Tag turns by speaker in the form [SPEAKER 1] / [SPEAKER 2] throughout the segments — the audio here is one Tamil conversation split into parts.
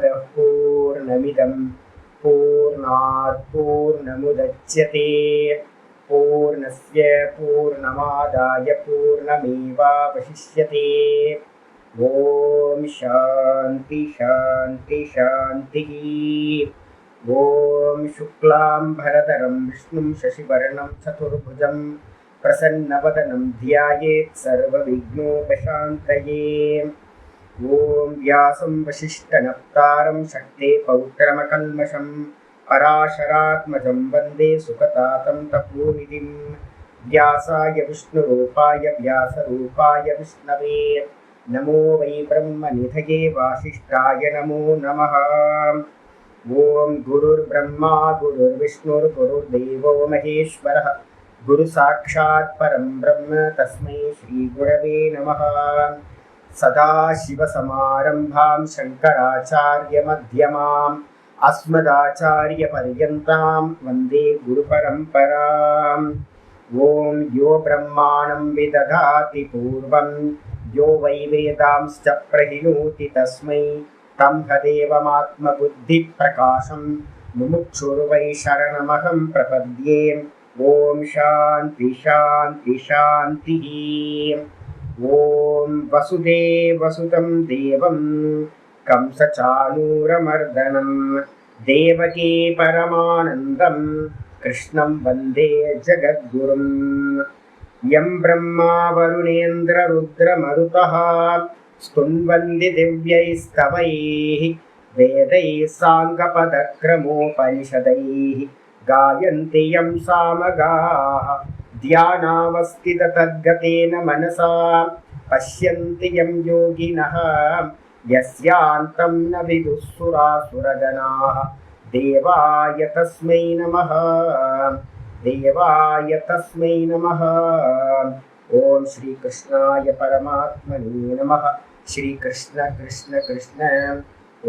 [SPEAKER 1] पूर्णमदः पूर्णमिदं पूर्णात् पूर्णमुदच्यते पूर्णस्य पूर्णमादाय पूर्णमेवावशिष्यते। ॐ शान्ति शान्ति शान्तिः। ॐ शुक्लाम्बरधरं विष्णुं शशिवर्णं चतुर्भुजं प्रसन्नवदनं ध्यायेत् सर्वविघ्नोपशान्तये। ॐ व्यासं वसिष्ठनप्तारं शक्ते पौत्रमकल्मषं पराशरात्मजं वन्दे सुखतातं तपोनिधिं। व्यासाय विष्णुरूपाय व्यासरूपाय विष्णवे नमो वै ब्रह्मनिधये वासिष्ठाय नमो नमः। ॐ गुरुर्ब्रह्मा गुरुर्विष्णुर्गुरुर्देवो महेश्वरः गुरुसाक्षात् परं ब्रह्म तस्मै श्रीगुरवे नमः। सदाशिवसमारम्भां शङ्कराचार्यमध्यमाम् अस्मदाचार्यपर्यन्तां वन्दे गुरुपरम्पराम्। ॐ यो ब्रह्माणं विदधाति पूर्वं यो वै वेदांश्च प्रहिणोति तस्मै तदेवमात्मबुद्धिप्रकाशं मुमुक्षुर्वै शरणमहं प्रपद्ये। ॐ शान्ति शान्ति शान्तिः। ॐ वसुदेवसुतं देवं कंसचाणूरमर्दनं देवकी परमानन्दं कृष्णं वन्दे जगद्गुरुं। यं ब्रह्मा वरुणेन्द्ररुद्रमरुतः स्तुन्वन्ति दिव्यैस्तवैः वेदैः साङ्गपदक्रमोपनिषदैः गायन्ति यं सामगाः ध्यानावस्थिततद्गतेन मनसा पश्यन्ति यं योगिनः यस्यान्तं न विदुःसुरासुरगणाः। देवाय तस्मै नमः देवाय तस्मै नमः। ॐ श्रीकृष्णाय परमात्मने नमः। श्रीकृष्ण कृष्ण कृष्ण। ॐ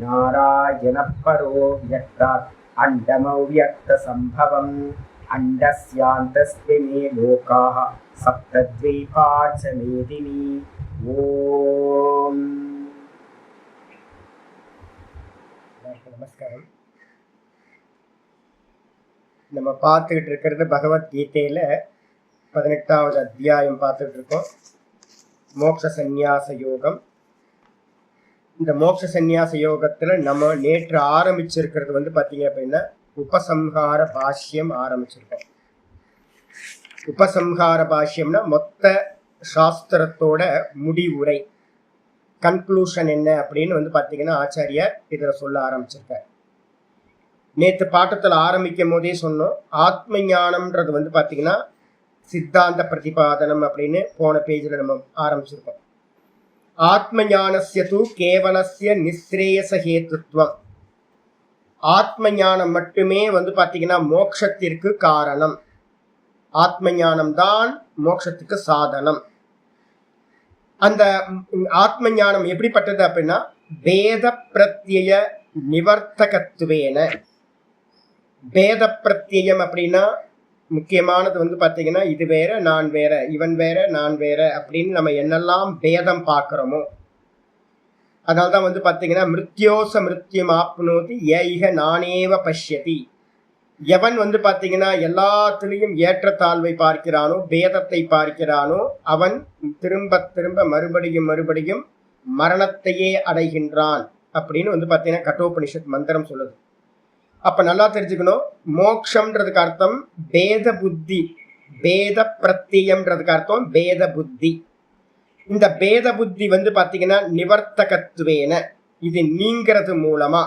[SPEAKER 1] नारायणः परो व्यक्तात् अण्डमव्यक्तसम्भवम् अण्डस्यान्तस्मिन् लोकाः सप्तद्वीपा च मेदिनी। ॐ நமஸ்காரம். நம்ம பார்த்துக்கிட்டு இருக்கிறது பகவத்கீதையில் 18வது அத்தியாயம் பார்த்துட்டு இருக்கோம். மோட்ச சந்நியாச யோகம். இந்த மோட்ச சந்நியாச யோகத்தில் நம்ம நேற்று ஆரம்பிச்சிருக்கிறது பார்த்தீங்க அப்படின்னா உபசம்ஹார பாஷ்யம் ஆரம்பிச்சிருக்கோம். உபசம்ஹார பாஷ்யம்னா மொத்த சாஸ்திரத்தோட முடிவுரை, கன்க்ளூஷன் என்ன அப்படின்னு பார்த்தீங்கன்னா ஆச்சாரியார் இதில் சொல்ல ஆரம்பிச்சிருக்கார். நேற்று பாட்டத்தில் ஆரம்பிக்கும் போதே சொன்னோம், ஆத்ம ஞானம்ன்றது பார்த்தீங்கன்னா சித்தாந்த பிரதிபாதனம் அப்படின்னு போன பேஜில் நம்ம ஆரம்பிச்சிருக்கோம். ஆத்ம ஞானஸ்ய தூ கேவலஸ்ய நிஸ்ரேயச ஹேத்துத்வம். ஆத்ம ஞானம் மட்டுமே பார்த்தீங்கன்னா மோட்சத்திற்கு காரணம். ஆத்ம ஞானம் தான் மோட்சத்துக்கு சாதனம். அந்த ஆத்ம ஞானம் எப்படிப்பட்டது அப்படின்னா பேத பிரத்யய நிவர்த்தகத்துவேன. பேத பிரத்யம் அப்படின்னா முக்கியமானது பார்த்தீங்கன்னா இது வேற நான் வேற, இவன் வேற நான் வேற அப்படின்னு நம்ம என்னெல்லாம் பேதம் பார்க்குறோமோ அதனால்தான் பார்த்தீங்கன்னா மிருத்யோச மிருத்யம் ஆப்னோதி ஏக நானேவ பஷ்யதி. எவன் பார்த்தீங்கன்னா எல்லாத்துலேயும் ஏற்றத்தாழ்வை பார்க்கிறானோ, பேதத்தை பார்க்கிறானோ, அவன் திரும்ப திரும்ப மறுபடியும் மறுபடியும் மரணத்தையே அடைகின்றான் அப்படின்னு பார்த்தீங்கன்னா கட்டோபனிஷத் மந்திரம் சொல்லுது. அப்போ நல்லா தெரிஞ்சுக்கணும், மோக்ஷம்ன்றதுக்கு அர்த்தம் பேத புத்தி, பேத பிரத்தியம்ன்றதுக்கு அர்த்தம் பேத புத்தி. இந்த பேத புத்தி பார்த்தீங்கன்னா நிவர்த்தகத்துவேன, இது நீங்கிறது மூலமா,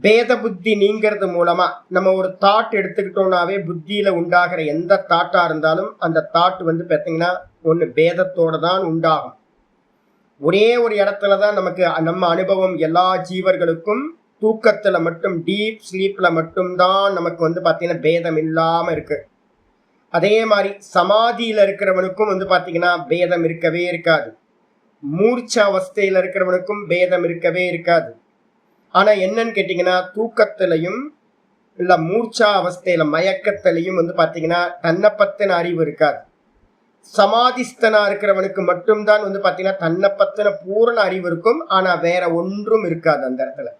[SPEAKER 1] பேத புத்தி நீங்கிறது மூலமா நம்ம ஒரு தாட் எடுத்துக்கிட்டோம்னாவே புத்தியில உண்டாகிற எந்த தாட்டா இருந்தாலும் அந்த தாட் பார்த்தீங்கன்னா ஒன்று பேதத்தோட தான் உண்டாகும். ஒரே ஒரு இடத்துல தான் நமக்கு நம்ம அனுபவம் எல்லா ஜீவர்களுக்கும் தூக்கத்துல மட்டும், டீப் ஸ்லீப்ல மட்டும்தான் நமக்கு பார்த்தீங்கன்னா பேதம் இல்லாம இருக்கு. அதே மாதிரி சமாதியில இருக்கிறவனுக்கும் பார்த்தீங்கன்னா பேதம் இருக்கவே இருக்காது. மூர்ச்ச அவஸ்தையில இருக்கிறவனுக்கும் பேதம் இருக்கவே இருக்காது. ஆனா என்னன்னு கேட்டீங்கன்னா தூக்கத்திலையும் இல்ல மூர்ச்சா அவஸ்தையில மயக்கத்திலையும் பார்த்தீங்கன்னா தன்னை பத்தின அறிவு இருக்காது. சமாதிஸ்தனா இருக்கிறவனுக்கு மட்டும்தான் வந்து பாத்தீங்கன்னா தன்னை பத்தின பூரண அறிவு இருக்கும். ஆனா வேற ஒன்றும் இருக்காது அந்த இடத்துல.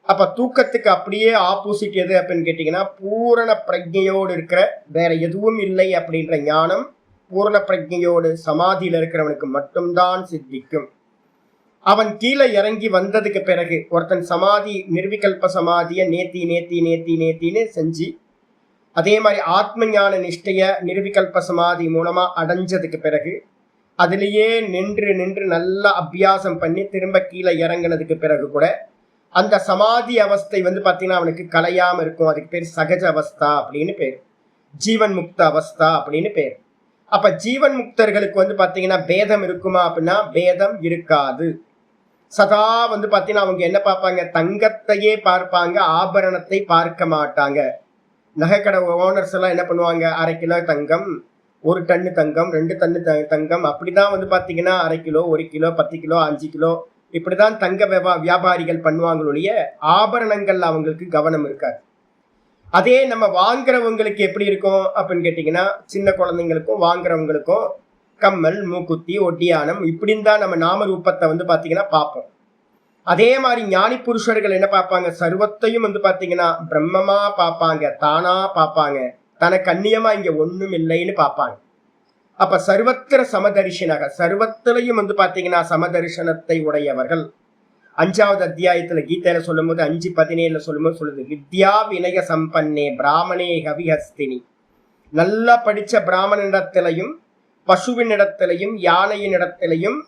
[SPEAKER 1] அப்ப தூக்கத்துக்கு அப்படியே ஆப்போசிட் எது அப்படின்னு கேட்டீங்கன்னா, பூரண பிரஜையோடு இருக்கிற, வேற எதுவும் இல்லை அப்படின்ற ஞானம் பூரண பிரஜையோடு சமாதியில இருக்கிறவனுக்கு மட்டும்தான் சித்திக்கும். அவன் கீழே இறங்கி வந்ததுக்கு பிறகு ஒருத்தன் சமாதி நிர்விகல்ப சமாதிய நேத்தின்னு செஞ்சு, அதே மாதிரி ஆத்ம ஞான நிஷ்டைய நிர்விகல்ப சமாதி மூலமா அடைஞ்சதுக்கு பிறகு அதுலேயே நின்று நல்லா அபியாசம் பண்ணி திரும்ப கீழே இறங்கினதுக்கு பிறகு கூட அந்த சமாதி அவஸ்தை வந்து பார்த்தீங்கன்னா அவனுக்கு கலையாம இருக்கும். அதுக்கு பேர் சகஜ அவஸ்தா அப்படின்னு பேர், ஜீவன் முக்த அவஸ்தா அப்படின்னு பேர். அப்ப ஜீவன் முக்தர்களுக்கு வந்து பார்த்தீங்கன்னா பேதம் இருக்குமா அப்படின்னா பேதம் இருக்காது. சதா வந்து பார்த்தீங்கன்னா அவங்க என்ன பார்ப்பாங்க, தங்கத்தையே பார்ப்பாங்க, ஆபரணத்தை பார்க்க மாட்டாங்க. நகைக்கடை ஓனர்ஸ் எல்லாம் என்ன பண்ணுவாங்க, 1/2 கிலோ தங்கம், 1 டன்னு தங்கம், 2 டன்னு தங்கம், அப்படிதான் வந்து பார்த்தீங்கன்னா 1/2 கிலோ, 1 கிலோ, 10 கிலோ, 5 கிலோ, இப்படிதான் தங்க வியாபாரிகள் பண்ணுவாங்களுடைய ஆபரணங்கள் அவங்களுக்கு கவனம் இருக்காது. அதே நம்ம வாங்குறவங்களுக்கு எப்படி இருக்கும் அப்படின்னு கேட்டீங்கன்னா, சின்ன குழந்தைங்களுக்கும் வாங்குறவங்களுக்கும் கம்மல், மூக்குத்தி, ஒட்டியானம் இப்படின்னு தான் நம்ம நாமரூபத்தை வந்து பார்த்தீங்கன்னா பார்ப்போம். அதே மாதிரி ஞானி புருஷர்கள் என்ன பார்ப்பாங்க, சர்வத்தையும் வந்து பார்த்தீங்கன்னா பிரம்மமா பார்ப்பாங்க, தானா பார்ப்பாங்க, தனக்கு அந்நியமா இங்க ஒண்ணும் இல்லைன்னு பார்ப்பாங்க. அப்ப சர்வத்திர சமதரிசனாக, சர்வத்திலையும் வந்து பார்த்தீங்கன்னா சமதரிசனத்தை உடையவர்கள். 5வது அத்தியாயத்துல கீதையில சொல்லும் போது 5:17 சொல்லும்போது சொல்லுது, வித்யா வினய சம்பன்னே பிராமணே கவிஹஸ்தினி. நல்லா படிச்ச பிராமணனிடத்திலையும் பசுவினிடத்திலையும் யானையினிடத்திலையும்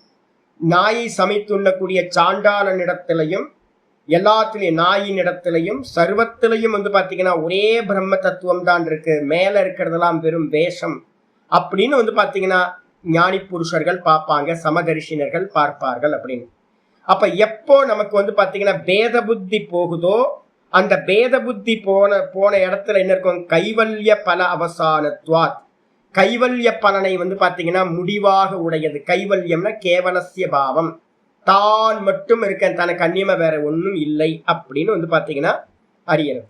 [SPEAKER 1] நாயை சமைத்துண்ணக்கூடிய சாண்டாளனிடத்திலையும் எல்லாத்திலையும் நாயினிடத்திலையும் சர்வத்திலையும் வந்து பார்த்தீங்கன்னா ஒரே பிரம்ம தத்துவம் தான் இருக்கு, மேல இருக்கிறதெல்லாம் வெறும் வேஷம் அப்படின்னு வந்து பார்த்தீங்கன்னா ஞானி புருஷர்கள் பார்ப்பாங்க, சமதரிசினர்கள் பார்ப்பார்கள் அப்படின்னு. அப்ப எப்போ நமக்கு வந்து பார்த்தீங்கன்னா பேத புத்தி போகுதோ அந்த பேத புத்தி போன இடத்துல என்ன இருக்கும், கைவல்ய பல அவசானத்வாத், கைவல்ய பலனை வந்து பார்த்தீங்கன்னா முடிவாக உடையது. கைவல்யம்னா கேவலசிய பாவம், தான் மட்டும் இருக்க, தனக்கு அந்நியமா வேற ஒன்றும் இல்லை அப்படின்னு வந்து பார்த்தீங்கன்னா அறியறது.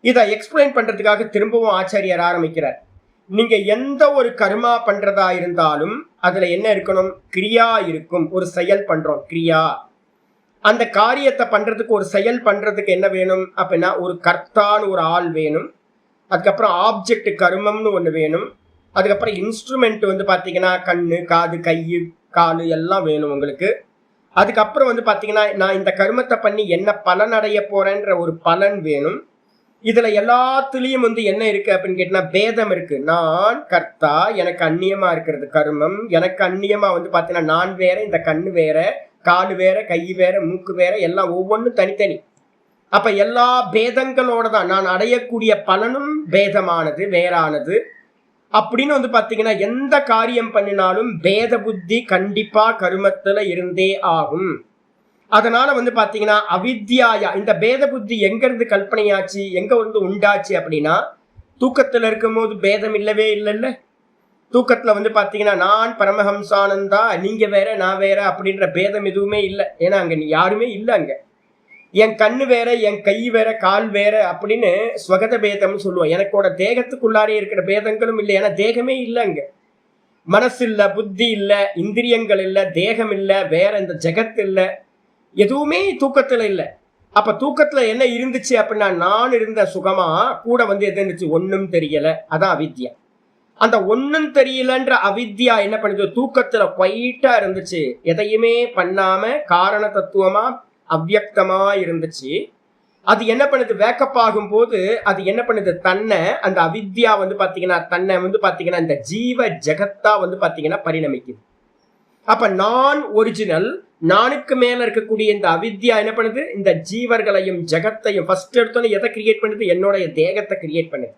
[SPEAKER 1] இதை எக்ஸ்பிளைன் பண்றதுக்காக திரும்பவும் ஆச்சாரியர் ஆரம்பிக்கிறார். நீங்க எந்த ஒரு கர்மா பண்றதா இருந்தாலும் அதுல என்ன இருக்கணும், கிரியா இருக்கும். ஒரு செயல் பண்றோம், கிரியா. அந்த காரியத்தை பண்றதுக்கு, ஒரு செயல் பண்றதுக்கு என்ன வேணும் அப்படின்னா ஒரு கர்த்தான்னு ஒரு ஆள் வேணும். அதுக்கப்புறம் ஆப்ஜெக்ட் கர்மம்னு ஒண்ணு வேணும். அதுக்கப்புறம் இன்ஸ்ட்ருமெண்ட் வந்து பார்த்தீங்கன்னா கண்ணு, காது, கை, காலு எல்லாம் வேணும் உங்களுக்கு. அதுக்கப்புறம் வந்து பார்த்தீங்கன்னா நான் இந்த கர்மத்தை பண்ணி என்ன பலன் அடைய போறேன்ற ஒரு பலன் வேணும். இதுல எல்லாத்துலயும் வந்து என்ன இருக்கு அப்படின்னு கேட்டா பேதம் இருக்கு. நான் கர்த்தா, எனக்கு அந்நியமா இருக்கிறது கர்மம், எனக்கு அந்நியமா வந்து பார்த்தீங்கன்னா நான் வேற, இந்த கண்ணு வேற, காலு வேற, கை வேற, மூக்கு வேற, எல்லாம் ஒவ்வொன்றும் தனித்தனி. அப்ப எல்லா பேதங்களோட தான் நான் அடையக்கூடிய பலனும் பேதமானது, வேறானது அப்படின்னு வந்து பாத்தீங்கன்னா எந்த காரியம் பண்ணினாலும் பேத புத்தி கண்டிப்பா கருமத்துல இருந்தே ஆகும். அதனால வந்து பாத்தீங்கன்னா அவித்யாயா, இந்த பேத புத்தி எங்க இருந்து கல்பனையாச்சு, எங்க வந்து உண்டாச்சு அப்படின்னா தூக்கத்துல இருக்கும் போது பேதம் இல்லவே இல்லைல்ல. தூக்கத்துல வந்து பாத்தீங்கன்னா நான் பரமஹம்சானந்தா, நீங்க வேற நான் வேற அப்படின்ற பேதம் எதுவுமே இல்லை. ஏன்னா அங்க யாருமே இல்லை. அங்க என் கண்ணு வேற, என் கை வேற, கால் வேற அப்படின்னு ஸ்வகத பேதம்னு சொல்லுவோம். எனக்கோட தேகத்துக்குள்ளாரே இருக்கிற பேதங்களும் இல்லை. ஏன்னா தேகமே இல்லை. அங்க மனசு இல்லை, புத்தி இல்லை, இந்திரியங்கள் இல்லை, தேகம் இல்லை, வேற இந்த ஜெகத் இல்லை, எதுவுமே தூக்கத்துல இல்லை. அப்ப தூக்கத்துல என்ன இருந்துச்சு அப்படின்னா நான் இருந்த சுகமா, கூட வந்து எது இருந்துச்சு, ஒன்னும் தெரியல. அதான் அவித்யா. அந்த ஒன்னும் தெரியலன்ற அவித்யா என்ன பண்ணுது, தூக்கத்துல குவைட்டா இருந்துச்சு, எதையுமே பண்ணாம காரண தத்துவமா அவ்வியக்தமா இருந்துச்சு. அது என்ன பண்ணுது, வேக்கப் ஆகும் போது அது என்ன பண்ணுது, தன்னை அந்த அவித்யா வந்து பாத்தீங்கன்னா தன்னை வந்து பாத்தீங்கன்னா இந்த ஜீவ ஜெகத்தா வந்து பாத்தீங்கன்னா பரிணமிக்குது. அப்ப நான் ஒரிஜினல், நானுக்கு மேல இருக்கக்கூடிய இந்த அவித்யா என்ன பண்ணுது, இந்த ஜீவர்களையும் ஜெகத்தையும் ஃபர்ஸ்ட் எடுத்தோன்னு எதை கிரியேட் பண்ணுது, என்னுடைய தேகத்தை கிரியேட் பண்ணுது.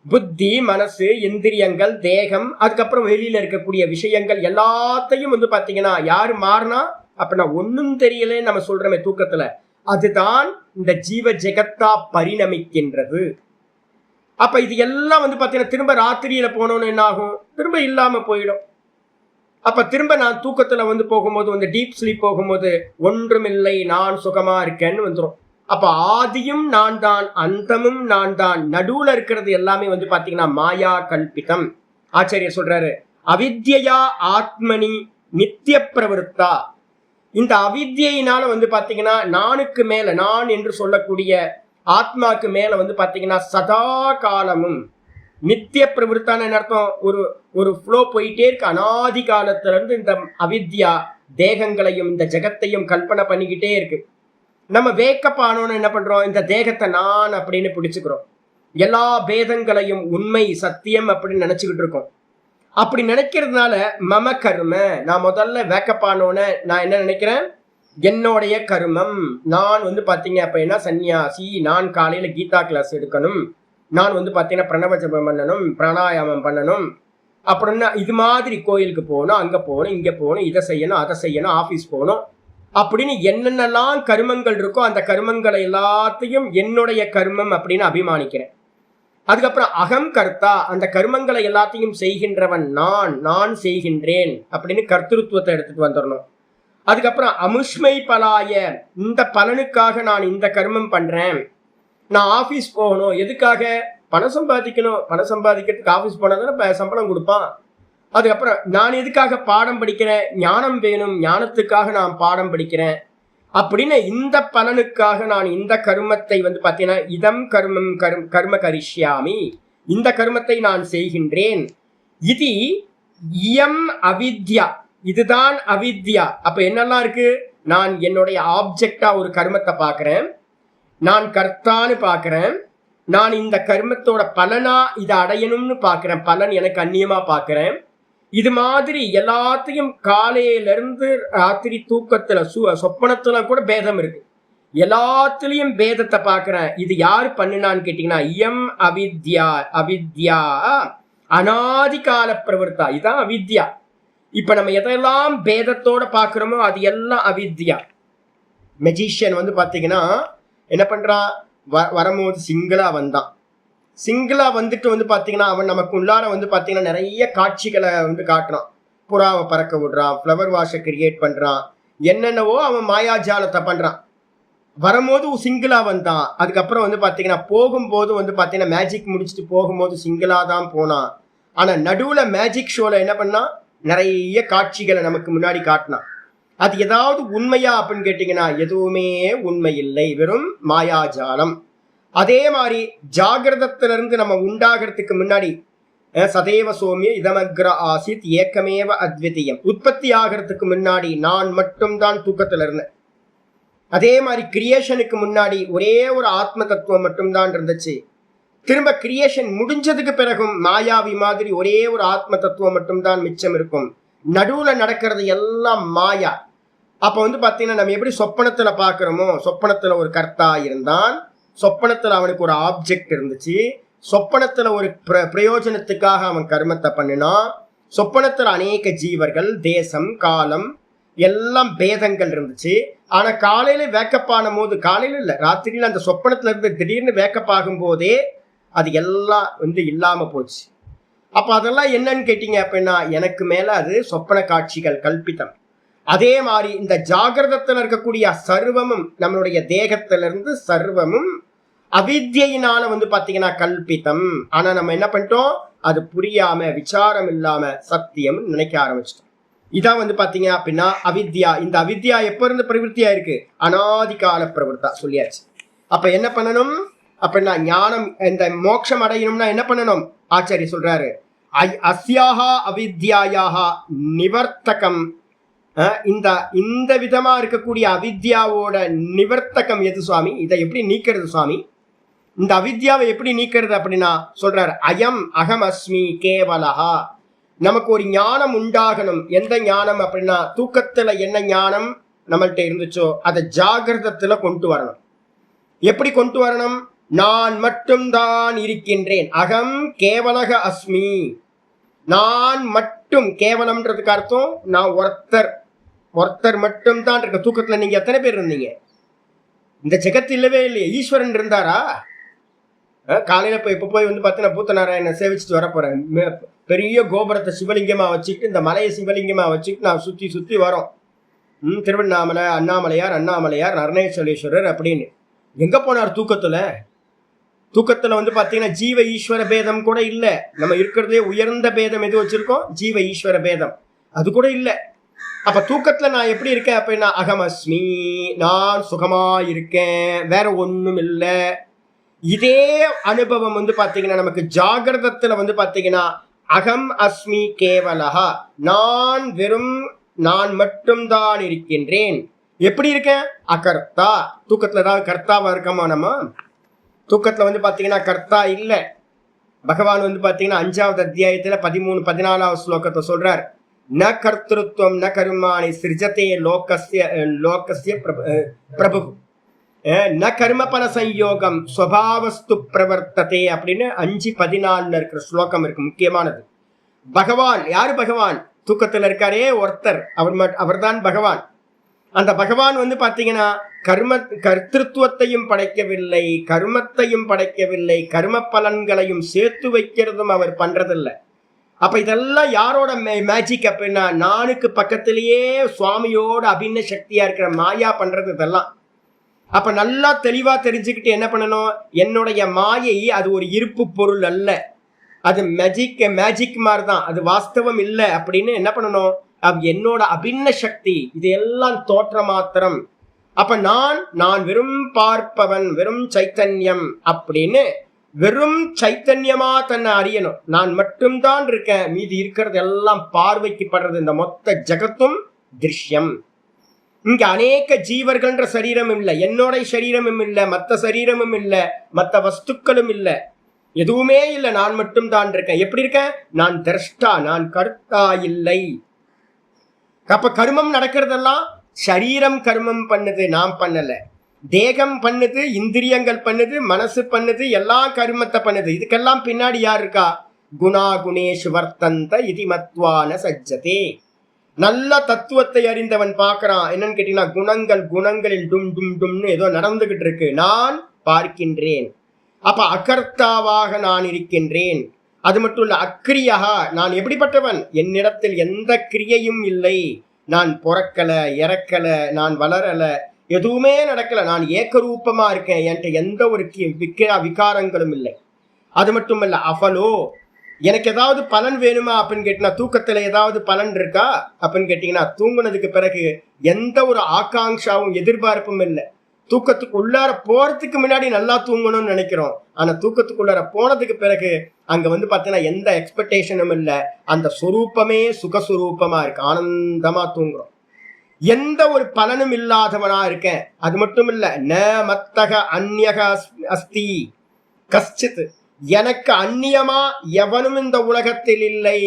[SPEAKER 1] புத்தி, மனசு, இந்திரியங்கள், தேகம், அதுக்கப்புறம் வெளியில இருக்கக்கூடிய விஷயங்கள் எல்லாத்தையும் வந்து பாத்தீங்கன்னா யாரு மாறினா அப்படின்னா ஒன்னும் தெரியலன்னு நம்ம சொல்றோமே தூக்கத்துல, அதுதான் இந்த ஜீவ ஜெகத்தா பரிணமிக்கின்றது. அப்ப இது எல்லாம் வந்து பாத்தீங்கன்னா திரும்ப ராத்திரியில போனோன்னு என்ன ஆகும், திரும்ப இல்லாம போயிடும். அப்ப திரும்ப நான் தூக்கத்துல வந்து போகும்போது, வந்து டீப் ஸ்லீப் போகும்போது ஒன்றுமில்லை, நான் சுகமா இருக்கேன்னு வந்துடும். அப்ப ஆதியும் நான் தான், அந்தமும் நான் தான், நடுவுல இருக்கிறது எல்லாமே வந்து பாத்தீங்கன்னா மாயா கல்பிதம். ஆச்சாரியர் சொல்றாரு, அவித்யா ஆத்மனி நித்திய பிரவருத்தா. இந்த அவித்யினால வந்து பாத்தீங்கன்னா நானுக்கு மேல, நான் என்று சொல்லக்கூடிய ஆத்மாக்கு மேல வந்து பாத்தீங்கன்னா சதா காலமும் நித்திய பிரவருத்தான அர்த்தம், ஒரு ஃப்ளோ போயிட்டே இருக்கு. அனாதி காலத்துல இருந்து இந்த அவித்யா தேகங்களையும் இந்த ஜெகத்தையும் கல்பனை பண்ணிக்கிட்டே இருக்கு. நம்ம வேக்கப் ஆனோன்னு என்ன பண்றோம், இந்த தேகத்தை நான் அப்படின்னு பிடிச்சுக்கிறோம். எல்லா பேதங்களையும் உண்மை சத்தியம் அப்படின்னு நினைச்சுக்கிட்டு இருக்கோம். அப்படி நினைக்கிறதுனால மம கர்ம, நான் முதல்ல வேக்கப் ஆனோன்னு நான் என்ன நினைக்கிறேன், என்னுடைய கர்மம். நான் வந்து பாத்தீங்க அப்ப என்ன சன்னியாசி, நான் காலையில கீதா கிளாஸ் எடுக்கணும், நான் வந்து பாத்தீங்கன்னா பிரணவ ஜபம் பண்ணணும், பிராணாயாமம் பண்ணணும், அப்படின்னா இது மாதிரி கோயிலுக்கு போகணும், அங்க போகணும், இங்க போகணும், இதை செய்யணும், அதை செய்யணும், ஆபீஸ் போகணும் அப்படின்னு என்னென்னலாம் கர்மங்கள் இருக்கோ அந்த கர்மங்களை எல்லாத்தையும் என்னுடைய கர்மம் அப்படின்னு அபிமானிக்கிறேன். அதுக்கப்புறம் அகம் கர்த்தா, அந்த கர்மங்களை எல்லாத்தையும் செய்கின்றவன் நான் செய்கின்றேன் அப்படின்னு கர்த்திருவத்தை எடுத்துட்டு வந்துடணும். அதுக்கப்புறம் அமுஷ்மை பலாய, இந்த பலனுக்காக நான் இந்த கர்மம் பண்றேன். நான் ஆபீஸ் போகணும், எதுக்காக, பணம் சம்பாதிக்கணும், பணம் சம்பாதிக்கிறதுக்கு ஆபீஸ் போனா தானே சம்பளம் கொடுப்பான். அதுக்கப்புறம் நான் எதுக்காக பாடம் படிக்கிறேன், ஞானம் வேணும், ஞானத்துக்காக நான் பாடம் படிக்கிறேன் அப்படின்னு இந்த பலனுக்காக நான் இந்த கர்மத்தை வந்து பார்த்தீங்கன்னா இதம் கர்மம் கர்ம கரிஷ்யாமி, இந்த கர்மத்தை நான் செய்கின்றேன். இது இயம் அவித்யா, இதுதான் அவித்யா. அப்ப என்னெல்லாம் இருக்கு, நான் என்னுடைய ஆப்ஜெக்டா ஒரு கர்மத்தை பார்க்கிறேன், நான் கர்த்தான்னு பார்க்கிறேன், நான் இந்த கர்மத்தோட பலனா இதை அடையணும்னு பார்க்கிறேன், பலன் எனக்கு அந்நியமா பார்க்கிறேன். இது மாதிரி எல்லாத்தையும் காலையில இருந்து ராத்திரி தூக்கத்துல சொப்பனத்துல கூட பேதம் இருக்கு, எல்லாத்துலயும் பேதத்தை பார்க்கிறேன். இது யாரு பண்ணுனான்னு கேட்டீங்கன்னா இயம் அவித்யா, அவித்யா அனாதி கால பிரவர்த்தா, இதுதான் அவித்யா. இப்ப நம்ம எதெல்லாம் பேதத்தோட பாக்குறோமோ அது எல்லாம் அவித்யா. மெஜிஷியன் வந்து பாத்தீங்கன்னா என்ன பண்றான், வரும்போது சிங்கிளா வந்தான், சிங்கிளா வந்துட்டு வந்து பாத்தீங்கன்னா அவன் நமக்கு உள்ளார வந்து பாத்தீங்கன்னா நிறைய காட்சிகளை வந்து காட்டுறான். புறாவை பறக்க விடுறான், ஃப்ளவர் வாஷை கிரியேட் பண்றான், என்னென்னவோ அவன் மாயாஜாலத்தை பண்றான். வரும்போது சிங்கிளா வந்தான். அதுக்கப்புறம் வந்து பாத்தீங்கன்னா போகும்போது வந்து பாத்தீங்கன்னா மேஜிக் முடிச்சுட்டு போகும்போது சிங்கிளா தான் போனான். ஆனா நடுவுல மேஜிக் ஷோல என்ன பண்ணா, நிறைய காட்சிகளை நமக்கு முன்னாடி காட்டினான். அது ஏதாவது உண்மையா அப்படின்னு கேட்டீங்கன்னா எதுவுமே உண்மை இல்லை, வெறும் மாயாஜாலம். அதே மாதிரி ஜாகிரதத்திலிருந்து நம்ம உண்டாகிறதுக்கு முன்னாடி சதேவ சோமிய இதமக்ர ஆசித் ஏக்கமேவ அத்விதீயம், உற்பத்தி ஆகிறதுக்கு முன்னாடி நான் மட்டும்தான் தூக்கத்துல இருந்தேன். அதே மாதிரி கிரியேஷனுக்கு முன்னாடி ஒரே ஒரு ஆத்ம தத்துவம் மட்டும்தான் இருந்துச்சு. திரும்ப கிரியேஷன் முடிஞ்சதுக்கு பிறகும் மாயாவி மாதிரி ஒரே ஒரு ஆத்ம தத்துவம் மட்டும்தான் மிச்சம் இருக்கும். நடுவுல நடக்கிறது எல்லாம் மாயா. அப்ப வந்து பாத்தீங்கன்னா நம்ம எப்படி சொப்பனத்துல பாக்குறோமோ, சொப்பனத்துல ஒரு கர்த்தா இருந்தான், சொப்பனத்துல அவனுக்கு ஒரு ஆப்ஜெக்ட் இருந்துச்சு, சொப்பனத்துல ஒரு பிரயோஜனத்துக்காக அவன் கர்மத்தை பண்ணினான். சொப்பனத்துல அநேக ஜீவர்கள், தேசம், காலம் எல்லாம் பேதங்கள் இருந்துச்சு. ஆனா காலையில வேக்கப் ஆன போது, காலையில இல்ல ராத்திரியில அந்த சொப்பனத்துல இருந்து திடீர்னு வேக்கப் ஆகும் போதே அது எல்லாம் வந்து இல்லாம போச்சு. அப்ப அதெல்லாம் என்னன்னு கேட்டீங்க அப்படின்னா எனக்கு மேல அது சொப்பன காட்சிகள், கல்பித்தம். அதே மாதிரி இந்த ஜாகிரதத்துல இருக்கக்கூடிய சர்வமும், நம்மளுடைய தேகத்திலிருந்து சர்வமும் அவித்யினால வந்து பாத்தீங்கன்னா கல்பித்தம். ஆனா நம்ம என்ன பண்ணிட்டோம், அது புரியாம விசாரம் இல்லாம சத்தியம் நினைக்க ஆரம்பிச்சிட்டோம். இதான் வந்து பாத்தீங்க அப்படின்னா அவித்யா. இந்த அவித்யா எப்ப இருந்து பிரவருத்தியா இருக்கு, அனாதி கால பிரவருத்தா சொல்லியாச்சு. அப்ப என்ன பண்ணணும் அப்படின்னா ஞானம், இந்த மோட்சம் அடையணும்னா என்ன பண்ணணும், ஆச்சாரிய சொல்றாரு அஸ்யாஹா அவித்யாயாஹா நிவர்த்தகம். இந்த விதமா இருக்கக்கூடிய அவித்யாவோட நிவர்த்தகம் எது சுவாமி, இதை எப்படி நீக்கிறது சுவாமி, இந்த அவித்யாவை எப்படி நீக்கிறது அப்படின்னா சொல்றாரு அயம் அகம் அஸ்மி கேவலஹா. நமக்கு ஒரு ஞானம் உண்டாகணும். எந்த ஞானம் அப்படின்னா தூக்கத்துல என்ன ஞானம் நம்மள்கிட்ட இருந்துச்சோ அதை ஜாகிரதத்துல கொண்டு வரணும். எப்படி கொண்டு வரணும், நான் மட்டும்தான் இருக்கின்றேன், அகம் கேவலக அஸ்மி, நான் மட்டும். கேவலம்ன்றதுக்கு அர்த்தம் நான் ஒருத்தர் மட்டும்தான் இருக்க. தூக்கத்துல நீங்க எத்தனை பேர் இருந்தீங்க, இந்த ஜெகத்து இல்லவே இல்லையே, ஈஸ்வரன் இருந்தாரா? காலையில இப்ப போய் வந்து பார்த்தீங்கன்னா பூத்தநாராயண சேவிச்சுட்டு வர போறேன். பெரிய கோபுரத்தை சிவலிங்கமா வச்சுக்கிட்டு, இந்த மலையை சிவலிங்கமா வச்சுக்கிட்டு நான் சுத்தி சுத்தி வரோம். திருவண்ணாமலை, அண்ணாமலையார், அருணாச்சலேஸ்வரர் அப்படின்னு. எங்க போனார் தூக்கத்துல? தூக்கத்துல வந்து பாத்தீங்கன்னா ஜீவ ஈஸ்வர பேதம் கூட இல்ல. நம்ம இருக்கிறதே உயர்ந்த பேதம் எது வச்சிருக்கோம்? ஜீவ ஈஸ்வர பேதம். அது கூட இல்ல. அப்ப தூக்கத்துல நான் எப்படி இருக்கேன் அப்படின்னா அகமஸ்மி, நான் சுகமா இருக்கேன், வேற ஒண்ணும் இல்ல. இதே அனுபவம் வந்து பாத்தீங்கன்னா நமக்கு ஜாகிரதத்துல வந்து பாத்தீங்கன்னா அகம் அஸ்மி கேவலஹா, நான் வெறும் நான் மட்டும்தான் இருக்கின்றேன். எப்படி இருக்கேன்? அகர்த்தா. தூக்கத்துல ஏதாவது கர்த்தாவா இருக்கமா? நம்ம தூக்கத்துல வந்து பாத்தீங்கன்னா கர்த்தா இல்ல. பகவான் வந்து பாத்தீங்கன்னா 5வது அத்தியாயத்துல 13, 14வது ஸ்லோகத்தை சொல்றார். ந கர்த்திருவம் ந கர்மாணி சிருஜதே லோகஸ்ய பிரபு ந கர்மபல சம்யோகம் ஸ்வபாவஸ்து பிரவர்த்ததே அப்படின்னு 5:14 இருக்கிற ஸ்லோகம் இருக்கு. முக்கியமானது. பகவான் யாரு? பகவான் தூக்கத்துல இருக்காரே ஒருத்தர், அவர்தான் பகவான். அந்த பகவான் வந்து பாத்தீங்கன்னா கர்த்திருவத்தையும் படைக்கவில்லை, கர்மத்தையும் படைக்கவில்லை, கர்ம பலன்களையும் சேர்த்து வைக்கிறதும் அவர் பண்றதில்லை. அப்ப இதெல்லாம் யாரோட மேஜிக் அப்படின்னா நானுக்கு பக்கத்திலேயே சுவாமியோட அபின்ன சக்தியா இருக்கிற மாயா பண்றது இதெல்லாம். அப்ப நல்லா தெளிவா தெரிஞ்சுக்கிட்டு என்ன பண்ணணும்? என்னுடைய மாயை அது ஒரு இருப்பு பொருள் அல்ல, அது மேஜிக் மாதிரிதான், அது வாஸ்தவம் இல்லை அப்படின்னு என்ன பண்ணணும்? என்னோட அபின்ன சக்தி, இது எல்லாம் தோற்ற மாத்திரம். அப்ப நான் வெறும் பார்ப்பவன், வெறும் சைத்தன்யம் அப்படின்னு வெறும் சைத்தன்யமா தன்னை அறியணும். நான் மட்டும்தான் இருக்கேன், மீதி இருக்கிறது எல்லாம் பார்வைக்கு படுறது. இந்த மொத்த ஜகத்தும் திருஷ்யம். இங்க அநேக ஜீவர்கள்ன்ற சரீரமும் இல்லை, என்னோட சரீரமும் இல்லை, மற்ற சரீரமும் இல்லை, மற்ற வஸ்துக்களும் இல்லை, எதுவுமே இல்லை. நான் மட்டும் தான் இருக்கேன். எப்படி இருக்கேன்? நான் திரஷ்டா, நான் கர்த்தா இல்லை. அப்ப கர்மம் நடக்கிறதெல்லாம் சரீரம் கர்மம் பண்ணுது, நாம் பண்ணல. தேகம் பண்ணுது, இந்திரியங்கள் பண்ணுது, மனசு பண்ணுது, எல்லா கர்மத்தை பண்ணுது. இதுக்கெல்லாம் பின்னாடி யார் இருக்கா? குணா குணேஷு வர்த்தந்த இதி மத்வான சஜ்ஜதே. நல்ல தத்துவத்தை அறிந்தவன் பார்க்கறான். என்னன்னு கேட்டீங்கன்னா குணங்களில் டும் டும் டும்னு ஏதோ நடந்துகிட்டு இருக்கு, நான் பார்க்கின்றேன். அப்ப அகர்த்தாவாக நான் இருக்கின்றேன். அது மட்டும் இல்ல, அக்ரியா, நான் எப்படிப்பட்டவன்? என்னிடத்தில் எந்த கிரியையும் இல்லை. நான் பிறக்கல, இறக்கல, நான் வளரல, எதுவுமே நடக்கல. நான் ஏக்கரூபமா இருக்கேன். என்கிட்ட எந்த ஒரு விகாரங்களும் இல்லை. அது மட்டும் இல்ல, அஃபலோ, எனக்கு ஏதாவது பலன் வேணுமா அப்படின்னு கேட்டீங்கன்னா தூக்கத்துல ஏதாவது பலன் இருக்கா அப்படின்னு கேட்டீங்கன்னா தூங்குனதுக்கு பிறகு எந்த ஒரு ஆகாங்ஷாவும் எதிர்பார்ப்பும் இல்லை. தூக்கத்துக்கு உள்ளார போறதுக்கு முன்னாடி நல்லா தூங்கணும்னு நினைக்கிறோம். ஆனா தூக்கத்துக்குள்ளார போனதுக்கு பிறகு அங்க வந்து பாத்தீங்கன்னா எந்த எக்ஸ்பெக்டேஷனும் இல்லை. அந்த சொரூப்பமே சுகஸ்வரூபமா இருக்கு, ஆனந்தமா தூங்குறோம். எந்த ஒரு பலனும் இல்லாதவனா இருக்கேன். அது மட்டும் இல்ல, ந மத்தக அந்யக அஸ்தி கஷ்டித், எனக்கு அந்நியமா எவனும் இந்த உலகத்தில் இல்லை.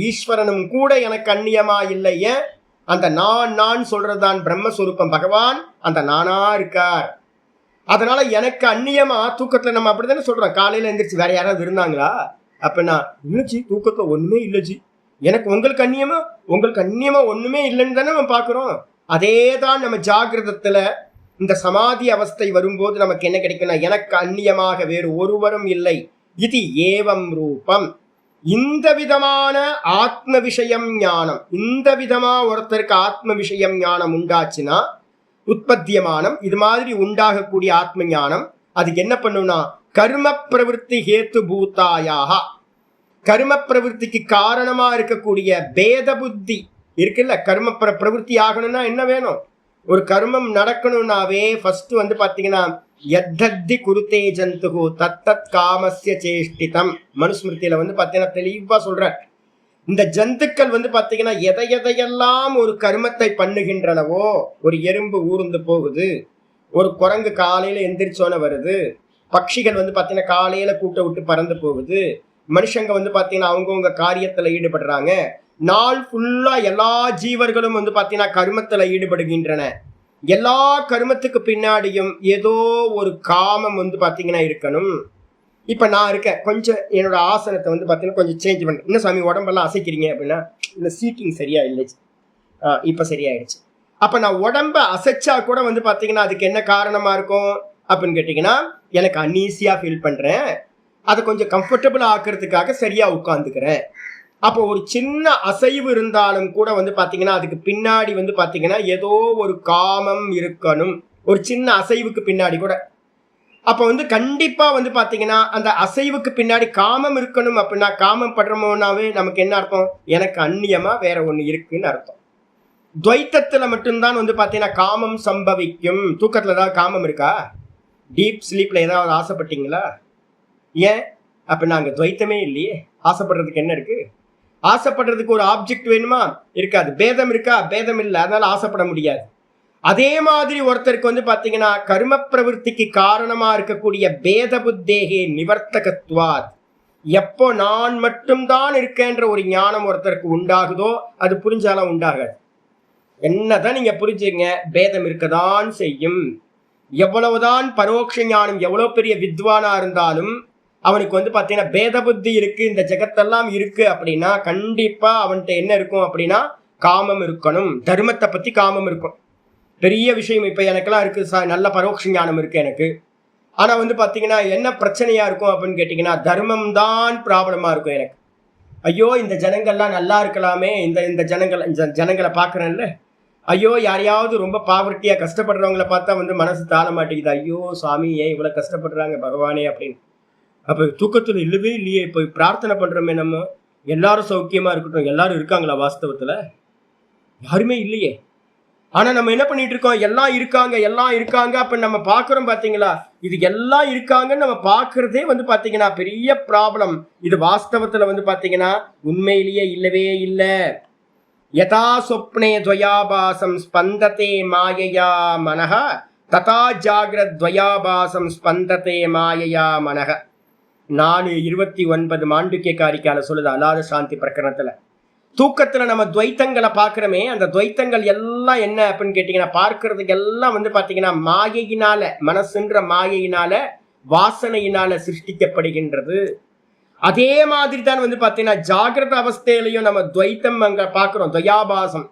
[SPEAKER 1] ஈஸ்வரனும் கூட எனக்கு அந்நியமா இல்லை. ஏன்? அந்த நான் சொல்றதுதான் பிரம்மஸ்வரூபம். பகவான் அந்த நானா இருக்கார். அதனால எனக்கு அந்நியமா தூக்கத்துல நம்ம அப்படித்தானே சொல்றோம். காலையில எந்திரிச்சு வேற யாராவது இருந்தாங்களா அப்படின்னா இல்லச்சி, தூக்கத்துல ஒண்ணுமே இல்லச்சி. எனக்கு உங்களுக்கு அந்நியமா ஒண்ணுமே இல்லைன்னு தானே நம்ம பாக்குறோம். அதே தான் நம்ம ஜாகிரதத்துல இந்த சமாதி அவஸ்தை வரும்போது நமக்கு என்ன கிடைக்கும்னா, எனக்கு அந்நியமாக வேறு ஒருவரும் இல்லை. இது ஏவம் ரூபம். இந்த விதமான ஆத்ம விஷயம் ஞானம், இந்த விதமா ஒருத்தருக்கு ஆத்ம விஷயம் ஞானம் உண்டாச்சுன்னா, உற்பத்தியமானம் இது மாதிரி உண்டாகக்கூடிய ஆத்ம ஞானம் அதுக்கு என்ன பண்ணும்னா, கர்ம பிரவருத்தி ஹேத்து பூத்தாயாக, கர்ம பிரவருத்திக்கு காரணமா இருக்கக்கூடிய பேத புத்தி இருக்குல்ல. கர்ம பிரவருத்தி ஆகணும்னா என்ன வேணும்? ஒரு கர்மம் நடக்கணும்னாவே ஃபர்ஸ்ட் வந்து பாத்தீங்கன்னா யத்தத்தி குருத்தே ஜந்துகு தத்தத் காமஸ்ய சேஷ்டிதம். மனுஸ்மிருதியில வந்து பாத்தீங்கன்னா தெளிவா சொல்ற, இந்த ஜந்துக்கள் வந்து பாத்தீங்கன்னா எதையெல்லாம் ஒரு கர்மத்தை பண்ணுகின்றனவோ, ஒரு எறும்பு ஊர்ந்து போகுது, ஒரு குரங்கு காலையில எந்திரிச்சோன வருது, பட்சிகள் வந்து பாத்தீங்கன்னா காலையில கூட்ட விட்டு பறந்து போகுது, மனுஷங்க வந்து பாத்தீங்கன்னா அவங்கவுங்க காரியத்துல ஈடுபடுறாங்க. நாள் ஃபுல்லா எல்லா ஜீவர்களும் வந்து பாத்தீங்கன்னா கர்மத்துல ஈடுபடுகின்றன. எல்லா கர்மத்துக்கு பின்னாடியும் ஏதோ ஒரு காமம் வந்து பாத்தீங்கன்னா இருக்கணும். இப்ப நான் இருக்கேன், கொஞ்சம் என்னோட ஆசனத்தை வந்து பாத்தீங்கன்னா கொஞ்சம் சேஞ்ச் பண்ண. இன்னும் சாமி உடம்பெல்லாம் அசைக்கிறீங்க அப்படின்னா, இந்த சீட்டிங் சரியா இல்லை, இப்ப சரியாயிடுச்சு. அப்ப நான் உடம்ப அசைச்சா கூட வந்து பாத்தீங்கன்னா அதுக்கு என்ன காரணமா இருக்கும் அப்படின்னு கேட்டீங்கன்னா, எனக்கு அன்ஈஸியா ஃபீல் பண்றேன், அதை கொஞ்சம் கம்ஃபர்டபுளா ஆக்குறதுக்காக சரியா உட்காந்துக்கிறேன். அப்போ ஒரு சின்ன அசைவு இருந்தாலும் கூட வந்து பாத்தீங்கன்னா அதுக்கு பின்னாடி வந்து பாத்தீங்கன்னா ஏதோ ஒரு காமம் இருக்கணும். ஒரு சின்ன அசைவுக்கு பின்னாடி கூட அப்ப வந்து கண்டிப்பா வந்து பாத்தீங்கன்னா அந்த அசைவுக்கு பின்னாடி காமம் இருக்கணும் அப்படின்னா, காமம் படுறோம்னாவே நமக்கு என்ன அர்த்தம்? எனக்கு அந்நியமா வேற ஒண்ணு இருக்குன்னு அர்த்தம். துவைத்தத்துல மட்டும்தான் வந்து பாத்தீங்கன்னா காமம் சம்பவிக்கும். தூக்கத்துல ஏதாவது காமம் இருக்கா? டீப் ஸ்லீப்ல ஏதாவது ஆசைப்பட்டீங்களா? ஏன்? அப்ப நாங்க துவைத்தமே இல்லையே. ஆசைப்படுறதுக்கு என்ன இருக்கு? ஆசைப்படுறதுக்கு ஒரு ஆப்ஜெக்ட் வேணுமா? இருக்காது. பேதம் இருக்கா? பேதம் இல்லை. அதனால ஆசைப்பட முடியாது. அதே மாதிரி ஒருத்தருக்கு வந்து பாத்தீங்கன்னா கர்ம பிரவருத்திக்கு காரணமா இருக்கக்கூடிய பேத புத்தேகே நிவர்த்தகத்வாத், எப்போ நான் மட்டும்தான் இருக்கேன்ற ஒரு ஞானம் ஒருத்தருக்கு உண்டாகுதோ அது புரிஞ்சாலும் உண்டாகாது. என்னதான் நீங்க புரிஞ்சுங்க, பேதம் இருக்கதான் செய்யும். எவ்வளவுதான் பரோட்ச ஞானம், எவ்வளவு பெரிய வித்வானா இருந்தாலும் அவனுக்கு வந்து பாத்தீங்கன்னா பேத புத்தி இருக்கு, இந்த ஜெகத்தெல்லாம் இருக்கு அப்படின்னா கண்டிப்பா அவன்கிட்ட என்ன இருக்கும் அப்படின்னா காமம் இருக்கணும். தர்மத்தை பத்தி காமம் இருக்கும். பெரிய விஷயம். இப்ப எனக்கெல்லாம் இருக்கு சார், நல்ல பரோட்ச ஞானம் இருக்கு எனக்கு. ஆனா வந்து பாத்தீங்கன்னா என்ன பிரச்சனையா இருக்கும் அப்படின்னு கேட்டீங்கன்னா தர்மம் தான் ப்ராப்ளமா இருக்கும் எனக்கு. ஐயோ இந்த ஜனங்கள்லாம் நல்லா இருக்கலாமே, இந்த ஜனங்களை பாக்குறேன்ல, ஐயோ யாரையாவது ரொம்ப பாவர்ட்டியா கஷ்டப்படுறவங்களை பார்த்தா வந்து மனசு தாழ மாட்டேங்குது. ஐயோ சாமி ஏன் இவ்வளவு கஷ்டப்படுறாங்க பகவானே அப்படின்னு. அப்ப தூக்கத்துல இல்லவே இல்லையே. இப்ப பிரார்த்தனை பண்றோமே நம்ம, எல்லாரும் சௌக்கியமா இருக்கட்டும். எல்லாரும் இருக்காங்களா? வாஸ்தவத்துல யாருமே இல்லையே. ஆனா நம்ம என்ன பண்ணிட்டு இருக்கோம்? எல்லாம் இருக்காங்க அப்ப நம்ம பாக்குறோம் பாத்தீங்களா? இது எல்லாம் இருக்காங்கன்னு நம்ம பாக்குறதே வந்து பாத்தீங்கன்னா பெரிய ப்ராப்ளம். இது வாஸ்தவத்துல வந்து பாத்தீங்கன்னா உண்மையிலேயே இல்லவே இல்ல. யதா சொப்னே துவயாபாசம் ஸ்பந்ததே மாயையா மனஹ ததா ஜாகிரத் துவயாபாசம் ஸ்பந்ததே மாயையா மனஹ. 4:29 மாண்டூக்கிய காரிக்கால சொல்லுது அலாத சாந்தி பிரகரணத்துல. தூக்கத்துல நம்ம துவைத்தங்களை பாக்குறோமே, அந்த துவைத்தங்கள் எல்லாம் என்ன அப்படின்னு கேட்டீங்கன்னா பார்க்கறதுக்கு எல்லாம் வந்து பாத்தீங்கன்னா மாயையினால, மனசுன்ற மாயையினால, வாசனையினால சிருஷ்டிக்கப்படுகின்றது. அதே மாதிரி தான் வந்து பாத்தீங்கன்னா ஜாகிரத அவஸ்தையிலையும் நம்ம துவைத்தம் அங்க பாக்குறோம், துவயாபாசம்.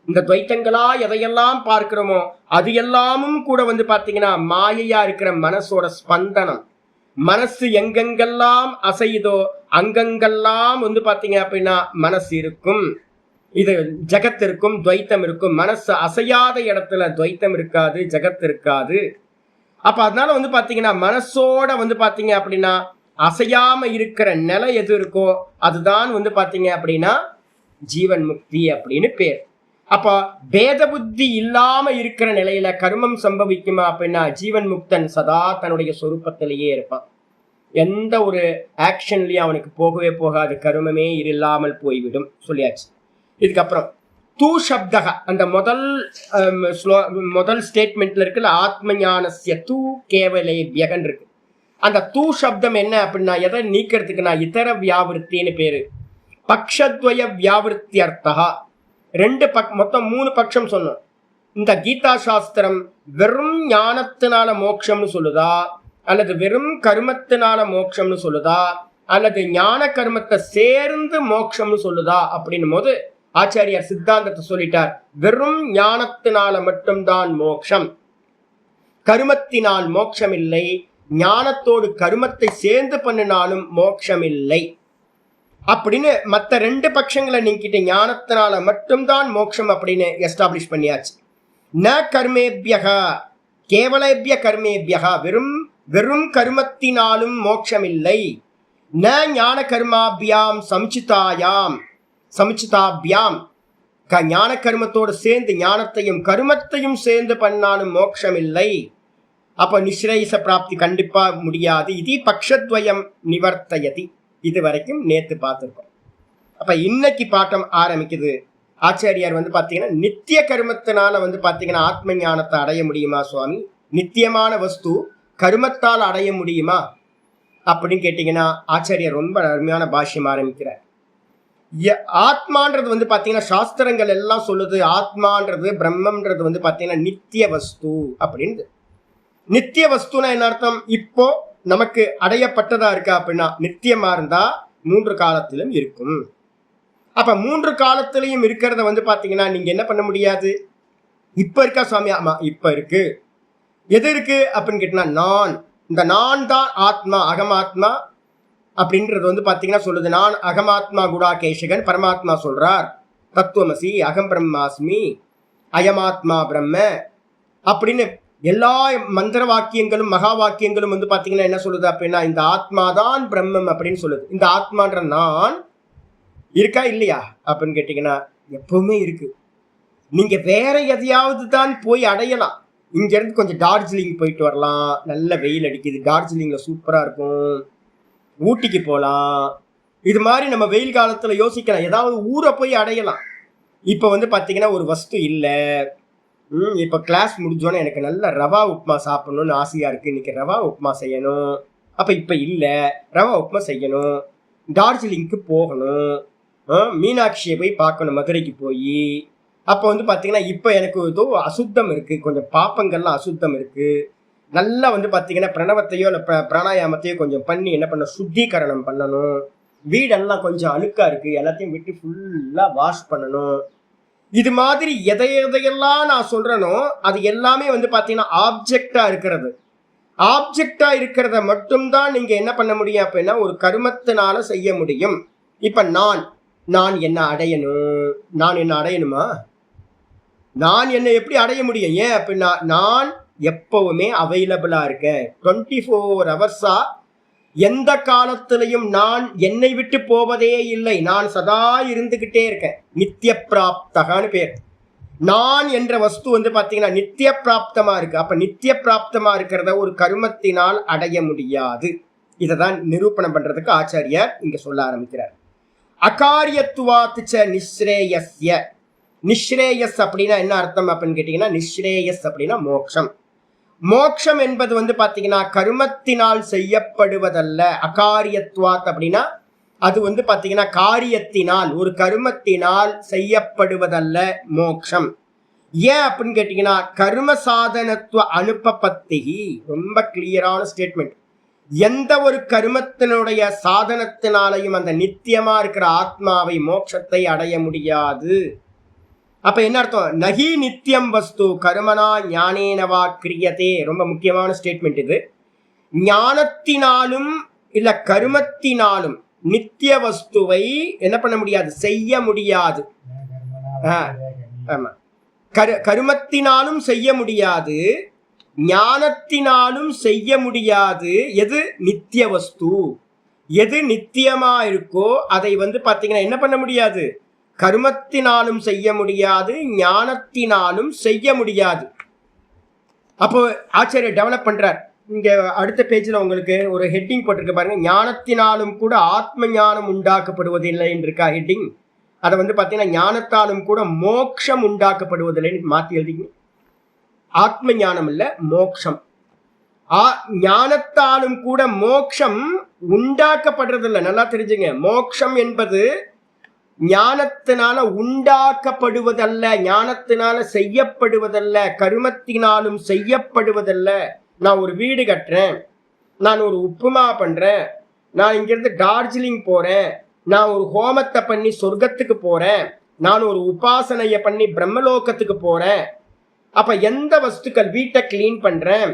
[SPEAKER 1] இந்த துவைத்தங்களா எதையெல்லாம் பார்க்கிறோமோ அது எல்லாமும் கூட வந்து பாத்தீங்கன்னா மாயையா இருக்கிற மனசோட ஸ்பந்தனம். மனசு எங்கெங்கெல்லாம் அசையுதோ அங்கங்கெல்லாம் வந்து பாத்தீங்க அப்படின்னா மனசு இருக்கும். இது ஜகத் இருக்கும், துவைத்தம் இருக்கும். மனசு அசையாத இடத்துல துவைத்தம் இருக்காது, ஜகத் இருக்காது. அப்ப அதனால வந்து பாத்தீங்கன்னா மனசோட வந்து பாத்தீங்க அப்படின்னா அசையாம இருக்கிற நிலை எது இருக்கோ அதுதான் வந்து பாத்தீங்க அப்படின்னா ஜீவன் முக்தி அப்படின்னு பேர். அப்ப பேத புத்தி இல்லாம இருக்கிற நிலையில கர்மம் சம்பவிக்குமா அப்படின்னா ஜீவன் முக்தன் சதா தன்னுடைய சொரூபத்திலேயே இருப்பான். எந்த ஒரு ஆக்ஷன்லயும் அவனுக்கு போகவே போகாது, கர்மமே இல்லாமல் போய்விடும் சொல்லியாச்சு. இதுக்கப்புறம் தூ சப்தக, அந்த முதல் ஸ்டேட்மெண்ட்ல இருக்குல்ல, ஆத்ம ஞானஸ்ய தூ கேவலேபியகன் இருக்கு. அந்த தூ சப்தம் என்ன அப்படின்னா எதை நீக்கிறதுக்குன்னா இதர வியாவிருத்தின்னு பேரு. பக்ஷத்வய வியாவிருத்தி அர்த்தா. மொத்தம் 3 பட்சம் சொன்னோம். இந்த கீதா சாஸ்திரம் வெறும் ஞானத்தினால மோட்சம்னு சொல்லுதா, அல்லது வெறும் கர்மத்தினால மோட்சம்னு சொல்லுதா, அல்லது ஞான கர்மத்தை சேர்ந்து மோட்சம்னு சொல்லுதா அப்படின்னும் போது ஆச்சாரியார் சித்தாந்தத்தை சொல்லிட்டார். வெறும் ஞானத்தினால மட்டும்தான் மோட்சம், கர்மத்தினால் மோட்சம் இல்லை. ஞானத்தோடு கர்மத்தை சேர்ந்து பண்ணினாலும் மோட்சம் இல்லை அப்படின்னு மற்ற 2 பட்சங்களை நீக்கிட்டு ஞானத்தினால மட்டும்தான் மோட்சம் அப்படின்னு எஸ்டாப்ளிஷ் பண்ணியாச்சு. ந கர்மேபியக கேவலேபிய கர்மேபியக, வெறும் கர்மத்தினாலும் மோட்சம் இல்லை. ந ஞான கர்மாபியாம் சமுச்சிதாபியாம், ஞான கர்மத்தோடு சேர்ந்து ஞானத்தையும் கர்மத்தையும் சேர்ந்து பண்ணாலும் மோட்சம் இல்லை. அப்ப நிஸ்ரேயச பிராப்தி கண்டிப்பா முடியாது. இது பக்ஷத்வயம் நிவர்த்தயதி. இது வரைக்கும் நேத்து பார்த்திருக்கோம். அப்ப இன்னைக்கு பாட்டம் ஆரம்பிக்குது. ஆச்சாரியார் வந்து பாத்தீங்கன்னா நித்திய கர்மத்தினால வந்து பாத்தீங்கன்னா ஆத்ம ஞானத்தை அடைய முடியுமா சுவாமி? நித்தியமான வஸ்து கர்மத்தால் அடைய முடியுமா அப்படின்னு கேட்டீங்கன்னா ஆச்சாரியார் ரொம்ப அருமையான பாஷ்யம் ஆரம்பிக்கிறார். ஆத்மான்றது வந்து பாத்தீங்கன்னா சாஸ்திரங்கள் எல்லாம் சொல்லுது, ஆத்மான்றது பிரம்மன்றது வந்து பாத்தீங்கன்னா நித்திய வஸ்து அப்படின்னு. நித்திய வஸ்துனா என்ன அர்த்தம்? இப்போ நமக்கு அடையப்பட்டதா இருக்கா அப்படின்னா நித்தியமா இருந்தா 3 காலத்திலும் இருக்கும். அப்ப 3 காலத்திலையும் இருக்கிறத வந்து பாத்தீங்கன்னா நீங்க என்ன பண்ண முடியாது. இப்ப இருக்கா சுவாமி? ஆமா இப்ப இருக்கு. எது இருக்கு அப்படின்னு கேட்டீங்கன்னா நான். இந்த நான் தான் ஆத்மா, அகமாத்மா அப்படின்றது வந்து பாத்தீங்கன்னா சொல்லுது. நான் அகமாத்மா குடாகேஷகன் பரமாத்மா சொல்றார். தத்துவமசி அகம் பிரம்மாஸ்மி அயமாத்மா பிரம்ம அப்படின்னு எல்லா மந்திர வாக்கியங்களும் மகா வாக்கியங்களும் வந்து பாத்தீங்கன்னா என்ன சொல்லுது அப்படின்னா, இந்த ஆத்மாதான் பிரம்மம் அப்படின்னு சொல்லுது. இந்த ஆத்மான்ற நான் இருக்கா இல்லையா அப்படின்னு கேட்டீங்கன்னா எப்பவுமே இருக்கு. நீங்க வேற எதையாவது தான் போய் அடையலாம். இங்க இருந்து கொஞ்சம் டார்ஜிலிங் போயிட்டு வரலாம், நல்ல வெயில் அடிக்குது, டார்ஜிலிங்ல சூப்பரா இருக்கும், ஊட்டிக்கு போகலாம். இது மாதிரி நம்ம வெயில் காலத்துல யோசிக்கலாம், ஏதாவது ஊரை போய் அடையலாம். இப்ப வந்து பாத்தீங்கன்னா ஒரு வஸ்து இல்லை. இப்ப கிளாஸ் முடிஞ்சோன்னே எனக்கு நல்ல ரவா உப்புமா சாப்பிடணும்னு ஆசையா இருக்கு, இன்னைக்கு ரவா உப்புமா செய்யணும். அப்ப இப்ப இல்ல, ரவா உப்புமா செய்யணும், டார்ஜிலிங்க்கு போகணும், மீனாட்சியை போய் பார்க்கணும் மதுரைக்கு போய். அப்ப வந்து பாத்தீங்கன்னா இப்ப எனக்கு ஏதோ அசுத்தம் இருக்கு, கொஞ்சம் பாப்பங்கள்லாம் அசுத்தம் இருக்கு. நல்லா வந்து பாத்தீங்கன்னா பிரணவத்தையோ இல்ல பிராணாயாமத்தையோ கொஞ்சம் பண்ணி என்ன பண்ண சுத்திகரணம் பண்ணணும். வீடெல்லாம் கொஞ்சம் அழுக்கா இருக்கு, எல்லாத்தையும் விட்டு ஃபுல்லா வாஷ் பண்ணணும். இது மாதிரி எதையெல்லாம் நான் சொல்றேனோ அது எல்லாமே வந்து பாத்தீங்கன்னா ஆப்ஜெக்டா இருக்கிறது. ஆப்ஜெக்டா இருக்கிறத மட்டும்தான் நீங்க என்ன பண்ண முடியும் அப்படின்னா ஒரு கர்மத்தினால செய்ய முடியும். இப்ப நான் என்ன அடையணும், நான் என்ன அடையணுமா? நான் என்ன எப்படி அடைய முடியும்? ஏன் அப்படின்னா நான் எப்பவுமே அவைலபிளா இருக்கேன். 24 ஹவர்ஸா எந்த காலத்திலையும் நான் என்னை விட்டு போவதே இல்லை. நான் சதா இருந்துகிட்டே இருக்கேன். நித்திய பிராப்தகான்னு பேர். நான் என்ற வஸ்து வந்து பாத்தீங்கன்னா நித்திய பிராப்தமா இருக்கு. அப்ப நித்திய பிராப்தமா இருக்கிறத ஒரு கர்மத்தினால் அடைய முடியாது. இததான் நிரூபணம் பண்றதுக்கு ஆச்சாரியார் இங்க சொல்ல ஆரம்பிக்கிறார். அகாரியத்துவாத்துச்ச நிஸ்ரேயஸ்ய. நிஸ்ரேயஸ் அப்படின்னா என்ன அர்த்தம் அப்படின்னு கேட்டீங்கன்னா, நிஸ்ரேயஸ் அப்படின்னா மோட்சம். மோட்சம் என்பது வந்து பாத்தீங்கன்னா கர்மத்தினால் செய்யப்படுவதல்ல. அகாரியத்துவாத் அப்படின்னா அது வந்து பாத்தீங்கன்னா காரியத்தினால் ஒரு கர்மத்தினால் செய்யப்படுவதல்ல மோட்சம். ஏன் அப்படின்னு கேட்டீங்கன்னா கர்ம சாதனத்துவ அனுபபத்தி. ரொம்ப கிளியரான ஸ்டேட்மெண்ட். எந்த ஒரு கர்மத்தினுடைய சாதனத்தினாலையும் அந்த நித்தியமா இருக்கிற ஆத்மாவை மோட்சத்தை அடைய முடியாது. அப்ப என்ன அர்த்தம்? நகி நித்தியம் வஸ்து கர்மனா ஞானேனவா கிரியதே. ரொம்ப முக்கியமான ஸ்டேட்மெண்ட் இது. ஞானத்தினாலும் இல்ல கர்மத்தினாலும் நித்திய வஸ்துவை என்ன பண்ண முடியாது, செய்ய முடியாது. ஆமா, கர்மத்தினாலும் செய்ய முடியாது, ஞானத்தினாலும் செய்ய முடியாது. எது நித்திய வஸ்து, எது நித்தியமா இருக்கோ அதை வந்து பாத்தீங்கன்னா என்ன பண்ண முடியாது, கர்மத்தினாலும் செய்ய முடியாது, ஞானத்தினாலும் செய்ய முடியாது. அப்போ ஆச்சாரியர் டெவலப் பண்றார். இங்க அடுத்த பேஜ்ல உங்களுக்கு ஒரு ஹெட்டிங் போட்டிருக்க பாருங்க. ஞானத்தினாலும் கூட ஆத்ம ஞானம் உண்டாக்கப்படுவதில்லைன்னு இருக்கா ஹெட்டிங். அதை வந்து பாத்தீங்கன்னா ஞானத்தாலும் கூட மோட்சம் உண்டாக்கப்படுவதில்லைன்னு மாத்தி எழுதிங்க. ஆத்ம ஞானம் இல்ல, மோட்சம். ஞானத்தாலும் கூட மோட்சம் உண்டாக்கப்படுறதில்லை. நல்லா தெரிஞ்சுங்க. மோட்சம் என்பது ஞானத்தினால உண்டாக்கப்படுவதல்ல, ஞானத்தினால செய்யப்படுவதல்ல, கர்மத்தினாலும் செய்யப்படுவதல்ல. நான் ஒரு வீடு கட்டுறேன், நான் ஒரு உப்புமா பண்றேன், நான் இங்கிருந்து டார்ஜிலிங் போறேன், நான் ஒரு ஹோமத்தை பண்ணி சொர்க்கத்துக்கு போறேன், நான் ஒரு உபாசனைய பண்ணி பிரம்மலோகத்துக்கு போறேன். அப்ப எந்த வஸ்துக்கள், வீட்டை கிளீன் பண்றேன்,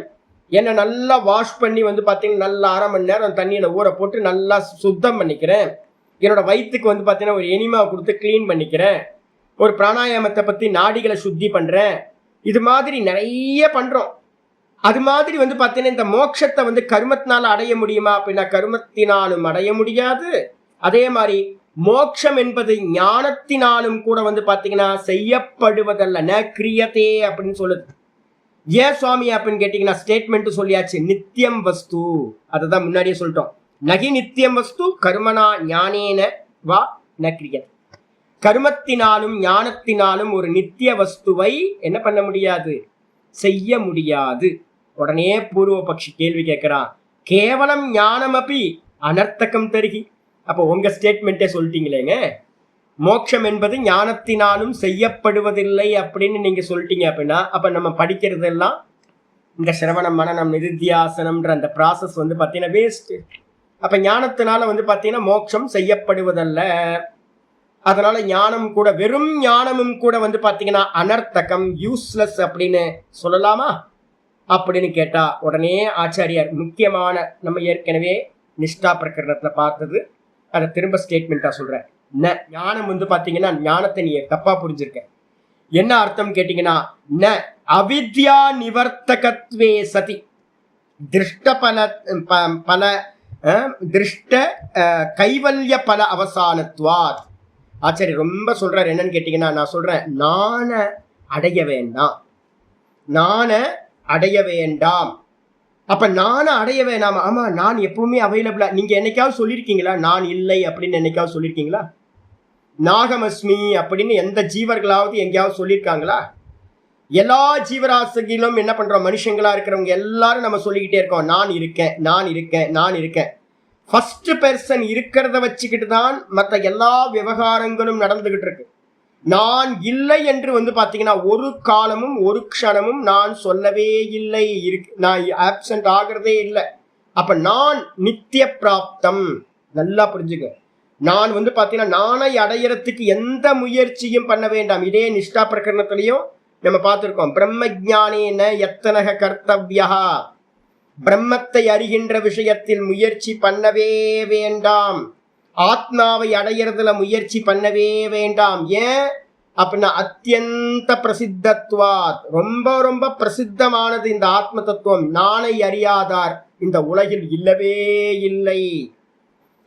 [SPEAKER 1] என்னை நல்லா வாஷ் பண்ணி வந்து பாத்தீங்கன்னா நல்லா 1/2 மணி நேரம் தண்ணியில ஊற போட்டு நல்லா சுத்தம் பண்ணிக்கிறேன், என்னோட வயிற்றுக்கு வந்து பாத்தீங்கன்னா ஒரு எனிமா கொடுத்து கிளீன் பண்ணிக்கிறேன், ஒரு பிராணாயாமத்தை பத்தி நாடிகளை சுத்தி பண்றேன். இது மாதிரி நிறைய பண்றோம். அது மாதிரி வந்து பாத்தீங்கன்னா இந்த மோட்சத்தை வந்து கர்மத்தினால அடைய முடியுமா அப்படின்னா கர்மத்தினாலும் அடைய முடியாது. அதே மாதிரி மோட்சம் என்பது ஞானத்தினாலும் கூட வந்து பாத்தீங்கன்னா செய்யப்படுவதல்ல. ந கிரியதே அப்படின்னு சொல்லுது. ஏன் சுவாமி அப்படின்னு கேட்டீங்கன்னா ஸ்டேட்மெண்ட் சொல்லியாச்சு, நித்தியம் வஸ்து. அதுதான் முன்னாடியே சொல்லிட்டோம். நகி நித்தியம் வஸ்து கர்மனா ஞானேன வா ந கிரியதே. கர்மத்தினாலும் ஞானத்தினாலும் ஒரு நித்திய வஸ்துவை என்ன பண்ண முடியாது, செய்ய முடியாது. உடனே பூர்வ பக்ஷி கேள்வி கேட்கிறான், கேவலம் ஞானம் அப்படி அனர்த்தகம் தருகி. அப்போ உங்க ஸ்டேட்மெண்ட்டே சொல்லிட்டீங்களேங்க, மோட்சம் என்பது ஞானத்தினாலும் செய்யப்படுவதில்லை அப்படின்னு நீங்க சொல்லிட்டீங்க அப்படின்னா அப்ப நம்ம படிக்கிறது எல்லாம் இந்த சிரவணம் மனனம் நிதித்தியாசனம்ன்ற அந்த ப்ராசஸ் வந்து பாத்தீங்கன்னா வேஸ்ட். அப்ப ஞானத்தினால வந்து பாத்தீங்கன்னா மோட்சம் செய்யப்படுவதல்ல. அதனால ஞானம் கூட, வெறும் ஞானமும் கூட வந்து பாத்தீங்கன்னா அனர்த்தகம், யூஸ்லெஸ் அப்படின்னு சொல்லலாமா அப்படின்னு கேட்டா உடனே ஆச்சாரியார் முக்கியமான, நம்ம ஏற்கனவே நிஷ்டா பிரகரணத்துல பார்த்தது, அதை திரும்ப ஸ்டேட்மெண்டா சொல்றேன். ஞானம் வந்து பாத்தீங்கன்னா ஞானத்தை நீ தப்பா புரிஞ்சிருக்க. என்ன அர்த்தம் கேட்டீங்கன்னா, ந அவித்யா நிவர்த்தகத்வே சதி திருஷ்ட பல திருஷ்ட கைவல்ய பல அவசானத்வாத். ஆச்சாரியர் ரொம்ப சொல்றாரு. என்னன்னு கேட்டீங்கன்னா, நான் சொல்றேன், நான அடைய வேண்டாம், நான அடைய வேண்டாம். அப்ப நான அடைய வேணாம். ஆமா, நான் எப்பவுமே அவைலபிளா. நீங்க என்னைக்காவது சொல்லியிருக்கீங்களா நான் இல்லை அப்படின்னு? என்னைக்காவது சொல்லியிருக்கீங்களா? நாகமஸ்மி அப்படின்னு எந்த ஜீவர்களாவது எங்கேயாவது சொல்லியிருக்காங்களா? எல்லா ஜீவராசிகளும் என்ன பண்றோம், மனுஷங்களா இருக்கிறவங்க எல்லாரும் நம்ம சொல்லிக்கிட்டே இருக்கோம், நான் இருக்கேன், நான் இருக்கேன், நான் இருக்கேன். ஃபர்ஸ்ட் பெர்சன் இருக்கிறத வச்சுக்கிட்டு தான் மற்ற எல்லா விவகாரங்களும் நடந்துகிட்டு இருக்கு. நான் இல்லை என்று பாத்தீங்கன்னா ஒரு காலமும் ஒரு க்ஷணமும் நான் சொல்லவே இல்லை, நான் ஆப்சென்ட் ஆகிறதே இல்லை. அப்ப நான் நித்திய பிராப்தம். நல்லா புரிஞ்சுக்க. நான் பாத்தீங்கன்னா நானை அடையறதுக்கு எந்த முயற்சியும் பண்ண வேண்டாம். இதே நிஷ்டா பிரகரணத்திலையும் நம்ம பார்த்திருக்கோம். பிரம்ம ஜானேன யத்தனக கர்த்தவ்யா. பிரம்மத்தை அறிகின்ற விஷயத்தில் முயற்சி பண்ணவே வேண்டாம். ஆத்மாவை அடையிறதுல முயற்சி பண்ணவே வேண்டாம். ஏன் அப்படின்னா அத்தியந்த பிரசித்தத்வாத், ரொம்ப ரொம்ப பிரசித்தமானது இந்த ஆத்ம தத்துவம். நானை அறியாதார் இந்த உலகில் இல்லவே இல்லை.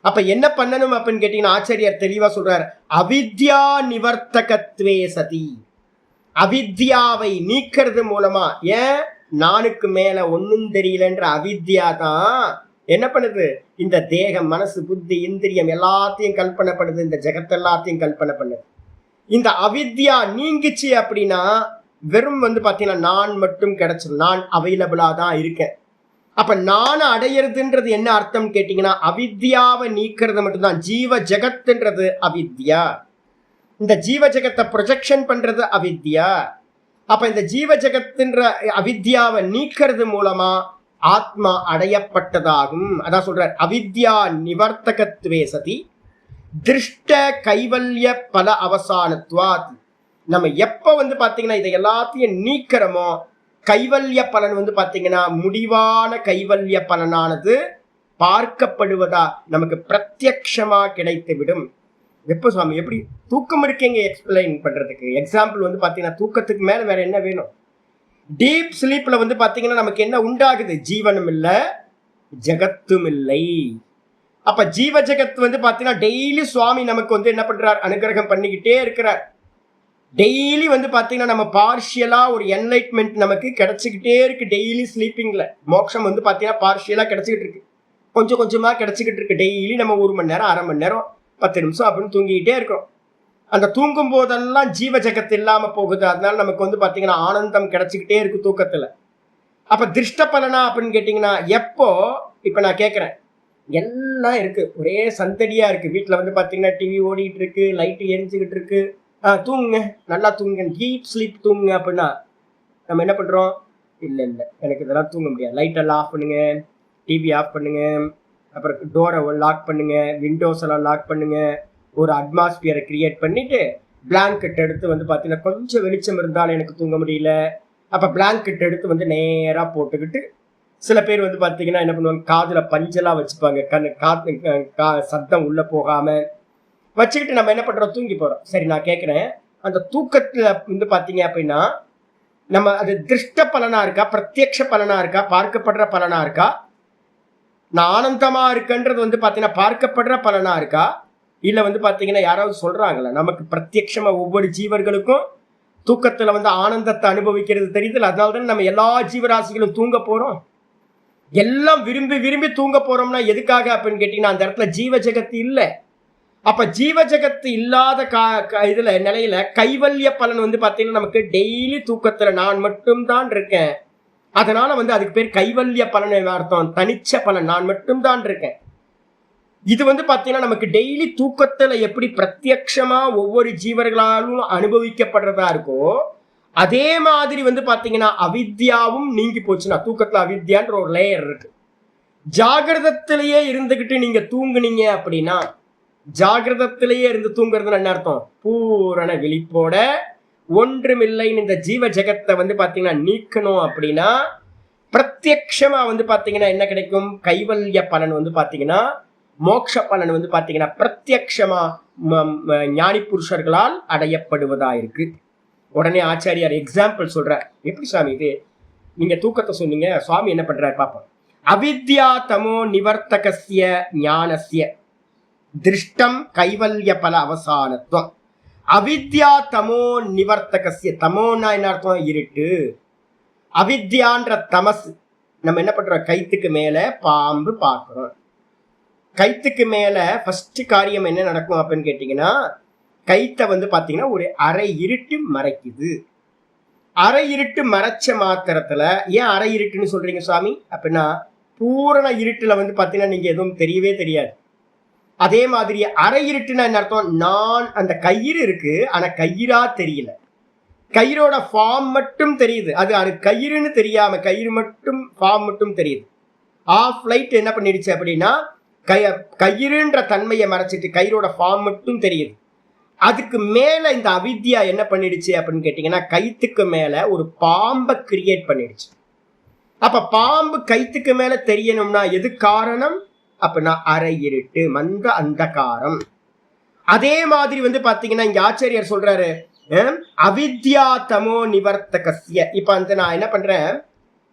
[SPEAKER 1] அப்ப என்ன பண்ணணும் அப்படின்னு கேட்டீங்கன்னா, ஆச்சாரியர் தெளிவா சொல்றார், அவித்யா நிவர்த்தகத்வே சதி. அவித்யாவை நீக்கிறது மூலமா. ஏன்? நானுக்கு மேல ஒன்னும் தெரியலன்ற அவித்யா தான் என்ன பண்ணுது, இந்த தேகம், மனசு, புத்தி, இந்திரியம் எல்லாத்தையும் கல்பனை பண்ணுது, இந்த ஜெகத் எல்லாத்தையும் கல்பனை பண்ணுது. இந்த அவித்யா நீங்கிச்சு அப்படின்னா வெறும் பாத்தீங்கன்னா நான் மட்டும் கிடைச்சிடும். நான் அவைலபிளா தான் இருக்கேன். அப்ப நான் அடையிறதுன்றது என்ன அர்த்தம் கேட்டீங்கன்னா, அவித்யாவை நீக்கிறது மட்டும்தான். ஜீவ ஜெகத்ன்றது அவித்யா. இந்த ஜீவ ஜெகத்தை ப்ரொஜெக்ஷன் பண்றது அவித்யா. அப்ப இந்த ஜீவ ஜெகத்ன்ற அவித்யாவை நீக்கிறது மூலமா ஆத்மா அடையப்பட்டதாகும். அதான் சொல்றார், அவித்யா நிவர்த்தகத்வே சதி திருஷ்ட கைவல்ய பல அவசானத்வாத். நம்ம எப்ப பாத்தீங்கன்னா இதை எல்லாத்தையும் நீக்கிறோமோ கைவல்ய பலன் பாத்தீங்கன்னா முடிவான கைவல்ய பலனானது பார்க்கப்படுவதா நமக்கு பிரத்யக்ஷமா கிடைத்து விடும். எப்ப சுவாமி? எப்படி? தூக்கம் இருக்கீங்க எக்ஸ்பிளைன் பண்றதுக்கு. எக்ஸாம்பிள் பாத்தீங்கன்னா தூக்கத்துக்கு மேல வேற என்ன வேணும்? டீப் ஸ்லீப்ல பாத்தீங்கன்னா நமக்கு என்ன உண்டாகுது? ஜீவனும் இல்ல, ஜெகத்தும் இல்லை. அப்ப ஜீவ ஜெகத் பாத்தீங்கன்னா டெய்லி சுவாமி நமக்கு என்ன பண்றார்? அனுகிரகம் பண்ணிக்கிட்டே இருக்கிறார். டெய்லி பாத்தீங்கன்னா நம்ம பார்ஷியலா ஒரு என்லைட்மெண்ட் நமக்கு கிடைச்சிக்கிட்டே இருக்கு. டெய்லி ஸ்லீப்பிங்ல மோட்சம் பாத்தீங்கன்னா பார்ஷியலா கிடைச்சிக்கிட்டு இருக்கு, கொஞ்சம் கொஞ்சமா கிடைச்சிக்கிட்டு இருக்கு. டெய்லி நம்ம 1 மணி நேரம், 1/2 மணி நேரம், 10 நிமிஷம் அப்படின்னு தூங்கிக்கிட்டே இருக்கிறோம். அந்த தூங்கும் போதெல்லாம் ஜீவ ஜெகத் இல்லாம போகுது. அதனால நமக்கு பாத்தீங்கன்னா ஆனந்தம் கிடைச்சிக்கிட்டே இருக்கு தூக்கத்துல. அப்ப திருஷ்ட பலனா அப்படின்னு கேட்டீங்கன்னா எப்போ? இப்ப நான் கேட்கிறேன், எல்லாம் இருக்கு, ஒரே சந்தடியா இருக்கு. வீட்டுல பாத்தீங்கன்னா டிவி ஓடிட்டு இருக்கு, லைட் எரிஞ்சுக்கிட்டு இருக்கு. தூங்குங்க, நல்லா தூங்குங்க, டீப் ஸ்லீப் தூங்குங்க அப்படின்னா நம்ம என்ன பண்றோம்? இல்ல இல்ல, எனக்கு இதெல்லாம் தூங்க முடியாது, லைட் எல்லாம் ஆஃப் பண்ணுங்க, டிவி ஆஃப் பண்ணுங்க, அப்புறம் டோரை லாக் பண்ணுங்க, விண்டோஸ் எல்லாம் லாக் பண்ணுங்க, ஒரு அட்மாஸ்பியரை கிரியேட் பண்ணிட்டு பிளாங்கெட் எடுத்து பாத்தீங்கன்னா கொஞ்சம் வெளிச்சம் இருந்தாலும் எனக்கு தூங்க முடியல. அப்ப பிளாங்கெட் எடுத்து நேரா போட்டுக்கிட்டு சில பேர் பாத்தீங்கன்னா என்ன பண்ணுவாங்க, காதுல பஞ்செல்லாம் வச்சுப்பாங்க, சத்தம் உள்ள போகாம வச்சுக்கிட்டு நம்ம என்ன பண்றோம்? தூங்கி போறோம். சரி, நான் கேட்கிறேன், அந்த தூக்கத்துல பாத்தீங்க அப்படின்னா நம்ம அது திருஷ்ட பலனா இருக்கா, பிரத்யக்ஷ பலனா இருக்கா, பார்க்கப்படுற பலனா இருக்கா? நான் ஆனந்தமா இருக்குன்றது பாத்தீங்கன்னா பார்க்கப்படுற பலனா இருக்கா, இல்ல பாத்தீங்கன்னா யாராவது சொல்றாங்களா? நமக்கு பிரத்யக்ஷமா ஒவ்வொரு ஜீவர்களுக்கும் தூக்கத்துல ஆனந்தத்தை அனுபவிக்கிறது தெரியுது. அதனால்தான் நம்ம எல்லா ஜீவராசிகளும் தூங்க போறோம். எல்லாம் விரும்பி விரும்பி தூங்க போறோம்னா எதுக்காக அப்படின்னு கேட்டீங்கன்னா, அந்த இடத்துல ஜீவ ஜெகத்து இல்லை. அப்ப ஜீவ ஜெகத்து இல்லாத இதுல நிலையில கைவல்ய பலன் பாத்தீங்கன்னா நமக்கு டெய்லி தூக்கத்துல நான் மட்டும் தான் இருக்கேன். அதனால அதுக்கு பேர் கைவல்ய பலன். அர்த்தம் தனிச்ச பலன், நான் மட்டும் தான் இருக்கேன். இது பாத்தீங்கன்னா நமக்கு டெய்லி தூக்கத்துல எப்படி பிரத்யக்ஷமா ஒவ்வொரு ஜீவர்களாலும் அனுபவிக்கப்படுறதா இருக்கோ, அதே மாதிரி பாத்தீங்கன்னா அவித்யாவும் நீங்கி போச்சுன்னா, தூக்கத்துல அவித்யான்ற ஒரு லேயர் இருக்கு. ஜாகிரதத்திலேயே இருந்துகிட்டு நீங்க தூங்குனீங்க அப்படின்னா, ஜாகிரதத்திலேயே இருந்து தூங்குறதுன்னு என்ன அர்த்தம்? பூரண விழிப்போட ஒன்றுமில்லைன்னு இந்த ஜீவ ஜெகத்தை பாத்தீங்கன்னா நீக்கணும் அப்படின்னா பிரத்யக்ஷமா பாத்தீங்கன்னா என்ன கிடைக்கும்? கைவல்ய பலன் பாத்தீங்கன்னா மோட்ச பலன் பாத்தீங்கன்னா பிரத்யக்ஷமா ஞானி புருஷர்களால் அடையப்படுவதா இருக்கு. உடனே ஆச்சாரியார் எக்ஸாம்பிள் சொல்றார். எப்படி சுவாமி இது, நீங்க தூக்கத்தை சொன்னீங்க, சுவாமி என்ன பண்றாரு பாப்போம். அவித்யா தமோ நிவர்த்தகஸ்ய ஞானஸ்ய திருஷ்டம் கைவல்ய பல அவசானத்துவம். அவித்யா தமோ நிவர்த்தகஸ்ய, தமோன்னா என்ன அர்த்தம், இருட்டு. அவித்யான்ற தமஸ், நம்ம என்ன பண்றோம், கைத்துக்கு மேல பாம்பு பார்க்கிறோம். கைத்துக்கு மேல ஃபர்ஸ்ட் காரியம் என்ன நடக்கும் அப்படின்னு கேட்டீங்கன்னா, கைத்தை வந்து பாத்தீங்கன்னா ஒரு அரை இருட்டு மறைக்குது. அரை இருட்டு மறைச்ச மாத்திரத்துல, ஏன் அரை இருட்டுன்னு சொல்றீங்க சுவாமி அப்படின்னா, பூரண இருட்டுல வந்து பாத்தீங்கன்னா நீங்க எதுவும் தெரியவே தெரியாது. அதே மாதிரி அரை இருட்டுன்னா என்ன அர்த்தம், நான் அந்த கயிறு இருக்கு ஆனா கயிறா தெரியல, கயிறோட ஃபார்ம் மட்டும் தெரியுது. அது கயிறுன்னு தெரியாம கயிறு மட்டும் ஃபார்ம் மட்டும் தெரியுது. ஆஃப் லைட் என்ன பண்ணிடுச்சு அப்படின்னா, கயிறுன்ற தன்மையை மறைச்சிட்டு கயிறோட ஃபார்ம் மட்டும் தெரியுது. அதுக்கு மேல இந்த அவித்யா என்ன பண்ணிடுச்சு அப்படின்னு கேட்டீங்கன்னா, கைத்துக்கு மேல ஒரு பாம்பை கிரியேட் பண்ணிடுச்சு. அப்ப பாம்பு கைத்துக்கு மேல தெரியணும்னா எது காரணம் அப்படின்னா, அரை இருட்டு, மந்த அந்தகாரம். அதே மாதிரி வந்து பாத்தீங்கன்னா இங்க ஆச்சாரியார் சொல்றாரு, அவித்யா தமோ நிவர்த்தகஸ்ய. இப்ப அந்த நான் என்ன பண்றேன்,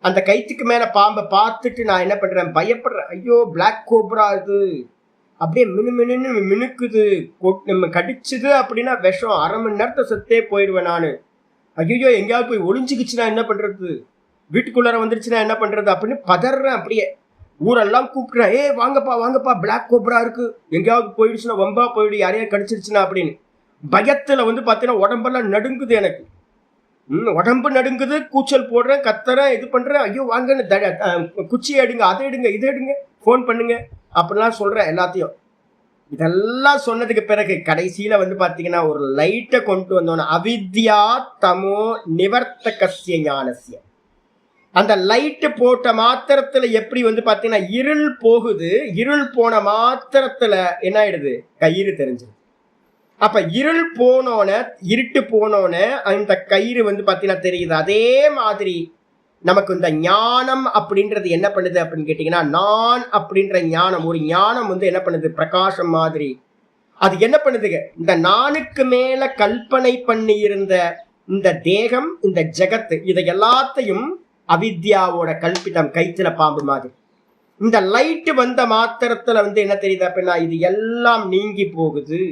[SPEAKER 1] அந்த கைத்துக்கு மேல பாம்பை பார்த்துட்டு நான் என்ன பண்றேன், பயப்படுறேன். ஐயோ பிளாக் கோப்ரா இது, அப்படியே மினுமினு மினுக்குது, நம்ம கடிச்சுது அப்படின்னா விஷம், அரை மணி நேரத்தை செத்தே போயிடுவேன் நானு. ஐயோ எங்கேயாவது போய் ஒளிஞ்சுக்கிச்சுன்னா என்ன பண்றது, வீட்டுக்குள்ளார வந்துருச்சுன்னா என்ன பண்றது அப்படின்னு பதறேன். அப்படியே ஊரெல்லாம் கூப்பிட்டுறேன், ஏ வாங்கப்பா வாங்கப்பா பிளாக் கோப்ரா இருக்கு, எங்கேயாவது போயிடுச்சுன்னா வம்பா போயிடு, யாரையா கடிச்சிருச்சுன்னா அப்படின்னு பயத்துல வந்து பாத்தீங்கன்னா உடம்பெல்லாம் நடுங்குது எனக்கு. உடம்பு நடுங்குது, கூச்சல் போடுறேன், கத்துறேன், இது பண்றேன். ஐயோ வாங்கன்னு குச்சி எடுங்க, அதை எடுங்க, இதை எடுங்க, போன் பண்ணுங்க அப்படிலாம் சொல்றேன் எல்லாத்தையும். இதெல்லாம் சொன்னதுக்கு பிறகு கடைசியில வந்து பாத்தீங்கன்னா ஒரு லைட்டை கொண்டு வந்தோன்னா, அவித்யா தமோ நிவர்த்தகஸ்ய ஞானஸ்ய. அந்த லைட்டு போட்ட மாத்திரத்துல எப்படி வந்து பாத்தீங்கன்னா இருள் போகுது, இருள் போன மாத்திரத்துல என்ன ஆயிடுது, கயிறு தெரிஞ்சிருது. அப்ப இருள் போனோன்னு, இருட்டு போனோன்னு அந்த கயிறு வந்து பாத்தீங்கன்னா தெரியுது. அதே மாதிரி நமக்கு இந்த ஞானம் அப்படின்றது என்ன பண்ணுது அப்படின்னு கேட்டீங்கன்னா, நான் அப்படின்ற ஞானம், ஒரு ஞானம் வந்து என்ன பண்ணுது, பிரகாசம் மாதிரி. அது என்ன பண்ணுதுங்க, இந்த நானுக்கு மேல கல்பனை பண்ணி இருந்த இந்த தேகம், இந்த ஜெகத்து, இதை எல்லாத்தையும் அவித்யாவோட கல்பிதம், கைத்துல பாம்பு மாதிரி. இந்த லைட்டு வந்த மாத்திரத்துல வந்து என்ன தெரியுது அப்படின்னா, இது எல்லாம் நீங்கி போகுது.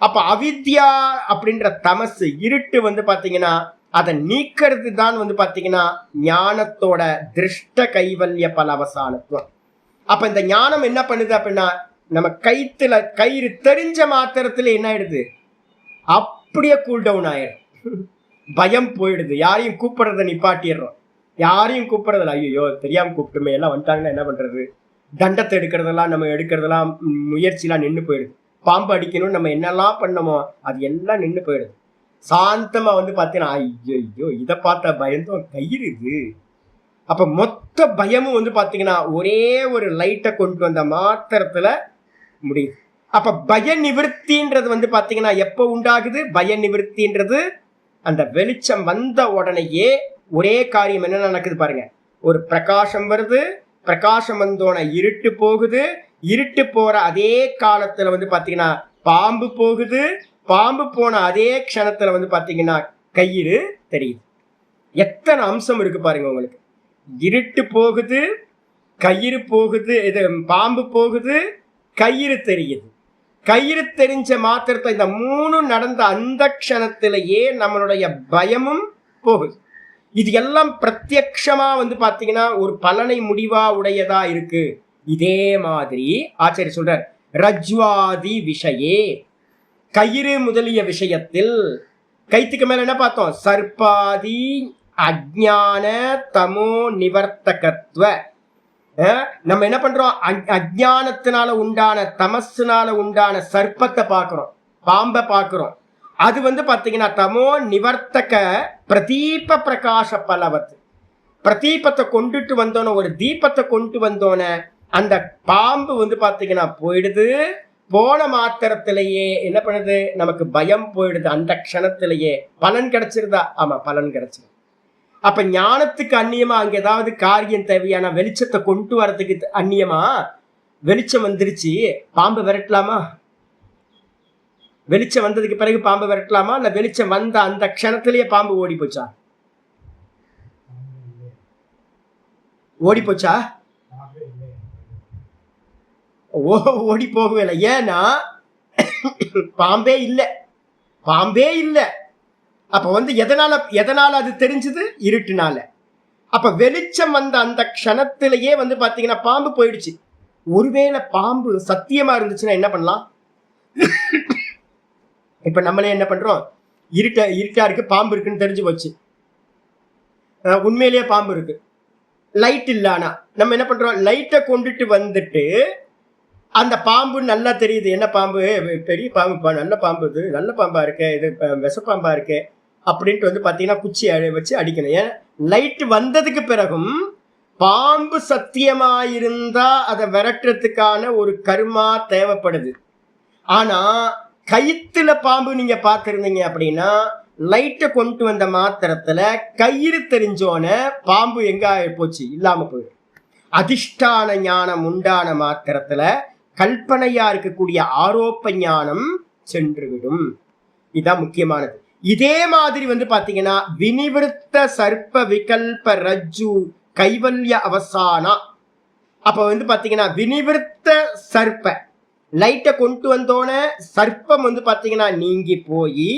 [SPEAKER 1] அப்ப அவித்யா அப்படின்ற தமசு, இருட்டு வந்து பாத்தீங்கன்னா அதை நீக்கிறது தான் வந்து பாத்தீங்கன்னா ஞானத்தோட திருஷ்ட கைவல்ய பல அவசானத்துவம். அப்ப இந்த ஞானம் என்ன பண்ணுது அப்படின்னா, நம்ம கைத்துல கயிறு தெரிஞ்ச மாத்திரத்துல என்ன ஆயிடுது, அப்படியே கூல் டவுன் ஆயிடும், பயம் போயிடுது, யாரையும் கூப்பிடுறத நிப்பாட்டிடுறோம், யாரையும் கூப்பிடுறதில்ல. ஐயோ தெரியாம கூப்பிட்டுமே, எல்லாம் வந்துட்டாங்கன்னா என்ன பண்றது, தண்டத்தை எடுக்கிறதெல்லாம் நம்ம எடுக்கிறதெல்லாம் முயற்சியெல்லாம் நின்று போயிடுது. பாம்பு அடிக்கணும்னு நம்ம என்னெல்லாம் பண்ணமோ அது எல்லாம் நின்று போயிடுது. சாந்தமா வந்து பாத்தீங்கன்னா ஐயோ இதை பார்த்த பயந்தும் கயிறு இது. அப்ப மொத்த பயமும் வந்து பாத்தீங்கன்னா ஒரே ஒரு லைட்டை கொண்டு வந்த மாத்திரத்துல முடியுது. அப்ப பய நிவர்த்தின்றது வந்து பாத்தீங்கன்னா எப்ப உண்டாகுது, பய நிவர்த்தின்றது அந்த வெளிச்சம் வந்த உடனேயே ஒரே காரியம் என்ன நடக்குது பாருங்க, ஒரு பிரகாசம் வருது, பிரகாசம் வந்தோன இருட்டு போகுது, இருட்டு போற அதே காலத்துல வந்து பாத்தீங்கன்னா பாம்பு போகுது, பாம்பு போன அதே க்ஷணத்துல வந்து பாத்தீங்கன்னா கயிறு தெரியுது. எத்தனை அம்சம் இருக்கு பாருங்க உங்களுக்கு. இருட்டு போகுது, கயிறு போகுது, இது பாம்பு போகுது, கயிறு தெரியுது. கயிறு தெரிஞ்ச மாத்திரத்தை இந்த மூணு நடந்த அந்த க்ஷணத்திலேயே நம்மளுடைய பயமும் போகுது. இது எல்லாம் பிரத்யக்ஷமா வந்து பாத்தீங்கன்னா ஒரு பலனை முடிவா உடையதா இருக்கு. இதே மாதிரி ஆச்சாரியர் சொல்றார், ரஜ்வாதி விஷயே, கயிறு முதலிய விஷயத்தில் கைத்துக்கு மேல என்ன பார்த்தோம், சர்பாதி அஜ்ஞான தமோ நிவர்த்தகத்துவ. நம்ம என்ன பண்றோம், அஜ்ஞானத்தினால உண்டான தமசுனால உண்டான சர்ப்பத்தை பார்க்கிறோம், பாம்பை பார்க்கிறோம். அது வந்து பாத்தீங்கன்னா தமோ நிவர்த்தக பிரதீப பிரகாச பலவத். பிரதீபத்தை கொண்டுட்டு வந்தோன, ஒரு தீபத்தை கொண்டு வந்தோன அந்த பாம்பு வந்து பாத்தீங்கன்னா போயிடுது. போன மாத்திரத்திலேயே என்ன பண்ணுது, நமக்கு பயம் போயிடுது. அந்த க்ஷணத்திலேயே பலன் கிடைச்சிருதா, ஆமா பலன் கிடைச்சிருது. அப்ப ஞானத்துக்கு அந்நியமா அங்க ஏதாவது காரியம் தேவையான வெளிச்சத்தை கொண்டு வரதுக்கு அந்நியமா வெளிச்சம் வந்துருச்சு, பாம்பு விரட்டலாமா? வெளிச்சம் வந்ததுக்கு பிறகு பாம்பு விரட்டலாமா, இல்ல வெளிச்சம் வந்த அந்த க்ஷணத்திலேயே பாம்பு ஓடி போச்சா? ஓடி போச்சா? ஓடி போகவே இல்லை. ஏன்னா பாம்பே இல்லை, பாம்பே இல்லை. அப்ப வந்து எதனால அது தெரிஞ்சது? இருட்டுனால. அப்ப வெளிச்சம் வந்த அந்த க்ஷணத்திலேயே வந்து பாத்தீங்கன்னா பாம்பு போயிடுச்சு. ஒருவேளை பாம்பு சத்தியமா இருந்துச்சுன்னா என்ன பண்ணலாம்? இப்ப நம்மளே என்ன பண்றோம், இருட்டா இருக்கு, பாம்பு இருக்குன்னு தெரிஞ்சு போச்சு, உண்மையிலேயே பாம்பு இருக்கு, லைட் இல்ல, ஆனா நம்ம என்ன பண்றோம், லைட்டை கொண்டுட்டு வந்துட்டு அந்த பாம்பு நல்லா தெரியுது, என்ன பாம்பு, பெரிய பாம்பு, நல்ல பாம்பு, இது நல்ல பாம்பா இருக்கு, இது விஷப்பாம்பா இருக்கு அப்படின்ட்டு வந்து பாத்தீங்கன்னா குச்சி வச்சு அடிக்கணும். ஏன், லைட் வந்ததுக்கு பிறகும் பாம்பு சத்தியமாயிருந்தா அதை விரட்டுறதுக்கான ஒரு கர்மா தேவைப்படுது. ஆனா கயிற்றுல பாம்பு நீங்க பார்த்திருந்தீங்க அப்படின்னா, லைட்டை கொண்டு வந்த மாத்திரத்துல கயிறு தெரிஞ்சோன பாம்பு எங்க போச்சு, இல்லாம போயிடும். அதிஷ்டான ஞானம் உண்டான மாத்திரத்துல கல்பனையா இருக்கக்கூடிய ஆரோப்ப ஞானம் சென்றுவிடும். இதுதான் முக்கியமானது. இதே மாதிரி வந்து பாத்தீங்கன்னா வினிவிருத்த சர்ப்ப விகல்ப ரஜ்ஜு கைவல்ய அவசானா. அப்ப வந்து பாத்தீங்கன்னா வினிவிருத்த சர்ப்ப லைட்டை கொண்டு வந்தோன சர்ப்பம் வந்து பாத்தீங்கன்னா நீங்கி போய்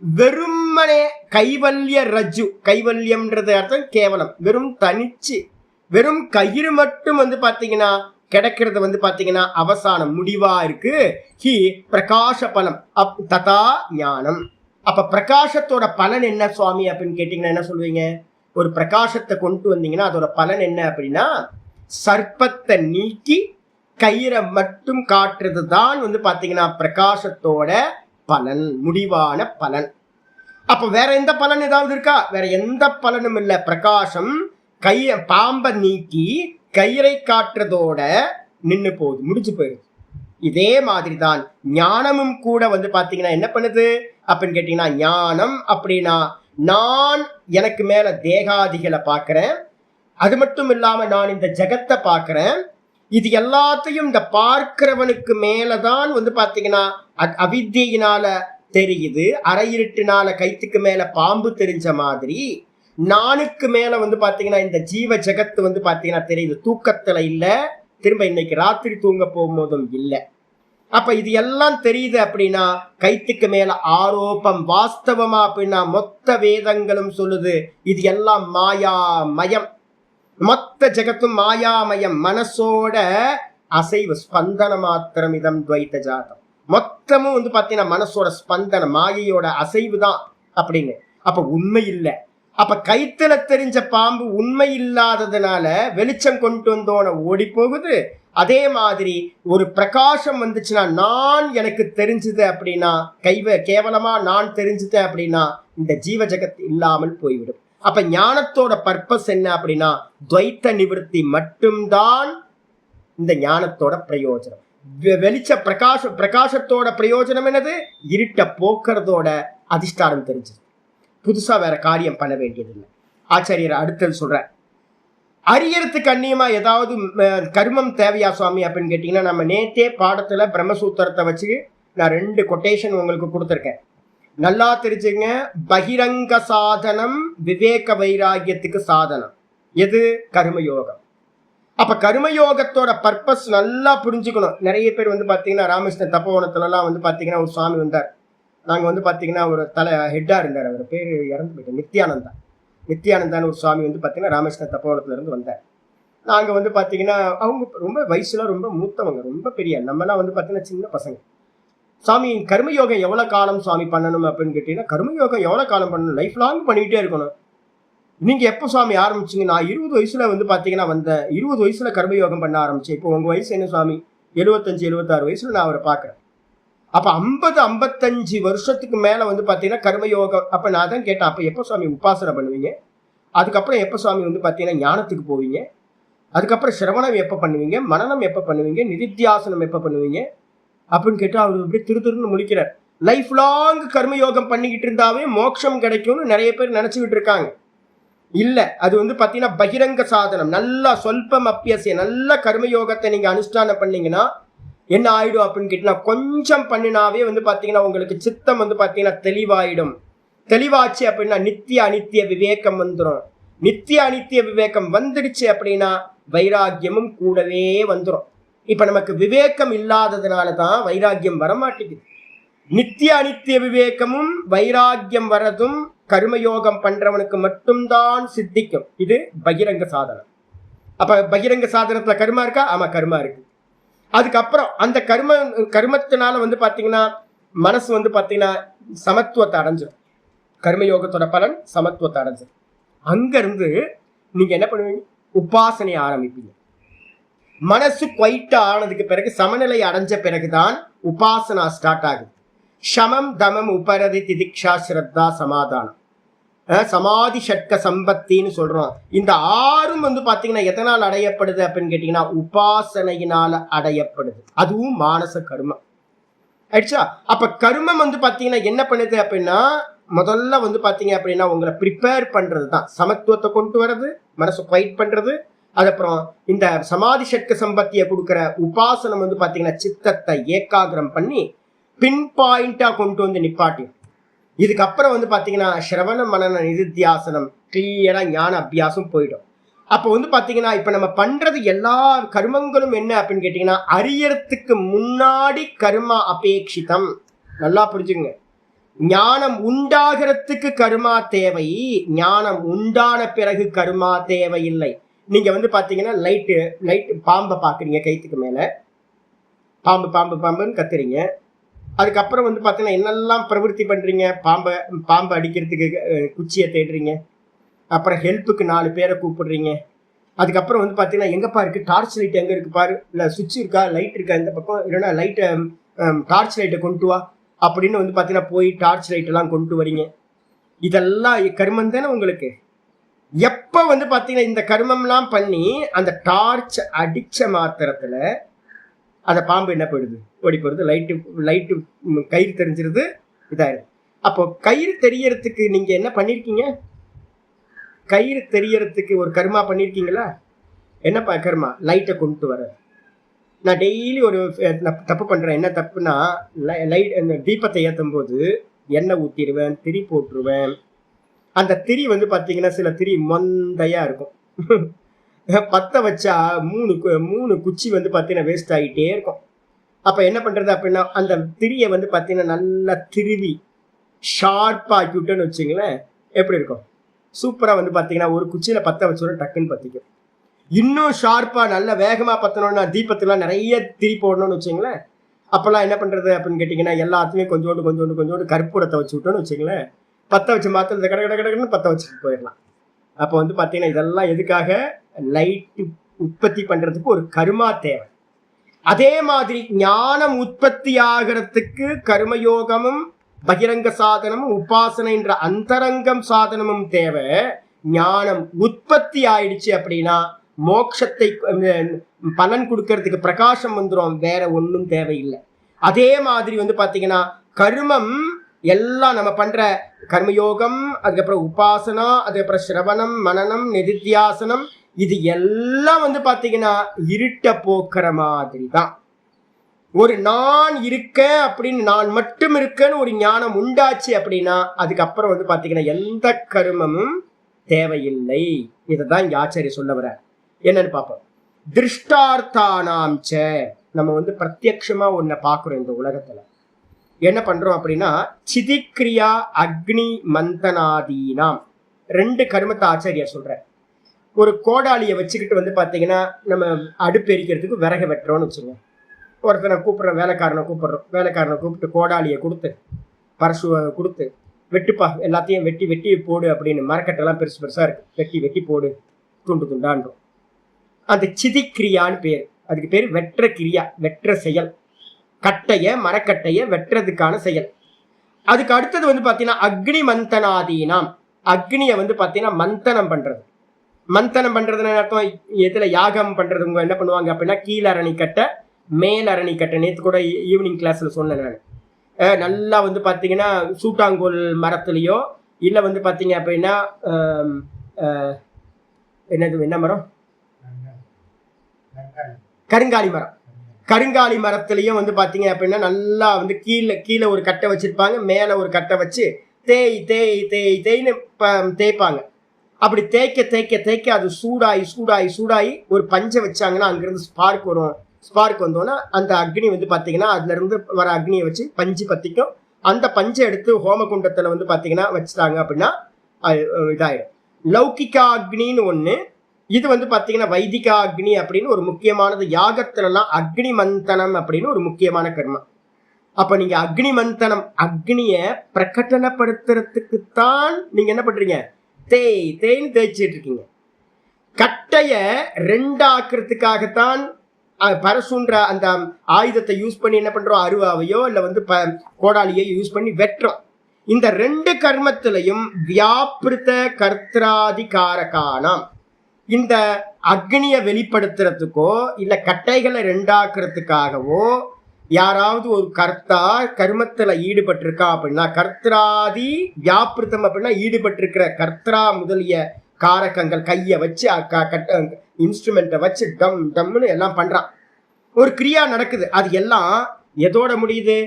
[SPEAKER 1] வெறுமனே கைவல்ய ரஜ்ஜு, கைவல்யம்ன்றது அர்த்தம் கேவலம், வெறும் தனிச்சு வெறும் கயிறு மட்டும் வந்து பாத்தீங்கன்னா கிடைக்கிறது வந்து பாத்தீங்கன்னா அவசானம் முடிவா இருக்கு. ஹி பிரகாச பலம் ததா ஞானம். அப்ப பிரகாசத்தோட பலன் என்ன சுவாமி அப்படின்னு கேட்டீங்கன்னா என்ன சொல்லுவீங்க? ஒரு பிரகாசத்தை கொண்டு வந்தீங்கன்னா அதோட பலன் என்ன அப்படின்னா, சர்ப்பத்தை நீக்கி கயிறை மட்டும் காட்டுறது தான் வந்து பாத்தீங்கன்னா பிரகாசத்தோட பலன், முடிவான பலன். அப்ப வேற எந்த பலன் ஏதாவது இருக்கா? வேற எந்த பலனும் இல்லை. பிரகாசம் பாம்பை நீக்கி கயிறை காட்டுறதோட நின்று போகுது, முடிச்சு போயிடுது. இதே மாதிரி தான் ஞானமும் கூட வந்து பாத்தீங்கன்னா என்ன பண்ணுது அப்படின்னு கேட்டீங்கன்னா, ஞானம் அப்படின்னா நான் எனக்கு மேல தேகாதிகளை பார்க்கிறேன், அது மட்டும் இல்லாம நான் இந்த ஜெகத்தை பார்க்கிறேன். இது எல்லாத்தையும் இந்த பார்க்கிறவனுக்கு மேலதான் வந்து பாத்தீங்கன்னா அவித்தியினால தெரியுது. அரையிருட்டுனால கைத்துக்கு மேல பாம்பு தெரிஞ்ச மாதிரி நானுக்கு மேல வந்து பாத்தீங்கன்னா இந்த ஜீவ ஜெகத்து வந்து பாத்தீங்கன்னா தெரியுது. தூக்கத்துல இல்ல, திரும்ப இன்னைக்கு ராத்திரி தூங்க போகும்போதும் இல்லை. அப்ப இது எல்லாம் தெரியுது அப்படின்னா கைத்துக்கு மேல ஆரோப்பம். வாஸ்தவமா அப்படின்னா மொத்த வேதங்களும் சொல்லுது இது எல்லாம் மாயாமயம், மொத்த ஜெகத்தும் மாயாமயம். மனசோட அசைவு ஸ்பந்தன மாத்திரம் இதம் துவைத்த ஜாதம். மொத்தமும் வந்து பாத்தீங்கன்னா மனசோட ஸ்பந்தன, மாயையோட அசைவு தான் அப்படின்னு. அப்ப உண்மை இல்லை. அப்ப கைத்துல தெரிஞ்ச பாம்பு உண்மை இல்லாததுனால வெளிச்சம் கொண்டு வந்தோன ஓடி போகுது. அதே மாதிரி ஒரு பிரகாசம் வந்துச்சுன்னா நான் எனக்கு தெரிஞ்சது அப்படின்னா கேவலமா நான் தெரிஞ்சுட்டேன் அப்படின்னா இந்த ஜீவ ஜெகத் இல்லாமல் போய்விடும். அப்ப ஞானத்தோட பர்பஸ் என்ன அப்படின்னா துவைத்த நிவர்த்தி மட்டும்தான் இந்த ஞானத்தோட பிரயோஜனம். வெளிச்ச பிரகாசத்தோட பிரயோஜனம் என்னது? இருட்ட போக்குறதோட அதிஷ்டானம் தெரிஞ்சது, புதுசா வேற காரியம் பண்ண வேண்டியதில்லை. ஆச்சாரியர் அடுத்தது சொல்ற, அறியறதுக்கு அந்நியமா ஏதாவது கர்மம் தேவையா சுவாமி அப்படின்னு கேட்டீங்கன்னா, நம்ம நேத்தே பாடத்துல பிரம்மசூத்திரத்தை வச்சு நான் 2 கொட்டேஷன் உங்களுக்கு கொடுத்துருக்கேன். நல்லா தெரிஞ்சுங்க. பகிரங்க சாதனம் விவேக வைராகியத்துக்கு சாதனம் எது? கர்மயோகம். அப்ப கர்மயோகத்தோட பர்பஸ் நல்லா புரிஞ்சுக்கணும். நிறைய பேர் வந்து பாத்தீங்கன்னா ராமகிருஷ்ண தப்போவனத்துலலாம் வந்து பாத்தீங்கன்னா ஒரு சுவாமி வந்தார். நாங்கள் வந்து பார்த்தீங்கன்னா ஒரு ஹெட்டாக இருந்தார், அவர் பேர் இறந்து போயிட்டோம், நித்யானந்தான்னு ஒரு சுவாமி வந்து பார்த்தீங்கன்னா ராமகிருஷ்ண தப்போவனத்துலேருந்து வந்தார். நாங்கள் வந்து பார்த்தீங்கன்னா அவங்க ரொம்ப வயசுல ரொம்ப மூத்தவங்க, ரொம்ப பெரிய, நம்மலாம் வந்து பார்த்தீங்கன்னா சின்ன பசங்க. சுவாமி கர்மயோகம் எவ்வளோ காலம் சுவாமி பண்ணணும் அப்படின்னு கேட்டீங்கன்னா, கர்மயோகம் எவ்வளோ காலம் பண்ணணும், லைஃப் லாங் பண்ணிக்கிட்டே இருக்கணும். நீங்கள் எப்போ சுவாமி ஆரம்பிச்சிங்க? நான் 20 வயசுல வந்து பார்த்தீங்கன்னா வந்தேன், 20 வயசுல கர்மயோகம் பண்ண ஆரம்பிச்சேன். இப்போ உங்கள் வயசு என்ன சுவாமி? 75 76 வயசுல நான் அவரை பார்க்குறேன். அப்ப 50 55 வருஷத்துக்கு மேல வந்து பாத்தீங்கன்னா கர்மயோகம். அப்ப நான் தான் கேட்டேன், அப்ப எப்ப சுவாமி உபாசனை பண்ணுவீங்க? அதுக்கப்புறம் எப்ப சுவாமி வந்து பாத்தீங்கன்னா ஞானத்துக்கு போவீங்க? அதுக்கப்புறம் சிரவணம் எப்ப பண்ணுவீங்க? மனனம் எப்ப பண்ணுவீங்க? நிதித்தியாசனம் எப்ப பண்ணுவீங்க அப்படின்னு கேட்டா அவர் இப்படி திருன்னு முடிக்கிறார். லைஃப் லாங் கர்மயோகம் பண்ணிக்கிட்டு இருந்தாவே மோட்சம் கிடைக்கும்னு நிறைய பேர் நினைச்சுக்கிட்டு இருக்காங்க. இல்ல, அது வந்து பாத்தீங்கன்னா பகிரங்க சாதனம். நல்லா சொல்பம் அப்பியசிய நல்ல கர்மயோகத்தை நீங்க அனுஷ்டானம் பண்ணீங்கன்னா என்ன ஆயிடும் அப்படின்னு கேட்டீங்கன்னா, கொஞ்சம் பண்ணினாவே வந்து பாத்தீங்கன்னா உங்களுக்கு சித்தம் வந்து பாத்தீங்கன்னா தெளிவாயிடும். தெளிவாச்சு அப்படின்னா நித்திய அனித்திய விவேகம் வந்துடும். நித்திய அனித்திய விவேகம் வந்துடுச்சு அப்படின்னா வைராக்கியமும் கூடவே வந்துடும். இப்ப நமக்கு விவேகம் இல்லாததுனாலதான் வைராக்கியம் வரமாட்டேங்குது. நித்திய அனித்திய விவேகமும் வைராக்கியம் வரதும் கர்மயோகம் பண்றவனுக்கு மட்டும்தான் சித்திக்கும். இது பகிரங்க சாதனம். அப்ப பகிரங்க சாதனத்துல கர்மா இருக்கா? ஆமா, கர்மா இருக்கு. அதுக்கப்புறம் அந்த கர்மத்தினால வந்து பாத்தீங்கன்னா மனசு வந்து பாத்தீங்கன்னா சமத்துவத்தை அடைஞ்சிடும். கர்மயோகத்தோட பலன் சமத்துவத்தை அடைஞ்சிடும். அங்க இருந்து நீங்க என்ன பண்ணுவீங்க? உபாசனை ஆரம்பிப்பீங்க. மனசு குவைட்டா ஆனதுக்கு பிறகு, சமநிலை அடைஞ்ச பிறகுதான் உபாசனா ஸ்டார்ட் ஆகுது. சமம் தமம் உபரதி திதிக்ஷா ஸ்ரத்தா சமாதானம், சமாதி ஷட்க சம்பத்தின்னு சொல்றோம். இந்த 6 வந்து பாத்தீங்கன்னா எதனால் அடையப்படுது அப்படின்னு கேட்டீங்கன்னா உபாசனையினால அடையப்படுது. அதுவும் மானச கர்மம் ஆயிடுச்சா? அப்ப கர்மம் வந்து பாத்தீங்கன்னா என்ன பண்ணுது அப்படின்னா, முதல்ல வந்து பாத்தீங்க அப்படின்னா உங்களை ப்ரிப்பேர் பண்றது தான். சமத்துவத்தை கொண்டு வர்றது, மனசை குவைட் பண்றது. அதுக்கப்புறம் இந்த சமாதி ஷட்க சம்பத்தியை கொடுக்குற உபாசனம் வந்து பாத்தீங்கன்னா சித்தத்தை ஏகாகிரம் பண்ணி பின் பாயிண்டா கொண்டு வந்து நிப்பாட்டி, இதுக்கப்புறம் வந்து பாத்தீங்கன்னா சிரவண மனன நிதித்தியாசனம் கிளியரா ஞான அபியாசம் போயிடும். அப்போ வந்து பாத்தீங்கன்னா இப்ப நம்ம பண்றது எல்லா கர்மங்களும் என்ன அப்படின்னு கேட்டீங்கன்னா அறியறதுக்கு முன்னாடி கர்மா அபேட்சிதம். நல்லா புரிஞ்சுங்க. ஞானம் உண்டாகிறதுக்கு கர்மா தேவை, ஞானம் உண்டான பிறகு கர்மா தேவையில்லை. நீங்க வந்து பாத்தீங்கன்னா லைட்டு பாம்பை பாக்குறீங்க, கைத்துக்கு மேல பாம்பு பாம்பு பாம்புன்னு கத்துறீங்க. அதுக்கப்புறம் வந்து பாத்தீங்கன்னா என்னெல்லாம் பிரவருத்தி பண்றீங்க? பாம்பை அடிக்கிறதுக்கு குச்சியை தேடுறீங்க. அப்புறம் ஹெல்ப்புக்கு 4 பேரை கூப்பிடுறீங்க. அதுக்கப்புறம் வந்து பாத்தீங்கன்னா எங்கப்பா இருக்கு டார்ச் லைட், எங்க இருக்கு பாரு, இல்ல சுவிட்ச் இருக்கா, லைட் இருக்கா இந்த பக்கம், இல்லைன்னா லைட்டை டார்ச் லைட்டை கொண்டு வா அப்படின்னு வந்து பாத்தீங்கன்னா போய் டார்ச் லைட் எல்லாம் கொண்டு வரீங்க. இதெல்லாம் கர்மம் தானே உங்களுக்கு. எப்ப வந்து பாத்தீங்கன்னா இந்த கர்மம்லாம் பண்ணி அந்த டார்ச் அடிச்ச மாத்திரத்துல அந்த பாம்பு என்ன போயிடுது? ஓடி போடுது. லைட்டு கயிறு தெரிஞ்சிருது, இதாயிடுது. அப்போ கயிறு தெரியறதுக்கு நீங்க என்ன பண்ணிருக்கீங்க? கயிறு தெரியறதுக்கு ஒரு கர்மா பண்ணிருக்கீங்களா? என்னப்பா கர்மா? லைட்டை கொண்டு வர. நான் டெய்லி ஒரு தப்பு பண்றேன். என்ன தப்புனா, தீபத்தை ஏற்றும் போது எண்ணெய் ஊத்திடுவேன், திரி போட்டுருவேன். அந்த திரி வந்து பாத்தீங்கன்னா சில திரி மொந்தையா இருக்கும். பத்த வச்சா 3 குச்சி வந்து பாத்தீங்கன்னா வேஸ்ட் ஆகிட்டே இருக்கும். அப்ப என்ன பண்றது அப்படின்னா அந்த திரியை வந்து பாத்தீங்கன்னா நல்லா திருவி ஷார்ப்பா ஆக்கி விட்டோன்னு வச்சுங்களேன், எப்படி இருக்கும்? சூப்பரா வந்து பாத்தீங்கன்னா ஒரு குச்சியில பத்த வச்சோட டக்குன்னு பத்திக்கும். இன்னும் ஷார்ப்பா நல்ல வேகமா பத்தணும்னா தீபத்துலாம் நிறைய திரி போடணும்னு வச்சுங்களேன். அப்பெல்லாம் என்ன பண்றது அப்படின்னு கேட்டீங்கன்னா எல்லாத்துலயும் கொஞ்சோண்டு கற்பூரத்தை வச்சு விட்டோன்னு வச்சுங்களேன், பத்த வச்சு மாத்திர கடை கடை கடைன்னு பத்த வச்சுட்டு போயிடலாம். அப்போ வந்து பாத்தீங்கன்னா இதெல்லாம் எதுக்காக? லைட் உற்பத்தி பண்றதுக்கு ஒரு கர்மா தேவை. அதே மாதிரி ஞானம் உற்பத்தி ஆகிறதுக்கு கர்மயோகமும் பகிரங்க சாதனமும் உபாசனைன்ற அந்தரங்கம் சாதனமும் தேவை. ஞானம் உற்பத்தி ஆயிடுச்சு அப்படின்னா மோட்சத்தை பலன் கொடுக்கறதுக்கு பிரகாசம் வந்துடும், வேற ஒன்றும் தேவையில்லை. அதே மாதிரி வந்து பாத்தீங்கன்னா கர்மம் எல்லாம் நம்ம பண்ற கர்மயோகம், அதுக்கப்புறம் உபாசனா, அதுக்கப்புறம் சிரவணம் மனனம் நிதித்தியாசனம், இது எல்லாம் வந்து பாத்தீங்கன்னா இருட்ட போக்குற மாதிரி தான். ஒரு நான் இருக்கேன் அப்படின்னு, நான் மட்டும் இருக்கேன்னு ஒரு ஞானம் உண்டாச்சு அப்படின்னா அதுக்கப்புறம் வந்து பாத்தீங்கன்னா எந்த கர்மமும் தேவையில்லை. இதைதான் ஆச்சாரிய சொல்ல வர. என்னன்னு பார்ப்போம். திருஷ்டார்த்தானாம்ச, நம்ம வந்து பிரத்யக்ஷமா ஒன்ன பாக்குறோம் இந்த உலகத்துல. என்ன பண்றோம் அப்படின்னா சிதிக்ரியா அக்னி மந்தனாதீனாம் 2 கர்மத்தை ஆச்சாரியா சொல்ற. ஒரு கோடாலியை வச்சுக்கிட்டு வந்து பாத்தீங்கன்னா நம்ம அடுப்பு எரிக்கிறதுக்கு விறகு வெட்டுறோம்னு வச்சுங்க. ஒருத்தனை கூப்பிடுறோம், வேலைக்காரனை கூப்பிட்டு கோடாலியை கொடுத்து பரசுவை கொடுத்து வெட்டுப்பா எல்லாத்தையும் வெட்டி போடு அப்படின்னு. மரக்கட்டெல்லாம் பெருசா இருக்கு, வெட்டி போடு துண்டு துண்டான்றோம். அந்த சிதிக்ரியான்னு பேர். அதுக்கு பேர் வெற்ற கிரியா, வெற்ற செயல். மரக்கட்டைய வெட்டுறதுக்கான செயல். அதுக்கு அடுத்தது வந்து பாத்தீங்கன்னா அக்னி மந்தனாதீனாம், அக்னியை வந்து பாத்தீங்கன்னா மந்தனம் பண்றதுன்னு அர்த்தம். எதுல யாகம் பண்றதுங்க என்ன பண்ணுவாங்க அப்படின்னா கீழ் அரணிக்கட்டை மேல் அரணிக்கட்டை. நேற்று கூட ஈவினிங் கிளாஸ்ல சொன்னேன் நான். நல்லா வந்து பாத்தீங்கன்னா சூட்டாங்கோல் மரத்துலயோ இல்ல வந்து பாத்தீங்க அப்படின்னா என்ன மரம்? கருங்காலி மரம். கருங்காலி மரத்துலயும் வந்து பாத்தீங்க அப்படின்னா நல்லா வந்து கீழே ஒரு கட்டை வச்சிருப்பாங்க, மேல ஒரு கட்டை வச்சு தேய் தேய் தேய் தேய்ன்னு தேய்ப்பாங்க. அப்படி தேய்க்க தேய்க்க தேய்க்க அது சூடாகி ஒரு பஞ்சை வச்சாங்கன்னா அங்கிருந்து ஸ்பார்க் வரும். ஸ்பார்க் வந்தோன்னா அந்த அக்னி வந்து பாத்தீங்கன்னா அதுல இருந்து வர அக்னியை வச்சு பஞ்சு பத்திக்கும். அந்த பஞ்சை எடுத்து ஹோமகுண்டத்துல வந்து பாத்தீங்கன்னா வச்சுட்டாங்க அப்படின்னா இதாயிடும். லௌகிகா அக்னின்னு ஒண்ணு, இது வந்து பாத்தீங்கன்னா வைதிகா அக்னி அப்படின்னு ஒரு முக்கியமானது. யாகத்துலலாம் அக்னி மந்தனம் அப்படின்னு ஒரு முக்கியமான கர்மம். அப்ப நீங்க அக்னி மந்தனம், அக்னிய பிரகடனப்படுத்துறதுக்குத்தான் நீங்க என்ன பண்றீங்க, தேய்ன்னு தேய்ச்சிட்டு இருக்கீங்க. கட்டைய ரெண்டாக்குறதுக்காகத்தான் பரசுன்ற அந்த ஆயுதத்தை யூஸ் பண்ணி என்ன பண்றோம், அருவாவையோ இல்ல வந்து கோடாலியோ யூஸ் பண்ணி வெட்டுறோம். இந்த ரெண்டு கர்மத்திலையும் வியாபிருத கர்த்தாதிகாரகானாம், இந்த அக்னியை வெளிப்படுத்துறதுக்கோ இல்ல கட்டைகளை ரெண்டாக்குறதுக்காகவோ யாராவது ஒரு கர்த்தா கர்மத்துல ஈடுபட்டிருக்கா அப்படின்னா, கர்த்தாதி வியாபிருத்தம் அப்படின்னா ஈடுபட்டிருக்கிற கர்த்தா முதலிய காரகங்கள், கையை வச்சு இன்ஸ்ட்ருமெண்ட்டை வச்சு டம் டம்னு எல்லாம் பண்றான். ஒரு கிரியா நடக்குது. அது எல்லாம் எதோட முடியுது,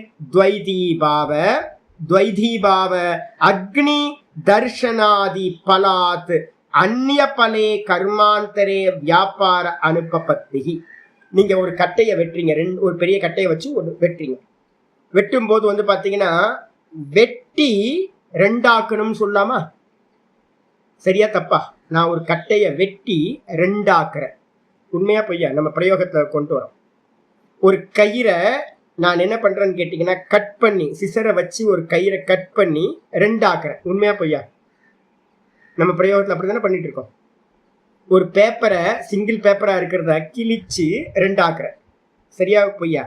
[SPEAKER 1] துவைதீபாவ அக்னி தர்ஷனாதி பலாத் அந்நிய பலே கர்மாந்தரே வியாபார அனுபபத்தி. நீங்க ஒரு கட்டையை வெட்டுறீங்க, ஒரு பெரிய கட்டையை வச்சு வெட்டுறீங்க. வெட்டும் போது வந்து பாத்தீங்கன்னா வெட்டி ரெண்டாக்கணும்னு சொல்லாமா, சரியா தப்பா? நான் ஒரு கட்டையை வெட்டி ரெண்டாக்குறேன், உண்மையா பொய்யா? நம்ம பிரயோகத்தை கொண்டு வரோம். ஒரு கயிறை நான் என்ன பண்றேன்னு கேட்டீங்கன்னா கட் பண்ணி, சிசரை வச்சு ஒரு கயிறை கட் பண்ணி ரெண்டாக்குறேன், உண்மையா பொய்யா? நம்ம பிரயோகத்தில் அப்படித்தானே பண்ணிட்டு இருக்கோம். ஒரு பேப்பரை சிங்கிள் பேப்பரா இருக்கிறத கிழிச்சு ரெண்டாக்குறேன், சரியா பொய்யா?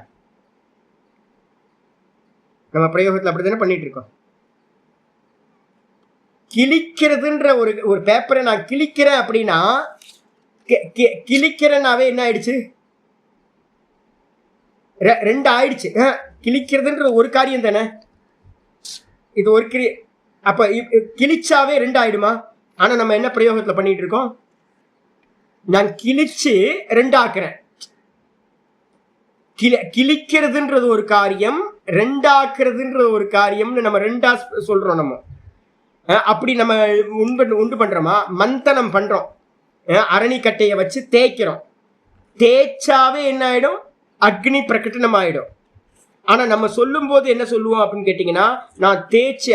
[SPEAKER 1] நம்ம பிரயோகத்தில் அப்படித்தானே பண்ணிட்டு இருக்கோம். கிழிக்கிறதுன்ற ஒரு பேப்பரை நான் கிழிக்கிறேன் அப்படின்னா, கிழிக்கிறேன்னாவே என்ன ஆயிடுச்சு, ரெண்டு ஆயிடுச்சு. கிழிக்கிறதுன்ற ஒரு காரியம் தானே இது, ஒரு அப்ப கிழிச்சாவே ரெண்டு ஆயிடுமா? ஆனா நம்ம என்ன பிரயோகத்துல பண்ணிட்டு இருக்கோம், நான் கிழிச்சு ரெண்டாக்குறேன். கிழிக்கிறதுன்றது ஒரு காரியம், ரெண்டாக்குறதுன்றது ஒரு காரியம்னு நம்ம ரெண்டா சொல்றோம். நம்ம அப்படி நம்ம உண்டு பண்றோமா? மந்தனம் பண்றோம், அரணிக்கட்டையை வச்சு தேய்க்கிறோம். தேய்ச்சாவே என்ன ஆயிடும், அக்னி பிரகடனம் ஆயிடும். ஆனா நம்ம சொல்லும் போது என்ன சொல்லுவோம் அப்படின்னு கேட்டீங்கன்னா, நான் தேய்ச்சி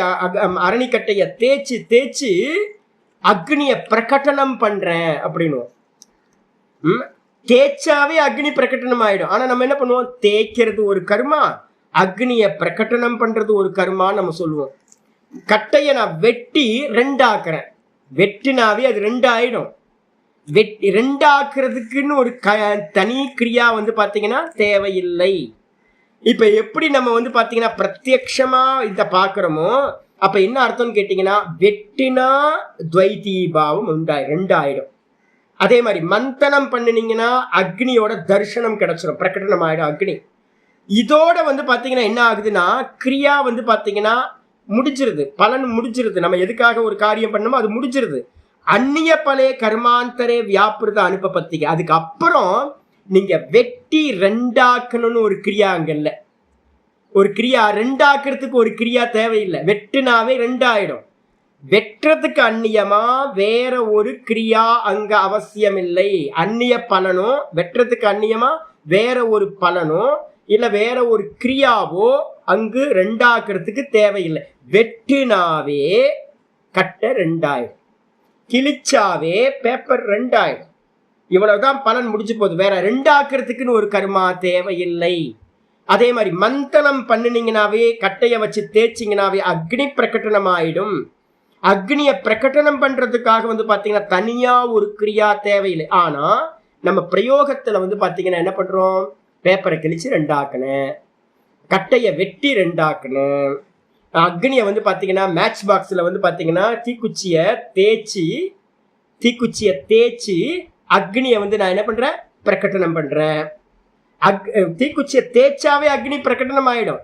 [SPEAKER 1] அரணிக்கட்டைய தேய்ச்சி அக்னிய பிரகடனம் பண்றேன் அப்படின்னு. தேய்ச்சாவே அக்னி பிரகடனம் ஆயிடும். ஆனா நம்ம என்ன பண்ணுவோம், தேய்க்கிறது ஒரு கர்மா, அக்னிய பிரகடனம் பண்றது ஒரு கர்மான்னு நம்ம சொல்லுவோம். கட்டைய நான் வெட்டி ரெண்டாக்குறேன், வெட்டினாவே அது ரெண்டு ஆயிடும். ரெண்டாக்குறதுக்குன்னு ஒரு தனி கிரியா வந்து பாத்தீங்கன்னா தேவையில்லை. இப்ப எப்படி நம்ம வந்து பாத்தீங்கன்னா பிரத்யக்ஷமா இத பாக்குறோமோ, அப்ப என்ன அர்த்தம்னு கேட்டீங்கன்னா, வெட்டினா துவைதீபாவம் ரெண்டாயிடும். அதே மாதிரி மந்தனம் பண்ணினீங்கன்னா அக்னியோட தரிசனம் கிடைச்சிடும், பிரகடனம் ஆயிடும் அக்னி. இதோட வந்து பாத்தீங்கன்னா என்ன ஆகுதுன்னா, கிரியா வந்து பாத்தீங்கன்னா முடிஞ்சிருது, பலன் முடிஞ்சிருது. நம்ம எதுக்காக ஒரு காரியம் பண்ணணுமோ அது முடிஞ்சிருது. அந்நிய பலே கர்மாந்தரே வியாபிருத அனுபபத்திக்கு. அதுக்கப்புறம் நீங்க வெட்டி ரெண்டாக்கணும்னு ஒரு கிரியா அங்க இல்ல. ஒரு கிரியா ரெண்டாக்குறதுக்கு ஒரு கிரியா தேவையில்லை, வெட்டுனாவே ரெண்டாயிடும். வெட்டுறதுக்கு அந்நியமா வேற ஒரு கிரியா அங்க அவசியம் இல்லை. அந்நிய பலனோ, வெட்டுறதுக்கு அந்நியமா வேற ஒரு பலனோ இல்ல வேற ஒரு கிரியாவோ அங்கு ரெண்டாக்குறதுக்கு தேவையில்லை. வெட்டுனாவே கட்டை ரெண்டாயிடும், கிழிச்சாவே பேப்பர் ரெண்டாயிடும். இவ்வளவுதான் பலன் முடிஞ்சு போகுது. வேற ரெண்டாக்குறதுக்குன்னு ஒரு கர்மா தேவையில்லை. அதே மாதிரி மந்தனம் பண்ணினீங்கனாவே, கட்டைய வச்சு தேய்ச்சிங்கனாவே அக்னி பிரகடனம் ஆயிடும். அக்னிய பிரகடனம் பண்றதுக்காக வந்து பாத்தீங்கன்னா தனியா ஒரு கிரியா தேவையில்லை. ஆனா நம்ம பிரயோகத்துல வந்து பாத்தீங்கன்னா என்ன பண்றோம், பேப்பரை கிழிச்சு ரெண்டாக்கணும், கட்டைய வெட்டி ரெண்டாக்கணும். அக்னியை வந்து பாத்தீங்கன்னா மேட்ச் பாக்ஸ்ல வந்து பாத்தீங்கன்னா தீக்குச்சிய தேய்ச்சி அக்னியை வந்து நான் என்ன பண்றேன், பிரகடனம் பண்றேன். தீக்குச்சியை தேய்ச்சாவே அக்னி பிரகடனம் ஆயிடும்.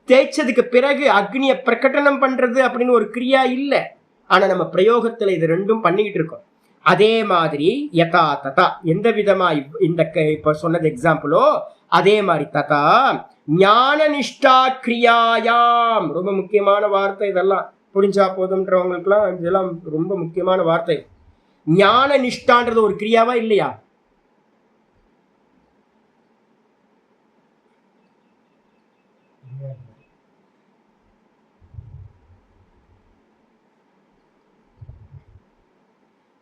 [SPEAKER 1] தேய்ச்சதுக்கு பிறகு அக்னியை பிரகடனம் பண்றது அப்படின்னு ஒரு கிரியா இல்லை. ஆனா நம்ம பிரயோகத்துல இது ரெண்டும் பண்ணிக்கிட்டு இருக்கோம். அதே மாதிரி யதா ததா எந்த விதமா இந்த இப்ப சொன்னது எக்ஸாம்பிளோ அதே மாதிரி ததா ஞான நிஷ்டா கிரியாயாம். ரொம்ப முக்கியமான வார்த்தை இதெல்லாம், புரிஞ்சா போதும்ன்றவங்களுக்குலாம் இதெல்லாம் ரொம்ப முக்கியமான வார்த்தை. ஞான நிஷ்டான்றது ஒரு கிரியாவா இல்லையா?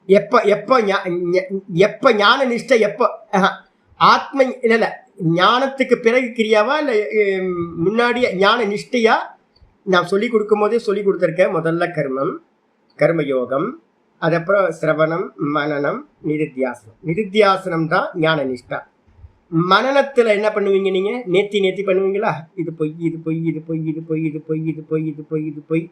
[SPEAKER 1] எப்ப எப்ப எப்ப ஞான நிஷ்டை, எப்ப ஆத்ம இல்ல இல்ல ஞானத்துக்கு பிறகு கிரியாவா இல்ல முன்னாடியே ஞான நிஷ்டையா? நான் சொல்லி கொடுக்கும் போதே சொல்லி கொடுத்துருக்கேன். முதல்ல கர்மம், கர்மயோகம், அதுக்கப்புறம் சிரவணம், மனநம், நிதித்தியாசனம். நிதித்தியாசனம் தான் ஞான நிஷ்டா. மனநத்துல என்ன பண்ணுவீங்க நீங்க? நேத்தி பண்ணுவீங்களா? இது பொய், இது பொய், இது பொய், இது பொய், இது பொய், இது பொய், இது பொய், இது பொய்.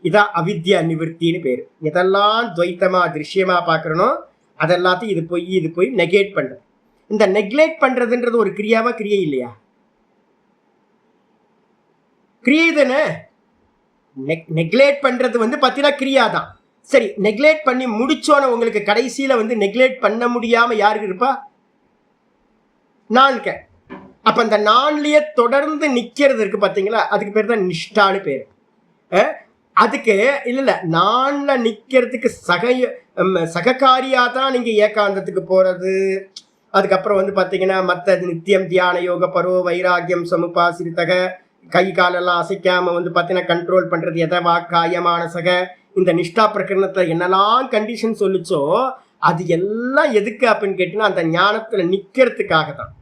[SPEAKER 1] இதான் அவித்யா நிவர்த்தின்னு பேரு. எதெல்லாம் துவைத்தமா திருஷ்யமா பாக்குறனோ அதெல்லாத்தையும் இது பொய், இது பொய் நெகேட் பண்றது. இந்த நெக்லெக்ட் பண்றதுன்றது ஒரு கிரியாவா? கிரியை இல்லையா? கிரியை தானே. நெக்லெக்ட் பண்றது பாத்தீங்கன்னா கிரியா தான். சரி, நெக்லெக்ட் பண்ணி முடிச்சோன உங்களுக்கு கடைசியில நெக்லெக்ட் பண்ண முடியாம யாருக்கு இருப்பா? நான் இருக்கேன். அப்ப அந்த நான்லயே தொடர்ந்து நிக்கிறது இருக்கு பாத்தீங்களா, அதுக்கு பேர் தான் நிஷ்டான்னு பேரு. அதுக்கு இல்ல நான்ல நிக்கிறதுக்கு சககாரியா தான் நீங்க ஏகாந்தத்துக்கு போறது. அதுக்கப்புறம் பாத்தீங்கன்னா மத்த நித்தியம் தியான யோக பரோ வைராகியம் சமுபாசிரித்தக, கை காலெல்லாம் அசைக்காம பாத்தீங்கன்னா கண்ட்ரோல் பண்றது எதை வாக்காய மானசக, இந்த நிஷ்டா பிரகரணத்துல என்னெல்லாம் கண்டிஷன் சொல்லிச்சோ அது எல்லாம் எதுக்கு அப்படின்னு கேட்டீங்கன்னா அந்த ஞானத்துல நிக்கிறதுக்காக தான்.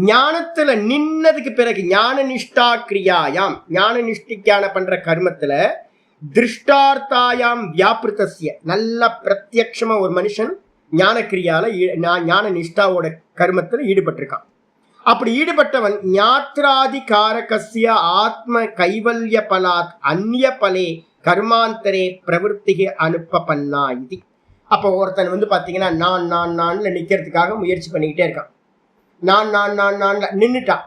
[SPEAKER 1] ஞானத்துல நின்னதுக்கு பிறகு ஞான நிஷ்டா கிரியாயாம், ஞான நிஷ்டிக்கான பண்ற கர்மத்துல திருஷ்டார்த்தாயாம் வியாபிருத்தசிய, நல்ல பிரத்யக்ஷமா ஒரு மனுஷன் ஞான கிரியால ஞான நிஷ்டாவோட கர்மத்துல ஈடுபட்டிருக்கான். அப்படி ஈடுபட்டவன் ஞாத்ராதிகாரகஸ்ய ஆத்ம கைவல்ய பலாத் அந்நிய பலே கர்மாந்தரே பிரவருத்திகை அனுப்ப பண்ணா இது. அப்போ ஒருத்தன் பாத்தீங்கன்னா நான்ல நிக்கிறதுக்காக முயற்சி பண்ணிக்கிட்டே இருக்கான். நான் நின்னுட்டான்.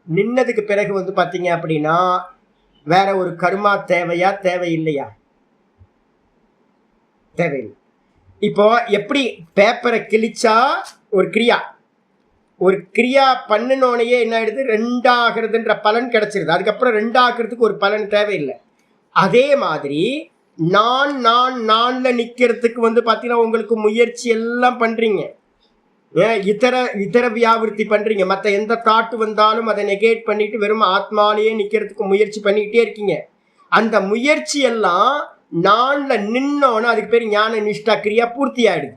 [SPEAKER 1] நின்னதுக்கு பிறகு பாத்தீங்க அப்படின்னா வேற ஒரு கர்மா தேவையா? தேவையில்லையா? தேவையில்லை. இப்போ எப்படி பேப்பரை கிழிச்சா ஒரு கிரியா பண்ணினோனையே என்ன ஆயிடுது? ரெண்டாகிறதுன்ற பலன் கிடைச்சிருது. அதுக்கப்புறம் ரெண்டாகிறதுக்கு ஒரு பலன் தேவையில்லை. அதே மாதிரி நான்ல நிக்கிறதுக்கு பாத்தீங்கன்னா உங்களுக்கு முயற்சி எல்லாம் பண்றீங்க, இதர வியாவிருத்தி பண்றீங்க. மற்ற எந்த தாட்டு வந்தாலும் அதை நெகேட் பண்ணிட்டு வெறும் ஆத்மாலேயே நிக்கிறதுக்கு முயற்சி பண்ணிக்கிட்டே இருக்கீங்க. அந்த முயற்சி எல்லாம் நான்ல நின்னோன்னு அதுக்கு பேர் ஞான நிஷ்டா கிரியா பூர்த்தி ஆயிடுது.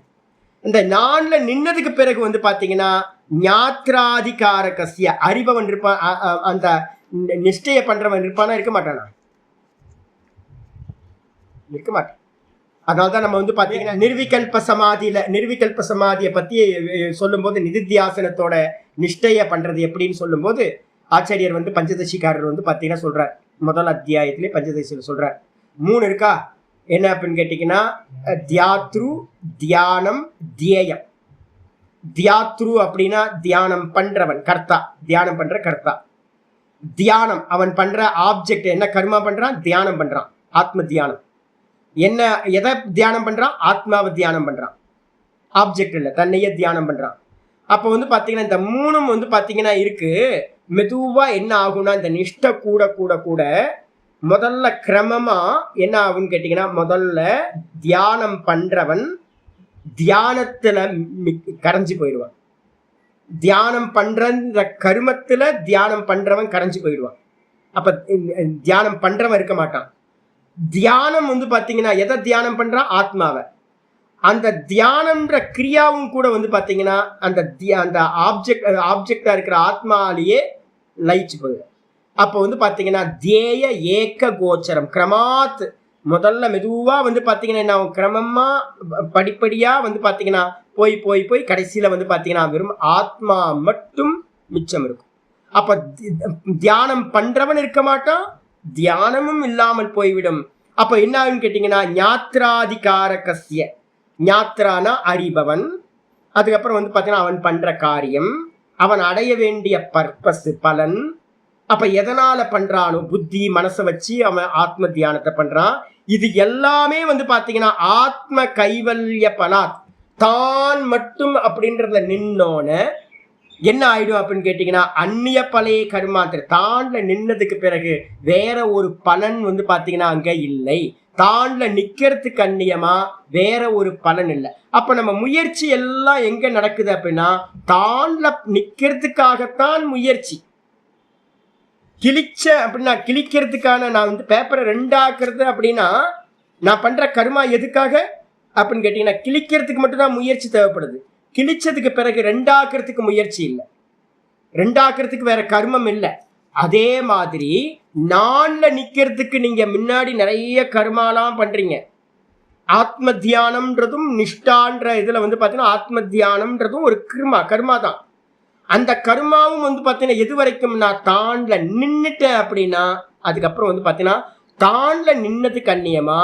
[SPEAKER 1] இந்த நான்ல நின்னதுக்கு பிறகு பாத்தீங்கன்னா ஞாத்ராதிகாரகஸ்ய அறிபவன் இருப்பான். அந்த நிஷ்டைய பண்றவன் இருப்பானா? இருக்க மாட்டானா? இருக்க மாட்டான். அதனால்தான் நம்ம பாத்தீங்கன்னா நிர்விகல்ப சமாதியை பத்தி சொல்லும் போது நிதித்தியாசனத்தோட நிஷ்டைய பண்றது எப்படின்னு சொல்லும் போது ஆச்சாரியர் பஞ்சதசிக்காரர் பாத்தீங்கன்னா சொல்றார். முதல் அத்தியாயத்திலே பஞ்சதசியில சொல்றார். 3 இருக்கா? என்ன அப்படின்னு கேட்டீங்கன்னா தியாத்ரு, தியானம், தியேயம். தியாத்ரு அப்படின்னா தியானம் பண்றவன், கர்த்தா, தியானம் பண்ற கர்த்தா. தியானம் அவன் பண்ற ஆப்ஜெக்ட் என்ன கர்மா பண்றான்? தியானம் பண்றான், ஆத்ம தியானம். என்ன எதை தியானம் பண்றான்? ஆத்மாவை தியானம் பண்றான், ஆப்ஜெக்ட் இல்ல, தன்னையே தியானம் பண்றான். அப்ப பாத்தீங்கன்னா இந்த 3 பாத்தீங்கன்னா இருக்கு. மெதுவா என்ன ஆகும்னா இந்த நிஷ்ட கூட கூட கூட முதல்ல கிரமமா என்ன ஆகும்னு கேட்டீங்கன்னா முதல்ல தியானம் பண்றவன் தியானத்துல கரைஞ்சு போயிடுவான். தியானம் பண்ற கருமத்துல தியானம் பண்றவன் கரைஞ்சு போயிடுவான். அப்ப தியானம் பண்றவன் இருக்க மாட்டான். தியானம் பாத்தீங்கன்னா எதை தியானம் பண்றான்? ஆத்மாவை. அந்த தியானம்ன்ற கிரியாவும் கூட பாத்தீங்கன்னா அந்த ஆப்ஜெக்டா இருக்கிற ஆத்மாலேயே லயிச்சு போயிடும். அப்போ பாத்தீங்கன்னா தேய ஏக கோச்சரம் கிரமாத் முதல்ல மெதுவா பாத்தீங்கன்னா கிரமமா படிப்படியா பாத்தீங்கன்னா போய் போய் போய் கடைசியில பாத்தீங்கன்னா வெறும் ஆத்மா மட்டும் மிச்சம் இருக்கும். அப்ப தியானம் பண்றவன் இருக்க மாட்டான், தியானமும் இல்லாமல் போய்விடும். அப்ப என்ன ஆகுன்னு கேட்டீங்கன்னா ஞாத்ராதிகாரகஸ்ய, ஞாத்ரானா அறிபவன், அதுக்கப்புறம் பாத்தீங்கன்னா அவன் பண்ற காரியம், அவன் அடைய வேண்டிய பர்பஸ் பலன். அப்ப எதனால பண்றானோ புத்தி மனசை வச்சு அவன் ஆத்ம தியானத்தை பண்றான். இது எல்லாமே வந்து பாத்தீங்கன்னா ஆத்ம கைவல்ய பலாத், தான் மட்டும் அப்படின்றத நின்னோன என்ன ஆயிடும் அப்படின்னு கேட்டீங்கன்னா அந்நிய பழைய கர்மாந்திர, தான்ல நின்னதுக்கு பிறகு வேற ஒரு பலன் வந்து பாத்தீங்கன்னா அங்க இல்லை. தான்ல நிக்கிறதுக்கு அந்நியமா வேற ஒரு பலன் இல்லை. அப்ப நம்ம முயற்சி எல்லாம் எங்க நடக்குது அப்படின்னா தான்ல நிக்கிறதுக்காகத்தான் முயற்சி. கிழிச்ச அப்படின்னா கிழிக்கிறதுக்கான நான் வந்து பேப்பரை ரெண்டாக்குறது அப்படின்னா நான் பண்ற கர்மா எதுக்காக அப்படின்னு கேட்டீங்கன்னா கிழிக்கிறதுக்கு மட்டும்தான் முயற்சி தேவைப்படுது. கிழிச்சதுக்கு பிறகு ரெண்டாக்குறதுக்கு முயற்சி இல்லை, ரெண்டாக்குறதுக்கு வேற கர்மம் இல்லை. அதே மாதிரி நான்ல நிக்கிறதுக்கு நீங்க முன்னாடி நிறைய கர்மாலாம் பண்றீங்க. ஆத்ம தியானம்ன்றதும் நிஷ்டான்ற இதுல வந்து பாத்தீங்கன்னா ஆத்ம தியானம்ன்றதும் ஒரு கர்மா தான். அந்த கர்மாவும் வந்து பாத்தீங்கன்னா எது வரைக்கும் நான் தான்ல நின்னுட்டேன் அப்படின்னா அதுக்கப்புறம் வந்து பாத்தீங்கன்னா தான்ல நின்னதுக்கு அந்நியமா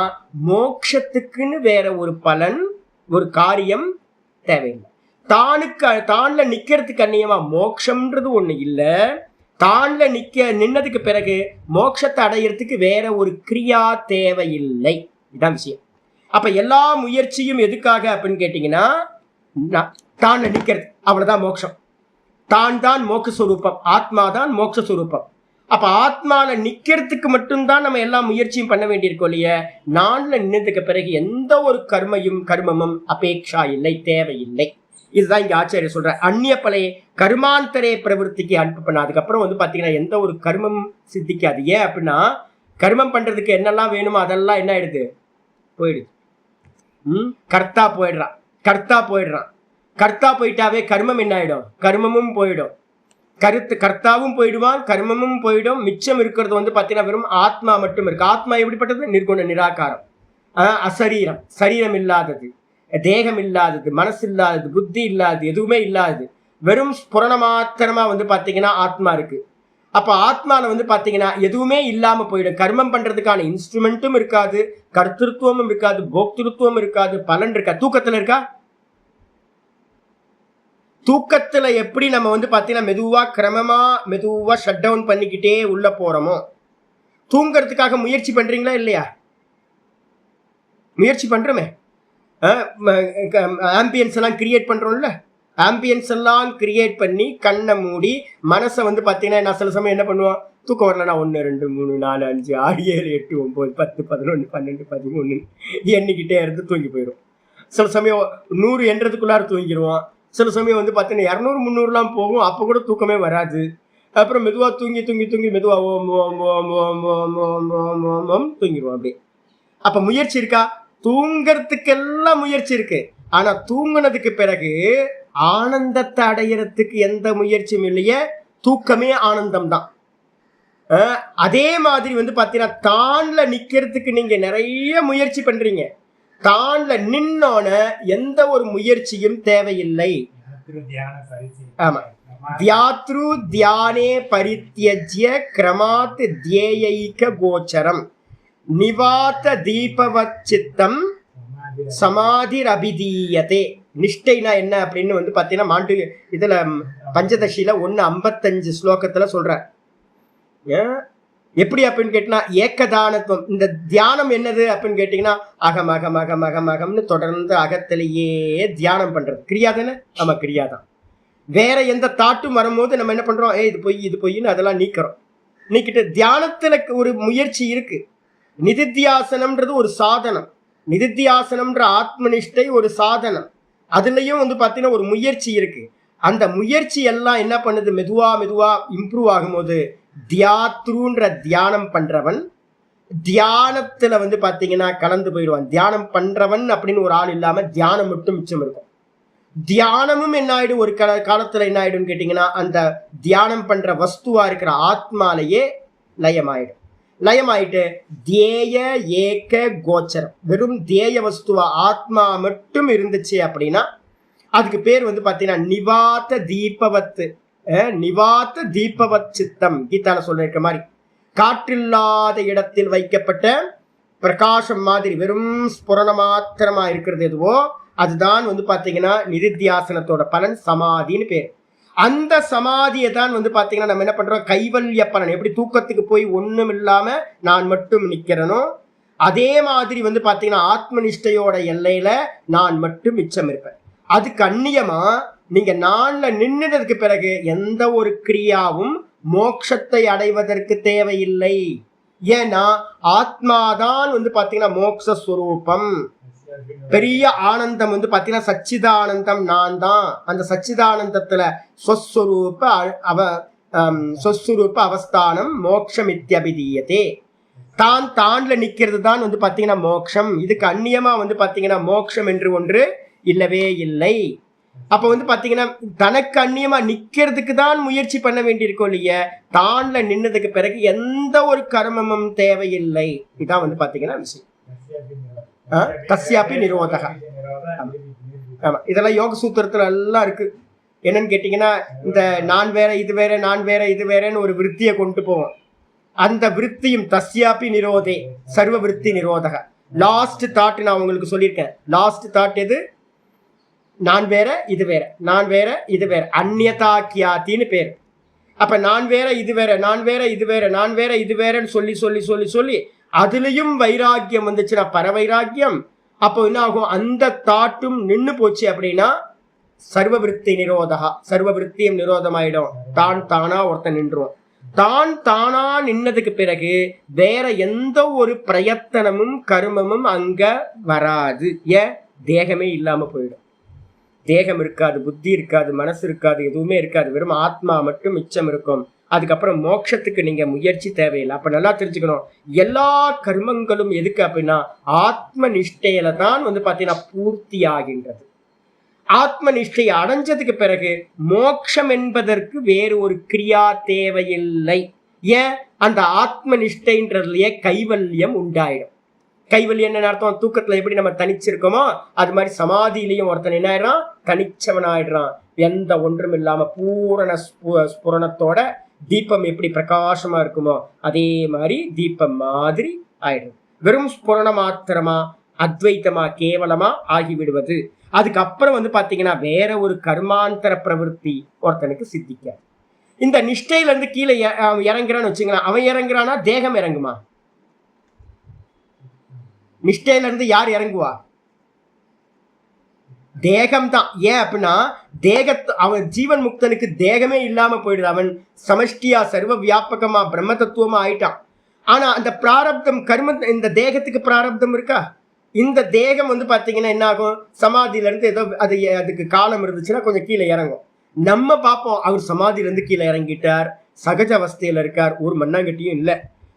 [SPEAKER 1] மோட்சத்துக்குன்னு வேற ஒரு பலன் ஒரு காரியம் தேவையில்லை. தான்ல நிக்கிறதுக்கு அந்நியமா மோட்சம்ன்றது ஒண்ணு இல்ல. தான்ல நின்னதுக்கு பிறகு மோட்சத்தை அடையிறதுக்கு வேற ஒரு கிரியா தேவையில்லை. இதான் விஷயம். அப்ப எல்லா முயற்சியும் எதுக்காக அப்படின்னு கேட்டீங்கன்னா தான்ல நிக்கிறது, அவ்வளவுதான் மோட்சம். தான் மோட்சஸ்வரூபம், ஆத்மா தான் மோட்சஸ்வரூபம். அப்ப ஆத்மால நிக்கிறதுக்கு மட்டும்தான் நம்ம எல்லா முயற்சியும் பண்ண வேண்டியிருக்கோம் இல்லையா. நான்ல நின்னதுக்கு பிறகு எந்த ஒரு கர்மமும் அபேட்சா இல்லை, தேவையில்லை. இதுதான் இங்க ஆச்சாரியர் சொல்ற அந்நிய பழைய கர்மாந்தரே பிரவருத்திக்கு அனுப்ப. அதுக்கப்புறம் வந்து பாத்தீங்கன்னா எந்த ஒரு கர்மம் சித்திக்காது. ஏன் அப்படின்னா கர்மம் பண்றதுக்கு என்னெல்லாம் வேணுமோ அதெல்லாம் என்ன ஆயிடுது, போயிடுது. கர்த்தா போயிடுறான். கர்த்தா போயிட்டாவே கர்மம் என்ன ஆயிடும், கர்மமும் போயிடும். கர்த்தாவும் போயிடுவான், கர்மமும் போயிடும். மிச்சம் இருக்கிறது வந்து பாத்தீங்கன்னா வெறும் ஆத்மா மட்டும் இருக்கு. ஆத்மா எப்படிப்பட்டது, நிர்குண நிராகாரம், அசரீரம், சரீரம் இல்லாதது, தேகம் இல்லாதது, மனசு இல்லாதது, புத்தி இல்லாதது, எதுவுமே இல்லாதது, வெறும் ஸ்புரண மாத்திரமா வந்து பாத்தீங்கன்னா ஆத்மா இருக்கு. அப்ப ஆத்மால வந்து பாத்தீங்கன்னா எதுவுமே இல்லாம போயிடும். கர்மம் பண்றதுக்கான இன்ஸ்ட்ருமெண்ட்டும் இருக்காது, கர்த்திருவமும் இருக்காது, போக்திருத்துவம் இருக்காது, பலன் இருக்கா. தூக்கத்துல இருக்கா? தூக்கத்துல எப்படி நம்ம வந்து பாத்தீங்கன்னா மெதுவா ஷட் டவுன் பண்ணிக்கிட்டே உள்ள போறோமோ, தூங்கறதுக்காக முயற்சி பண்றீங்களா இல்லையா? முயற்சி பண்றோமே. ஆம்பியன்ஸ் எல்லாம் கிரியேட் பண்றோம்ல, ஆம்பியன்ஸ் எல்லாம் கிரியேட் பண்ணி கண்ணை மூடி மனசை வந்து பாத்தீங்கன்னா நான் சில சமயம் என்ன பண்ணுவோம், தூக்கம் வரலன்னா 1 2 3 4 5 6 7 8 9 10 11 12 13 எண்ணிக்கிட்டே இருந்து தூங்கி போயிடும். சில சமயம் 100 எண்றதுக்குள்ளார தூங்கிடுவோம். சில சமயம் வந்து பார்த்தீங்கன்னா 200 300 போகும், அப்போ கூட தூக்கமே வராது. அப்புறம் மெதுவா தூங்கி மெதுவா ஓம் ஓம் ஓம் ஓம் ஓம் ஓம் ஓம் ஓம் ஓம் தூங்கிடுவோம் அப்படி. அப்ப முயற்சி இருக்கா? தூங்கறதுக்கெல்லாம் முயற்சி இருக்கு. ஆனா தூங்குனதுக்கு பிறகு ஆனந்தத்தை அடையறதுக்கு எந்த முயற்சியும் இல்லையே. தூக்கமே ஆனந்தம் தான். அதே மாதிரி வந்து பாத்தீங்கன்னா தான்ல நிக்கிறதுக்கு நீங்க நிறைய முயற்சி பண்றீங்க. தான்ல நின்னோன எந்த ஒரு முயற்சியும் தேவையில்லை. ஆமா, தியாத்ரு தியானே பரித்யஜ்ய கிரமாத் தியேயைக கோச்சரம் நிவாத தீபவத் சித்தம் சமாதிர் அபிதீயதே. நிஷ்டைனா என்ன அப்படின்னு வந்து பாத்தீங்கன்னா மாண்டு இதுல பஞ்சதசியில 1:55 ஸ்லோகத்துல சொல்ற. எப்படி அப்படின்னு கேட்டீங்கன்னா ஏக்கதானத்துவம். இந்த தியானம் என்னது அப்படின்னு கேட்டீங்கன்னா அகம் அகம் அகம் அகம் அகம்னு தொடர்ந்து அகத்திலேயே தியானம் பண்றது கிரியா தானே. ஆமா, கிரியா தான். வேற எந்த தாட்டும் வரும்போது நம்ம என்ன பண்றோம், இது பொய்ன்னு அதெல்லாம் நீக்கிட்டு தியானத்துல ஒரு முயற்சி இருக்கு. நிதித்தியாசனம்ன்றது ஒரு சாதனம். நிதித்தியாசனம்ன்ற ஆத்மனிஷ்டை ஒரு சாதனம். அதுலயும் வந்து பாத்தீங்கன்னா ஒரு முயற்சி இருக்கு. அந்த முயற்சி எல்லாம் என்ன பண்ணுது, மெதுவா இம்ப்ரூவ் ஆகும்போது தியாத்ருன்ற தியானம் பண்றவன் தியானத்துல வந்து பாத்தீங்கன்னா கலந்து போயிடுவான். தியானம் பண்றவன் அப்படின்னு ஒரு ஆள் இல்லாம தியானம் மட்டும் மிச்சம் இருக்கும். தியானமும் என்ன ஆயிடும், ஒரு காலத்துல என்ன ஆயிடும் கேட்டீங்கன்னா அந்த தியானம் பண்ற வஸ்துவா இருக்கிற ஆத்மாலேயே லயமாயிட்டு தேய ஏக கோச்சரம், வெறும் தேய வஸ்துவா ஆத்மா மட்டும் இருந்துச்சு அப்படின்னா அதுக்கு பேர் வந்து பாத்தீங்கன்னா நிவாத்த தீபவத் சித்தம். கீதால சொல்லிருக்க மாதிரி காற்றில்லாத இடத்தில் வைக்கப்பட்ட பிரகாசம் மாதிரி வெறும் ஸ்புரண மாத்திரமா இருக்கிறது எதுவோ அதுதான் வந்து பாத்தீங்கன்னா நிதித்தியாசனத்தோட பலன் சமாதின்னு பேர். அந்த சமாதியை தான் வந்து பாத்தீங்கன்னா நம்ம என்ன பண்றோம், கைவல்ய பலன். எப்படி தூக்கத்துக்கு போய் ஒண்ணும் இல்லாம நான் மட்டும் நிக்கிறனோ அதே மாதிரி வந்து பாத்தீங்கன்னா ஆத்ம நிஷ்டையோட எல்லையில நான் மட்டும் மிச்சம் இருப்பேன். அதுக்கு அந்நியமா நீங்க நான்ல நின்னுறதுக்கு பிறகு எந்த ஒரு கிரியாவும் மோட்சத்தை அடைவதற்கு தேவையில்லை. ஏன்னா ஆத்மாதான் வந்து பாத்தீங்கன்னா மோட்சஸ்வரூபம். பெரிய ஆனந்தம் வந்து பாத்தீங்கன்னா சச்சிதானந்தம் நான் தான். அந்த சச்சிதானந்தத்துல சொஸ்வரூப அவஸ்தானம் மோட்சம் இத்தியபிதீயதே. தான் தான்ல நிக்கிறது தான் வந்து பாத்தீங்கன்னா மோட்சம். இதுக்கு அந்நியமா வந்து பாத்தீங்கன்னா மோட்சம் என்று ஒன்று இல்லவே இல்லை. அப்ப வந்து பாத்தீங்கன்னா தனக்கு அந்நியமா நிக்கிறதுக்கு தான் முயற்சி பண்ண வேண்டியிருக்கும் இல்லையா. தான்ல நின்னதுக்கு பிறகு எந்த ஒரு கர்மமும் தேவையில்லை. இதான் வந்து பாத்தீங்கன்னா விஷயம். தஸ்யாபி நிரோதக. ஆமா, இதெல்லாம் யோக சூத்திரத்துல எல்லாம் இருக்கு. என்னன்னு கேட்டீங்கன்னா இந்த நான் வேற இது வேற நான் வேற இது வேறன்னு ஒரு விருத்தியை கொண்டு போவோம். அந்த விருத்தியும் தஸ்யாபி நிரோதே சர்வ விருத்தி நிரோதக. லாஸ்ட் தாட் நான் உங்களுக்கு சொல்லியிருக்கேன். லாஸ்ட் தாட் எது? நான் வேற இது வேற நான் வேற இது வேற அந்நியதா கியாத்தின்னு பேர். அப்ப நான் வேற இது வேற நான் வேற இது வேற நான் வேற இது வேறன்னு சொல்லி சொல்லி சொல்லி சொல்லி அதுலயும் வைராக்கியம் வந்துச்சுன்னா பரவைராக்கியம். அப்போ என்ன ஆகும்? அந்த தாட்டும் நின்னு போச்சு அப்படின்னா சர்வ விருத்தி நிரோதகா, சர்வ விருத்தியும் நிரோதமாயிடும். தான் தானா ஒருத்தன் நின்றுவோம். தான் தானா நின்னதுக்கு பிறகு வேற எந்த ஒரு பிரயத்தனமும் கர்மமும் அங்க வராது. ஏன்? தேகமே இல்லாம போயிடும். தேகம் இருக்காது, புத்தி இருக்காது, மனசு இருக்காது, எதுவுமே இருக்காது. வெறும் ஆத்மா மட்டும் மிச்சம் இருக்கும். அதுக்கப்புறம் மோட்சத்துக்கு நீங்க முயற்சி தேவையில்லை. அப்ப நல்லா தெரிஞ்சுக்கணும், எல்லா கர்மங்களும் எதுக்கு அப்படின்னா ஆத்ம நிஷ்டையில தான் வந்து பாத்தீங்கன்னா பூர்த்தி ஆகின்றது. ஆத்ம நிஷ்டையை அடைஞ்சதுக்கு பிறகு மோட்சம் என்பதற்கு வேறு ஒரு கிரியா தேவையில்லை. ஏன்? அந்த ஆத்ம நிஷ்டைன்றதுலயே கைவல்யம் உண்டாயிடும். கைவல்யம் என்ன அர்த்தம்? தூக்கத்துல எப்படி நம்ம தனிச்சிருக்கோமோ அது மாதிரி சமாதியிலையும் ஒருத்தன் என்ன ஆயிடுறான்? தனிச்சவன் ஆயிடுறான். எந்த ஒன்றும் இல்லாம பூரண ஸ்புரணத்தோட தீபம் எப்படி பிரகாசமா இருக்குமோ அதே மாதிரி தீபம் மாதிரி ஆயிடும். வெறும் ஸ்புரண மாத்திரமா அத்வைத்தமா கேவலமா ஆகிவிடுவது. அதுக்கப்புறம் வந்து பாத்தீங்கன்னா வேற ஒரு கர்மாந்தர பிரவருத்தி ஒருத்தனுக்கு சித்திக்க. இந்த நிஷ்டையில இருந்து கீழே இறங்குறான்னு வச்சுங்களேன். அவன் இறங்குறானா தேகம் இறங்குமா? நிஷ்டையில இருந்து யார் இறங்குவா? தேகம் தான். ஏன் அப்படின்னா அவன் ஜீவன் முக்தனுக்கு தேகமே இல்லாம போயிடுது. அவன் சமஷ்டியா சர்வ வியாபகமா பிரம்ம தத்துவமா ஆயிட்டான். ஆனா அந்த பிராரப்தம் கர்ம இந்த தேகத்துக்கு பிராரப்தம் இருக்கா? இந்த தேகம் வந்து பாத்தீங்கன்னா என்ன ஆகும்? சமாதியில இருந்து ஏதோ அதுக்கு காலம் இருந்துச்சுன்னா கொஞ்சம் கீழே இறங்கும். நம்ம பார்ப்போம் அவர் சமாதியில இருந்து கீழே இறங்கிட்டார், சகஜ அவஸ்தையில இருக்கார், ஒரு மண்ணாங்கட்டியும் இல்லை.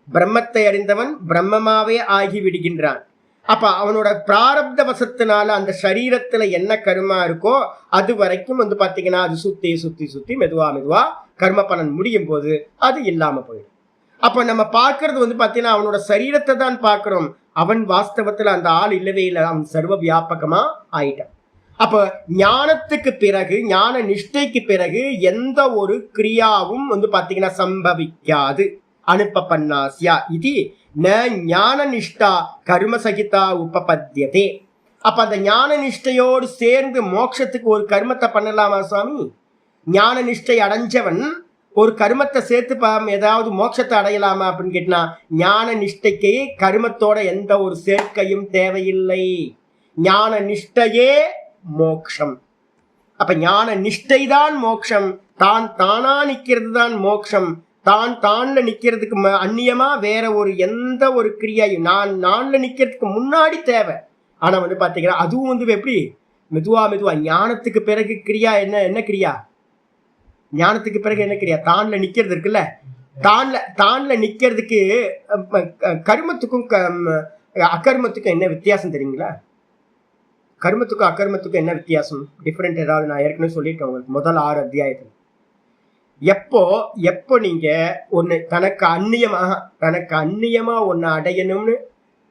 [SPEAKER 1] பிரம்மத்தை அறிந்தவன் பிரம்மமாவே ஆகி விடுகின்றான். அப்ப அவனோட பிராரப்த வசத்தினால அந்த சரீரத்துல என்ன கர்மா இருக்கோ அது வரைக்கும் வந்து பாத்தீங்கன்னா அது சுத்தி சுத்தி சுத்தி மெதுவா மெதுவா கர்ம பலன் முடியும் போது அது இல்லாம போயிடும். அப்ப நம்ம பார்க்கறது வந்து பாத்தீங்கன்னா அவனோட சரீரத்தை தான் பார்க்கிறோம். அவன் வாஸ்தவத்துல அந்த ஆள் இல்லவே இல்லை. அவன் சர்வ வியாபகமா ஆயிட்டான். அப்ப ஞானத்துக்கு பிறகு ஞான நிஷ்டைக்கு பிறகு எந்த ஒரு கிரியாவும் வந்து பாத்தீங்கன்னா சம்பவிக்காது. அனுப்பன்னாஸ்யா இது ந ஞான நிஷ்டா கர்ம சகிதா உபபத்தியதே. அப்ப அந்த ஞான நிஷ்டையோடு சேர்ந்து மோட்சத்துக்கு ஒரு கர்மத்தை பண்ணலாமா சுவாமி? ஞான நிஷ்டை அடைஞ்சவன் ஒரு கர்மத்தை சேர்த்து ஏதாவது மோட்சத்தை அடையலாமா அப்படின்னு கேட்டா ஞான நிஷ்டைக்கு கர்மத்தோட எந்த ஒரு சேர்க்கையும் தேவையில்லை. ஞான நிஷ்டையே மோக்ஷம். அப்ப ஞான நிஷ்டை தான் மோக்ஷம். தான் தானா நிக்கிறது தான் மோக்ஷம். தான் தான்ல நிக்கிறதுக்கு அந்நியமா வேற ஒரு எந்த ஒரு கிரியாயும் நான்ல நிக்கிறதுக்கு முன்னாடி தேவை. ஆனா வந்து பாத்தீங்கன்னா அதுவும் வந்து எப்படி மெதுவா மெதுவா ஞானத்துக்கு பிறகு கிரியா என்ன கிரியா? ஞானத்துக்கு பிறகு என்ன கிரியா? தான்ல நிக்கிறது இருக்குல்ல. தான்ல நிக்கிறதுக்கு கர்மத்துக்கும் அகர்மத்துக்கும் என்ன வித்தியாசம் தெரியுங்களா? கர்மத்துக்கும் அகர்மத்துக்கும் என்ன வித்தியாசம்? டிஃபரெண்ட் ஏதாவது நான் ஏற்கனவே சொல்லிட்டேன் உங்களுக்கு முதல் 6 அத்தியாயத்தில். எப்போ நீங்க ஒண்ணு தனக்கு அந்நியமா ஒன்னு அடையணும்னு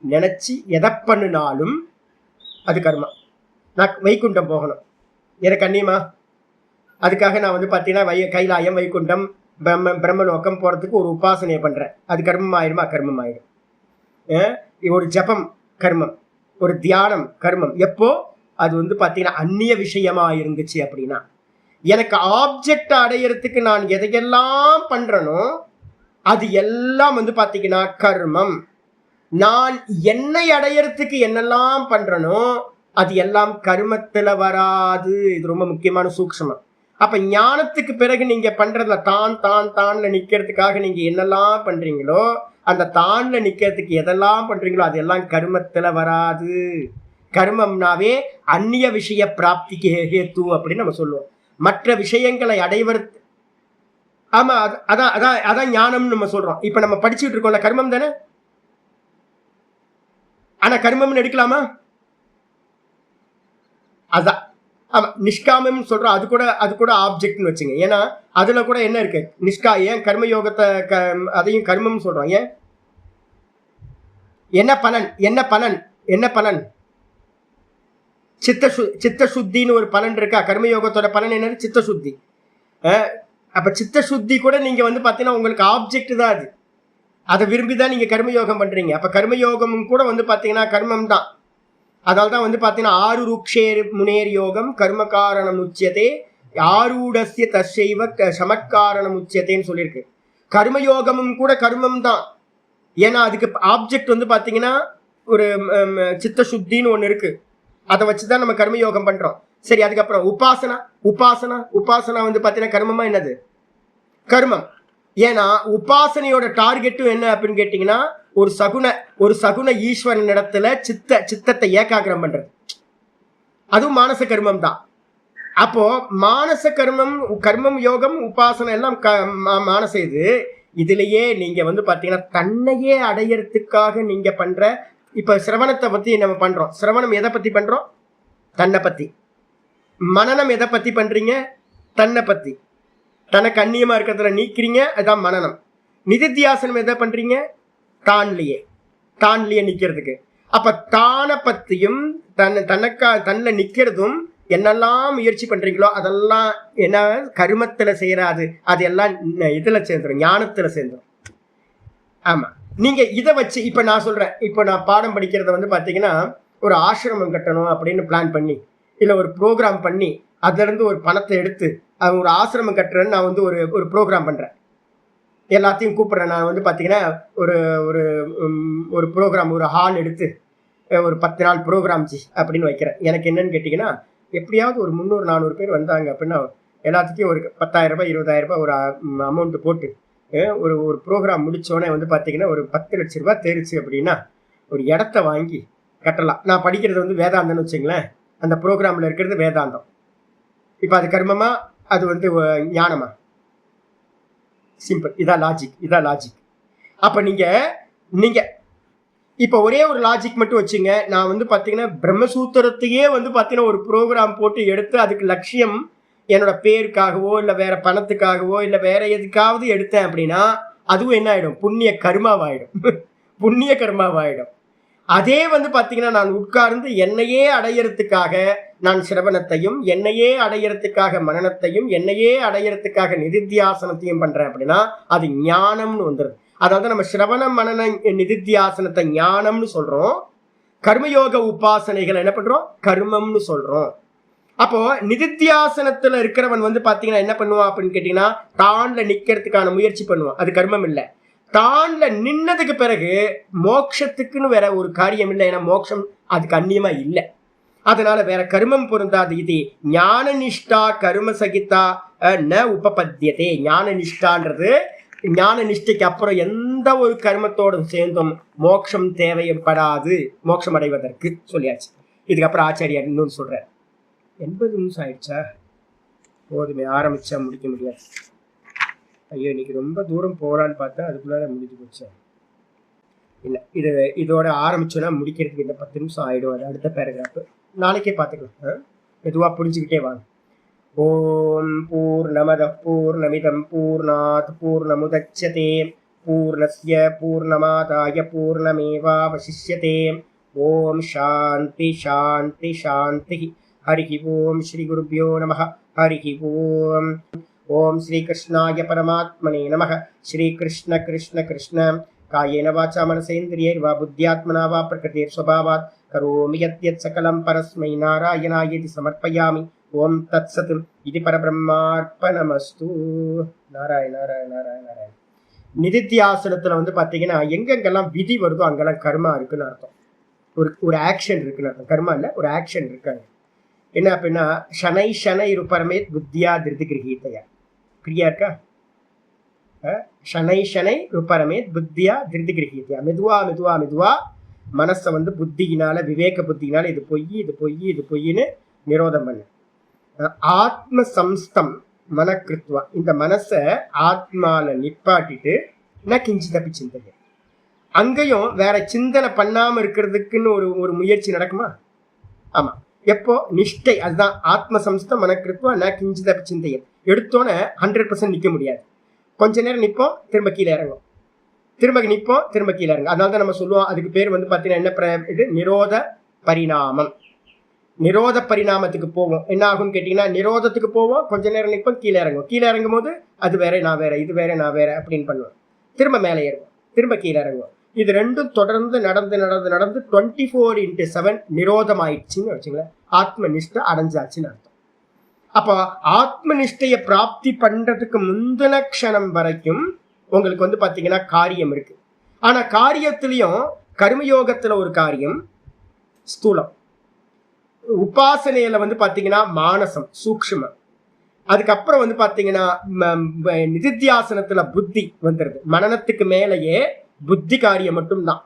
[SPEAKER 1] நினைச்சு எதை பண்ணினாலும் அது கர்மா. நான் வைகுண்டம் போகணும், எனக்கு அந்நியமா? அதுக்காக நான் வந்து பாத்தீங்கன்னா கைலாயம் வைகுண்டம் பிரம்மலோகம் போறதுக்கு ஒரு உபாசனையை பண்றேன். அது கர்மம் ஆயிடுமா? கர்மம் ஆயிடும். ஒரு ஜபம் கர்மம், ஒரு தியானம் கர்மம். எப்போ அது வந்து பாத்தீங்கன்னா அந்நிய விஷயமா இருந்துச்சு அப்படின்னா. எனக்கு ஆப்ஜெக்ட் அடையறதுக்கு நான் எதையெல்லாம் பண்றனோ அது எல்லாம் வந்து பாத்தீங்கன்னா கர்மம். நான் என்னை அடையறதுக்கு என்னெல்லாம் பண்றனோ அது எல்லாம் கர்மத்துல வராது. இது ரொம்ப முக்கியமான சூக்ஷ்மம். அப்ப ஞானத்துக்கு பிறகு நீங்க பண்றதுல தான்ல நிக்கிறதுக்காக நீங்க என்னெல்லாம் பண்றீங்களோ, அந்த தான்ல நிக்கிறதுக்கு எதெல்லாம் பண்றீங்களோ அதெல்லாம் கர்மத்துல வராது. கர்மம்னாவே அந்நிய விஷய பிராப்திக்கு ஹேத்து அப்படின்னு நம்ம சொல்லுவோம். மற்ற விஷயங்களை அடைவது. ஆமா, அதான் அதான் அதான் ஞானம்னு நம்ம சொல்றோம். இப்ப நம்ம படிச்சுட்டு இருக்கோம்ல, கர்மம் தானே. ஆனா கர்மம்னு எடுக்கலாமா? அதான். ஆமா, நிஷ்காமம் சொல்றோம். அது கூட ஆப்ஜெக்ட்னு வச்சுங்க. ஏன்னா அதுல கூட என்ன இருக்கு, ஏன் கர்மயோகத்தை அதையும் கர்மம் சொல்றோம். ஏன்? என்ன பலன்? என்ன பலன்? சித்த சுத்தின்னு ஒரு பலன் இருக்கா? கர்மயோகத்தோட பலன் என்னது? சித்த சுத்தி. அப்ப சித்த சுத்தி கூட நீங்க பாத்தீங்கன்னா உங்களுக்கு ஆப்ஜெக்ட் தான் அது. அதை விரும்பிதான் நீங்க கர்மயோகம் பண்றீங்க. அப்ப கர்மயோகமும் கூட பாத்தீங்கன்னா கர்மம் தான். அதனால்தான் பாத்தீங்கன்னா ஆருருக்ஷேர் முனேர் யோகம் கர்ம காரணம் உச்சியதே ஆரூடஸ்ய தசைவ சமத்காரணம் உச்சியதேன்னு சொல்லியிருக்கு. கர்மயோகமும் கூட கர்மம் தான். ஏன்னா அதுக்கு ஆப்ஜெக்ட் பாத்தீங்கன்னா ஒரு சித்த சுத்தின்னு ஒண்ணு இருக்கு. அதை வச்சுதான் நம்ம கர்மயோகம் பண்றோம். சரி, அதுக்கப்புறம் உபாசனா பாத்தீங்கன்னா கர்மமா என்னது? கர்மம். ஏன்னா உபாசனையோட டார்கெட்டும் என்ன அப்படின்னு கேட்டீங்கன்னா ஒரு சகுன ஈஸ்வரன் இடத்துல சித்தத்தை ஏகாகிரம் பண்றது. அதுவும் மானச கர்மம் தான். அப்போ மானச கர்மம் யோகம் உபாசனை எல்லாம் மானச. இதுலயே நீங்க பாத்தீங்கன்னா தன்னையே அடையறதுக்காக நீங்க பண்ற. இப்ப சிரவணத்தை பத்தி நம்ம பண்றோம். சிரவணம் எதை பத்தி பண்றோம்? தன்னை பத்தி. மனனம் எதை பத்தி பண்றீங்க? தன்னை பத்தி. தனக்கு அந்நியமா இருக்கிறதுல நீக்கிறீங்க, அதுதான் மனனம். நிதித்தியாசனம் எதை பண்றீங்க? தான்லயே நிக்கிறதுக்கு. அப்ப தானை பத்தியும் தன்னில் நிக்கிறதும் என்னெல்லாம் முயற்சி பண்றீங்களோ அதெல்லாம் என்ன கர்மத்துல செய்யறாது. அது எல்லாம் இதுல சேர்ந்துடும், ஞானத்துல சேர்ந்துடும். ஆமா, நீங்க இதை வச்சு இப்ப நான் சொல்றேன். இப்ப நான் பாடம் படிக்கிறத பாத்தீங்கன்னா ஒரு ஆசிரமம் கட்டணும் அப்படின்னு பிளான் பண்ணி, இல்ல ஒரு ப்ரோக்ராம் பண்ணி அதுல இருந்து ஒரு பணத்தை எடுத்து ஒரு ஆசிரமம் கட்டுறேன்னு நான் ஒரு ப்ரோக்ராம் பண்றேன். எல்லாத்தையும் கூப்பிடுறேன். நான் பாத்தீங்கன்னா ஒரு ஒரு ப்ரோக்ராம், ஒரு ஹால் எடுத்து ஒரு 10 நாள் ப்ரோக்ராம் அப்படின்னு வைக்கிறேன். எனக்கு என்னன்னு கேட்டீங்கன்னா, எப்படியாவது ஒரு 300-400 பேர் வந்தாங்க அப்படின்னா எல்லாத்துக்கும் ஒரு 10,000 ரூபாய் 20,000 ரூபாய் ஒரு அமௌண்ட் போட்டு ஒரு ப்ரோக்ராம் முடிச்சோடனே பாத்தீங்கன்னா ஒரு 10 லட்சம் ரூபாய் தேரிச்சு அப்படின்னா ஒரு இடத்த வாங்கி கட்டலாம். நான் படிக்கிறது வேதாந்தம்னு வச்சுங்களேன். அந்த ப்ரோக்ராம்ல இருக்கிறது வேதாந்தம். இப்ப அது கர்மமா, அது ஞானமா? சிம்பிள். இதான் லாஜிக். அப்ப நீங்க இப்ப ஒரே ஒரு லாஜிக் மட்டும் வச்சுங்க. நான் பாத்தீங்கன்னா பிரம்மசூத்திரத்தையே பாத்தீங்கன்னா ஒரு ப்ரோக்ராம் போட்டு எடுத்து அதுக்கு லட்சியம் என்னோட பேருக்காகவோ இல்ல வேற பணத்துக்காகவோ இல்ல வேற எதுக்காவது எடுத்தேன் அப்படின்னா அதுவும் என்ன ஆயிடும்? புண்ணிய கர்மாவாயிடும். அதே பாத்தீங்கன்னா நான் உட்கார்ந்து என்னையே அடையறதுக்காக நான் சிரவணத்தையும், என்னையே அடையறதுக்காக மனனத்தையும், என்னையே அடையறதுக்காக நிதித்தியாசனத்தையும் பண்றேன் அப்படின்னா அது ஞானம்னு வந்துருது. அதாவது நம்ம சிரவண மனன நிதித்தியாசனத்தை ஞானம்னு சொல்றோம். கர்மயோக உபாசனைகள் என்ன பண்றோம்? கர்மம்னு சொல்றோம். அப்போ நிதித்தியாசனத்துல இருக்கிறவன் பாத்தீங்கன்னா என்ன பண்ணுவான் அப்படின்னு கேட்டீங்கன்னா தான்ல நிக்கிறதுக்கான முயற்சி பண்ணுவான். அது கர்மம் இல்லை. தான்ல நின்னதுக்கு பிறகு மோட்சத்துக்குன்னு வேற ஒரு காரியம் இல்லை. ஏன்னா மோட்சம் அதுக்கு அந்நியமா இல்லை. அதனால வேற கர்மம் பொருந்தாது. இது ஞான நிஷ்டா கர்ம சகிதா ந உபபத்தியதே. ஞான நிஷ்டான்றது ஞான நிஷ்டைக்கு அப்புறம் எந்த ஒரு கர்மத்தோட சேர்ந்தும் மோட்சம் தேவைப்படாது. மோட்சம் அடைவதற்கு சொல்லியாச்சு. இதுக்கப்புறம் ஆச்சாரியார் இன்னொன்று சொல்றார். 80 நிமிஷம் ஆயிடுச்சா? போதுமே, ஆரம்பிச்சா முடிக்க முடியாது. ஐயோ, இன்னைக்கு ரொம்ப தூரம் போகலான்னு பார்த்தா அதுக்குள்ளார முடிஞ்சு போச்சு. இல்லை, இதோட ஆரம்பிச்சோன்னா முடிக்கிறதுக்கு இந்த 10 நிமிஷம் ஆயிடும். அது அடுத்த பேராகிராஃப் நாளைக்கே பார்த்துக்கலாம். மெதுவாக புரிஞ்சுக்கிட்டே வாங்க. ஓம் பூர்ணமத பூர்ணமிதம் பூர்ணாத் பூர்ணமுதச்யதே பூர்ணஸ்ய பூர்ணமாதாய பூர்ணமேவாவசிஷ்யதே. ஓம் சாந்தி சாந்தி சாந்தி. ஹரி ஓம் ஸ்ரீ குருப்யோ நமः. ஹரி ஓம். ஓம் ஸ்ரீ கிருஷ்ணாய பரமாத்மனே நமः. ஸ்ரீ கிருஷ்ண கிருஷ்ண கிருஷ்ண காயேன வாச்சா மனசேந்திரியைர்வா புத்தியாத்மனா வா பிரகிருதிர் ஸ்வபாவாத் கரோமி யத்யத் சகலம் பரஸ்மை நாராயணாயேதி சமர்ப்பயாமி. ஓம் தத்சத். இது பரபிரம்மார்ப்பணமஸ்து. நாராயண நாராயண நாராயண நாராயண. நிதித்தியாசனத்துல வந்து பாத்தீங்கன்னா எங்கெங்கெல்லாம் விதி வருதோ அங்கெல்லாம் கர்மா இருக்குன்னு அர்த்தம். ஒரு ஆக்ஷன் இருக்குன்னு அர்த்தம். கர்மா இல்ல, ஒரு ஆக்ஷன் இருக்காங்க. என்ன அப்படின்னா ஷனை ஷனை இருப்பரமே புத்தியா திருதி கிரகீதையா. பிரியா இருக்கா? ஷனை ஷனை ருப்பரமே புத்தியா திருதி கிரகீதையா. மெதுவா மெதுவா மெதுவா மனசை வந்து புத்தியினால, விவேக புத்தியினால இது பொய் இது பொய் இது பொய்ன்னு நிரோதம் பண்ணு. ஆத்ம சம்ஸ்தம் மனக்கிருத்வா, இந்த மனசை ஆத்மால நிப்பாட்டிட்டு நான் கிஞ்சிதப்பி சிந்தனை. அங்கேயும் வேற சிந்தனை பண்ணாம இருக்கிறதுக்குன்னு ஒரு முயற்சி நடக்குமா? ஆமா. எப்போ நிஷ்டை, அதுதான் ஆத்ம சம்ஸ்தம் மனக்கிருத்வா நான் கிஞ்சிதப்பி சிந்தையை எடுத்தோன்னே 100% நிற்க முடியாது. கொஞ்ச நேரம் நிற்போம், திரும்ப கீழே இறங்கும், திரும்ப நிற்போம், திரும்ப கீழே இறங்கும். அதனால தான் நம்ம சொல்லுவோம் அதுக்கு பேர் வந்து பார்த்தீங்கன்னா என்ன, இது நிரோத பரிணாமம். நிரோத பரிணாமத்துக்கு போவோம். என்ன ஆகும்னு கேட்டீங்கன்னா நிரோதத்துக்கு போவோம், கொஞ்ச நேரம் நிற்போம், கீழே இறங்கும். கீழே இறங்கும் போது அது வேற நான் வேற, இது வேற நான் வேற அப்படின்னு பண்ணுவோம். திரும்ப மேலே ஏறுவோம், திரும்ப கீழே இறங்குவோம். இது ரெண்டும் தொடர்ந்து நடந்து நடந்து நடந்து 24/7 நிரோதம் ஆயிடுச்சுன்னு வச்சுங்களேன். ஆத்ம நிஷ்டை அடைஞ்சாச்சுன்னு அர்த்தம். அப்போ ஆத்ம நிஷ்டையை பிராப்தி பண்றதுக்கு முந்தின க்ஷணம் வரைக்கும் உங்களுக்கு வந்து பாத்தீங்கன்னா காரியம் இருக்கு. ஆனா காரியத்திலையும் கர்மயோகத்துல ஒரு காரியம் ஸ்தூலம், உபாசனையில வந்து பாத்தீங்கன்னா மானசம் சூக்ஷ்மம், அதுக்கப்புறம் வந்து பாத்தீங்கன்னா நிதித்தியாசனத்துல புத்தி வந்துடுது. மனநத்துக்கு மேலேயே புத்தி காரியம் மட்டும்தான்.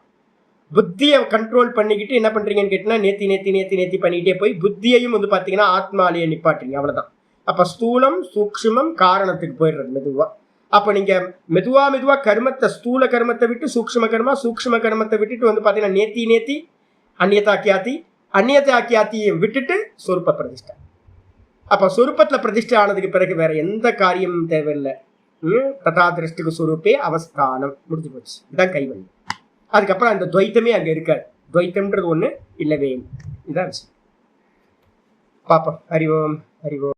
[SPEAKER 1] புத்தியை கண்ட்ரோல் பண்ணிக்கிட்டு என்ன பண்றீங்கன்னு கேட்டீங்கன்னா நேத்தி நேத்தி நேத்தி நேத்தி பண்ணிக்கிட்டே போய் புத்தியையும் வந்து பாத்தீங்கன்னா ஆத்மாலேயே நிப்பாட்டுறீங்க, அவ்வளவுதான். அப்ப ஸ்தூலம் சூக்ஷ்மம் காரணத்துக்கு போயிடுறது மெதுவா. அப்ப நீங்க மெதுவா மெதுவா கர்மத்தை, ஸ்தூல கர்மத்தை விட்டு சூக்ஷ்ம கர்மா, சூக்ஷ்ம கர்மத்தை விட்டுட்டு வந்து பாத்தீங்கன்னா நேத்தி நேத்தி அந்நியதாக்கியாத்தி, அந்நியதாக்கியாத்தியை விட்டுட்டு சொரூப பிரதிஷ்டை. அப்ப சொரூபத்துல பிரதிஷ்டை ஆனதுக்கு பிறகு வேற எந்த காரியமும் தேவையில்லை. ததா திருஷ்டிக்கு சொரூப்பே அவஸ்தானம், முடிஞ்சு போச்சு. இதுதான் கைவல்யம். அதுக்கப்புறம் அந்த துவைத்தமே அங்க இருக்காது. துவைத்தம்ன்றது ஒண்ணு இல்லவே இல்லை. இதான் விஷயம். பாப்போம். ஹரி ஓம் ஹரி ஓம்.